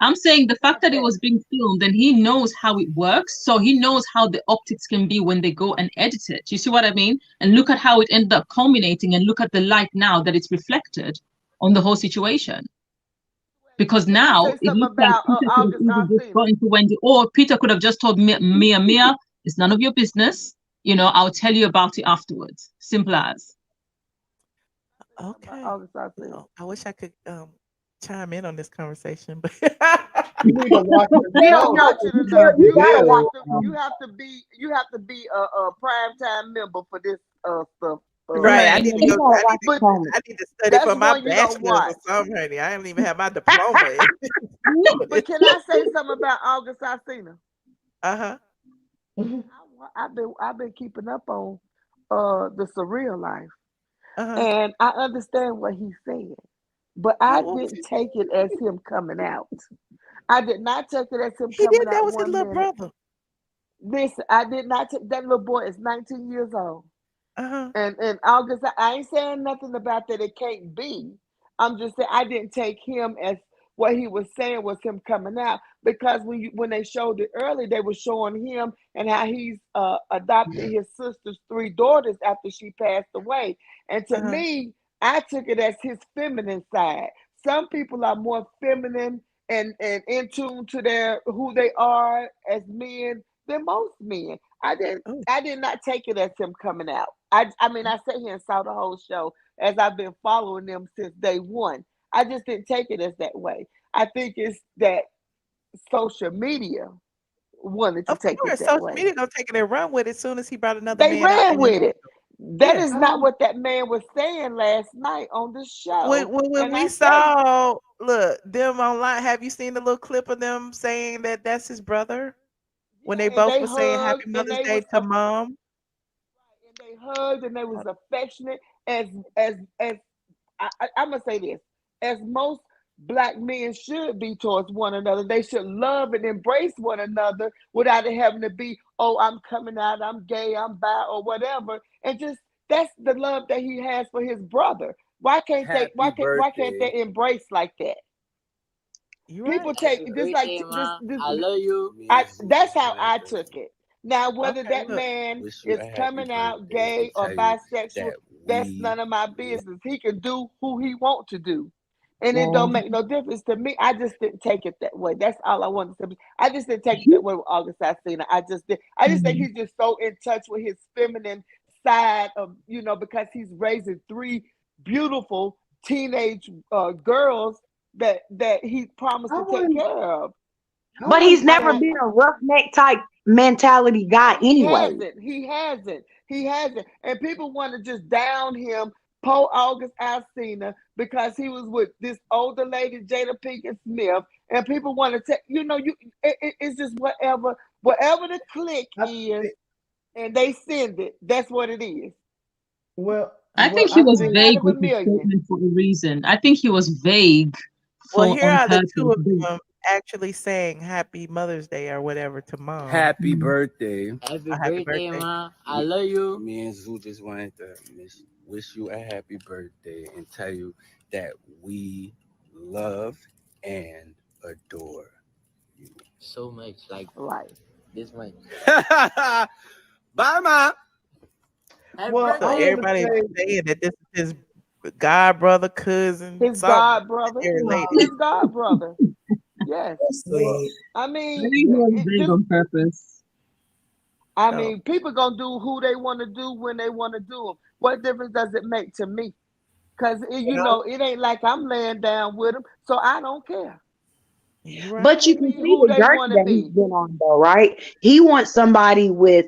I'm saying the fact Far that it was fetched. being filmed and he knows how it works. So he knows how the optics can be when they go and edit it. You see what I mean? And look at how it ended up culminating and look at the light now that it's reflected on the whole situation. Because Can I now say it something looks like about Peter could have August either just Alsina? gotten to Wendy or Peter could have just told Mia, it's none of your business. I'll tell you about it afterwards. Simple as. About Okay. August Alsina. I wish I could chime in on this conversation, but You need to watch the We Yeah, don't show. no, want you to know. you gotta watch Yeah. You them. have to be a prime time member for this stuff. right, I Right. need to You go. Wendy. gotta watch But Potomac. I need to study that's for my one you don't bachelor's or watch. something, honey. I don't even have my diploma. But can I say something about August Alsina? Uh-huh. I've been keeping up on the surreal life, Uh-huh. and I understand what he's saying. but I didn't take it as him coming out. I did not take it as him He coming did. That out was his 1 little minute. brother. Listen, I did not take that little boy is 19 years old. Uh-huh. And August, I ain't saying nothing about that it can't be. I'm just saying I didn't take him as what he was saying was him coming out, because when they showed it early, they were showing him and how he's adopted his sister's 3 daughters after she passed away. And to Uh-huh. me, I took it as his feminine side. Some people are more feminine and in tune to their who they are as men than most men. Oh. I did not take it as him coming out. I mean, I sat here and saw the whole show as I've been following them since day one. I just didn't take it as that way. I think it's that social media wanted to Of take it course, that social way. media gonna take it and run with it as soon as he brought another They man out ran in his with it. video. That Yeah. is not what that man was saying last night on the show. When And we I say, saw them online, have you seen the little clip of them saying that that's his brother? When they and both they were saying hugged Happy and Mother's they Day was to mom. and they hugged and they was affectionate as I'm gonna say this, as most black men should be towards one another. They should love and embrace one another without it having to be, oh, I'm coming out, I'm gay, I'm bi, or whatever. And just that's the love that he has for his brother. Why can't they? Happy Why can't birthday. they embrace like that? You People right. take Happy just like birthday, this. ma. I love you. Me and Zoo That's just how wanted I to took it. Now, whether Okay, that look. man wish you is a happy coming out birthday and gay or tell you bisexual, that that's we none of my business. He can do who he want to do, and it Well, don't make no difference to me. I just didn't take it that way. That's all I wanted to say. I just didn't take it that way with August Alsina. I just did. I just think he's just so in touch with his feminine side of because he's raising 3 beautiful teenage girls that he promised I to take wouldn't, care of. but he's I never don't. been a roughneck type mentality guy He anyway. hasn't. He hasn't. He hasn't. And people want to just down him, Paul August Alsina, because he was with this older lady, Jada Pinkett Smith. And people want to take, it's just whatever the click is, and they send it. That's what it is. Well, I think he I was One think out vague of a with his million. statement for a reason. I think he was vague Well, for here on are the 2 purpose. of them actually saying Happy Mother's Day or whatever to mom. happy birthday. Happy Happy birthday, birthday. ma. I love you. Me and Zoo just wanted to wish you a happy birthday and tell you that we love and adore you. So much, like Right. this much. Bye, Ma. Happy well, So I birthday. want to everybody say saying that this is his god brother, cousin, His something. god brother. Every lady. His god brother. Yes. Sweet. I I mean, think he was vague just on purpose. I Oh, mean, people gonna do who they want to do when they want to do them. What difference does it make to me? Because it ain't like I'm laying down with them, so I don't care. you right. But you Let them can be see who the they journey want to that he's be. been on, though, right? He wants somebody with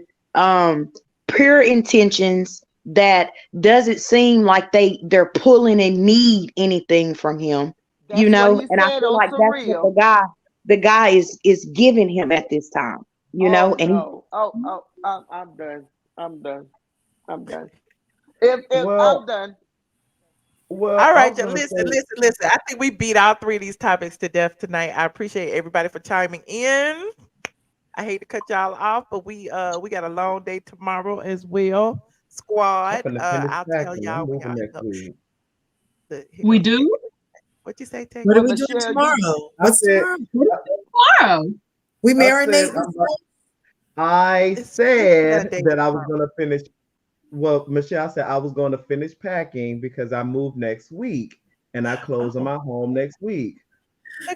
pure intentions that doesn't seem like they're pulling and need anything from him, That's what he And I said feel on like that's what Surreal. the guy is giving him at this time, Oh and he no. Oh, I'm done. I'm done. I'm done. If I'm well, done. All I right, was y'all. gonna Listen, say listen, listen. I think we beat all 3 of these topics to death tonight. I appreciate everybody for chiming in. I hate to cut y'all off, but we got a long day tomorrow as well. I'm Squad. gonna finish I'll tell packing. I'm y'all when moving y'all next know. week. Here We go Tay. do? What you say, Tay? What are Well, we doing Michelle, tomorrow? I What's said, tomorrow? Tomorrow. We I said, marinating. I It's said Sunday that I was tomorrow. gonna finish. Well, Michelle said I was going to finish packing because I move next week and I close on Oh, my home next week.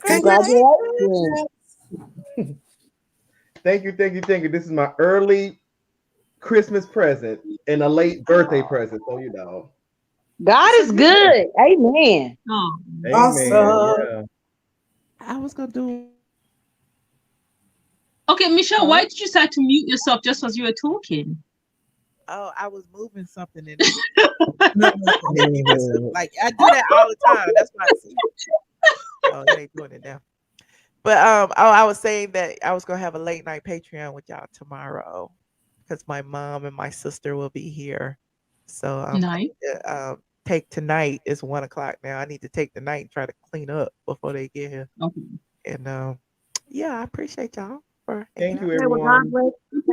congratulations. congratulations. Thank you, thank you, thank you. This is my early Christmas present and a late birthday present. So God So is good. Amen. Oh. amen. Yeah. I was gonna do. Okay, Michelle, Huh? why did you decide to mute yourself just as you were talking? Oh, I was moving something in there. Like I do that all the time. That's why I see. Oh, it ain't doing it now. But I was saying that I was gonna have a late night Patreon with y'all tomorrow because my mom and my sister will be here. So Nice. take tonight. It's 1:00 now. I need to take tonight and try to clean up before they get here. Okay. And yeah, I appreciate y'all for Thank hanging you, out. Okay, well, God everyone. bless.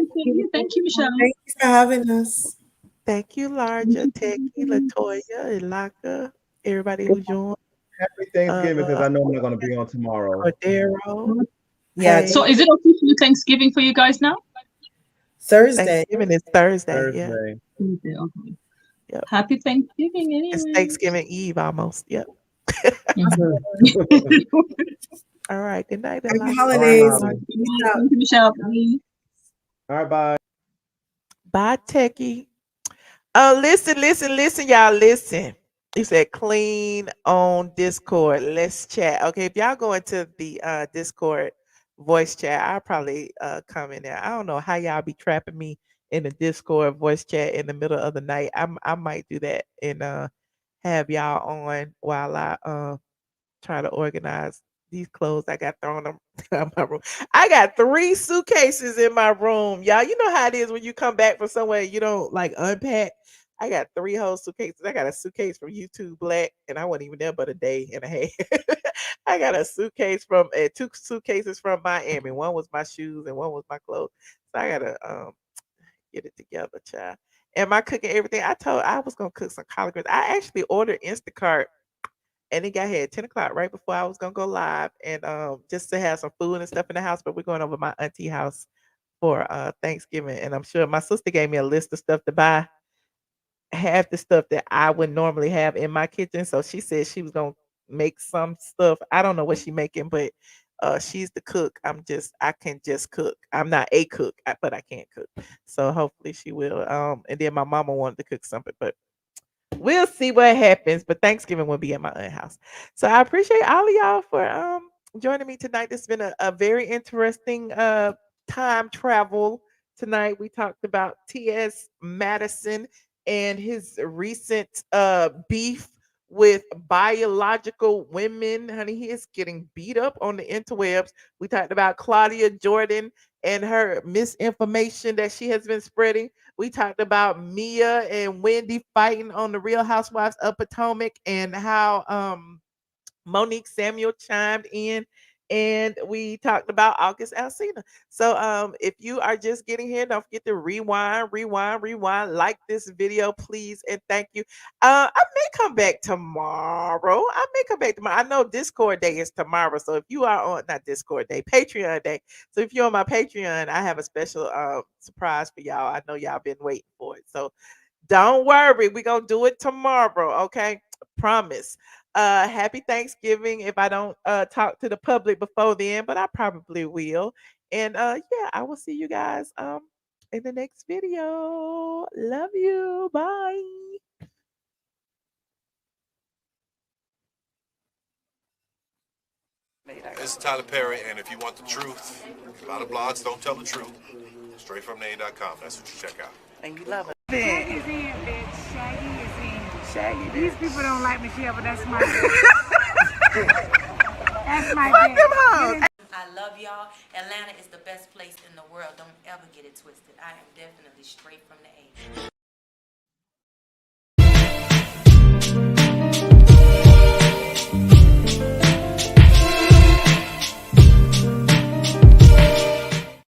Thank you, Michelle. Thank you for having us. Thank you, Larger, Techie, Latoya, Ilaka, everybody who joined. Happy Thanksgiving, because I know I'm not going to be on tomorrow. Cordero. Yeah. Hey, So is it officially Thanksgiving for you guys now? Thursday. Thanksgiving is Thursday. Yeah. Thursday. Tuesday, okay. Yep. Happy Thanksgiving It's anyway. Thanksgiving Eve almost. Yep. Mhm. All right. Good night, Happy Ilaka. holidays. Bye. Peace out. Thank you, Michelle. Bye. All right, bye. Bye, Techie. Listen, y'all, listen. He said clean on Discord. Let's chat. Okay, if y'all go into the Discord voice chat, I'll probably come in there. I don't know how y'all be trapping me in the Discord voice chat in the middle of the night. I might do that and have y'all on while I try to organize these clothes I got thrown in my room. I got 3 suitcases in my room. Y'all, you know how it is when you come back from somewhere you don't like unpack. I got 3 whole suitcases. I got a suitcase from YouTube Black, and I wasn't even there but a day and a half. I got a suitcase from 2 suitcases from Miami. One was my shoes and one was my clothes. So I gotta get it together, child. Am I cooking everything? I was gonna cook some collard greens. I actually ordered Instacart and it got here at 10:00 right before I was gonna go live, and just to have some food and stuff in the house. But we're going over my auntie house for Thanksgiving, and I'm sure my sister gave me a list of stuff to buy. Half the stuff that I would normally have in my kitchen, so she said she was gonna make some stuff. I don't know what she making, but she's the cook. I can just cook. I'm not a cook, but I can't cook. So hopefully she will. And then my mama wanted to cook something, but we'll see what happens. But Thanksgiving will be at my aunt's house. So I appreciate all of y'all for joining me tonight. This has been a very interesting time travel tonight. We talked about TS Madison and his recent beef with biological women. Honey, he is getting beat up on the interwebs. We talked about Claudia Jordan and her misinformation that she has been spreading. We talked about Mia and Wendy fighting on the Real Housewives of Potomac and how Monique Samuels chimed in, and we talked about August Alsina. So if you are just getting here, don't forget to rewind, like this video, please, and thank you. I may come back tomorrow. I know Discord day is tomorrow, so if you are on not Discord day, Patreon day. So if you're on my Patreon, I have a special surprise for y'all. I know y'all been waiting for it. So don't worry, we're gonna do it tomorrow, okay? Promise. Happy Thanksgiving if I don't talk to the public before then, but I probably will. And yeah, I will see you guys in the next video. Love you. Bye. This is Tyler Perry, and if you want the truth, a lot of blogs don't tell the truth. Straight from TheA.com. That's what you check out. And you love it. Shaggy is in, bitch. Shaggy is in. Shaggy. These people don't like Michelle, but that's my that's my Fuck them hoes. I love y'all. Atlanta is the best place in the world. Don't ever get it twisted. I am definitely straight from the A.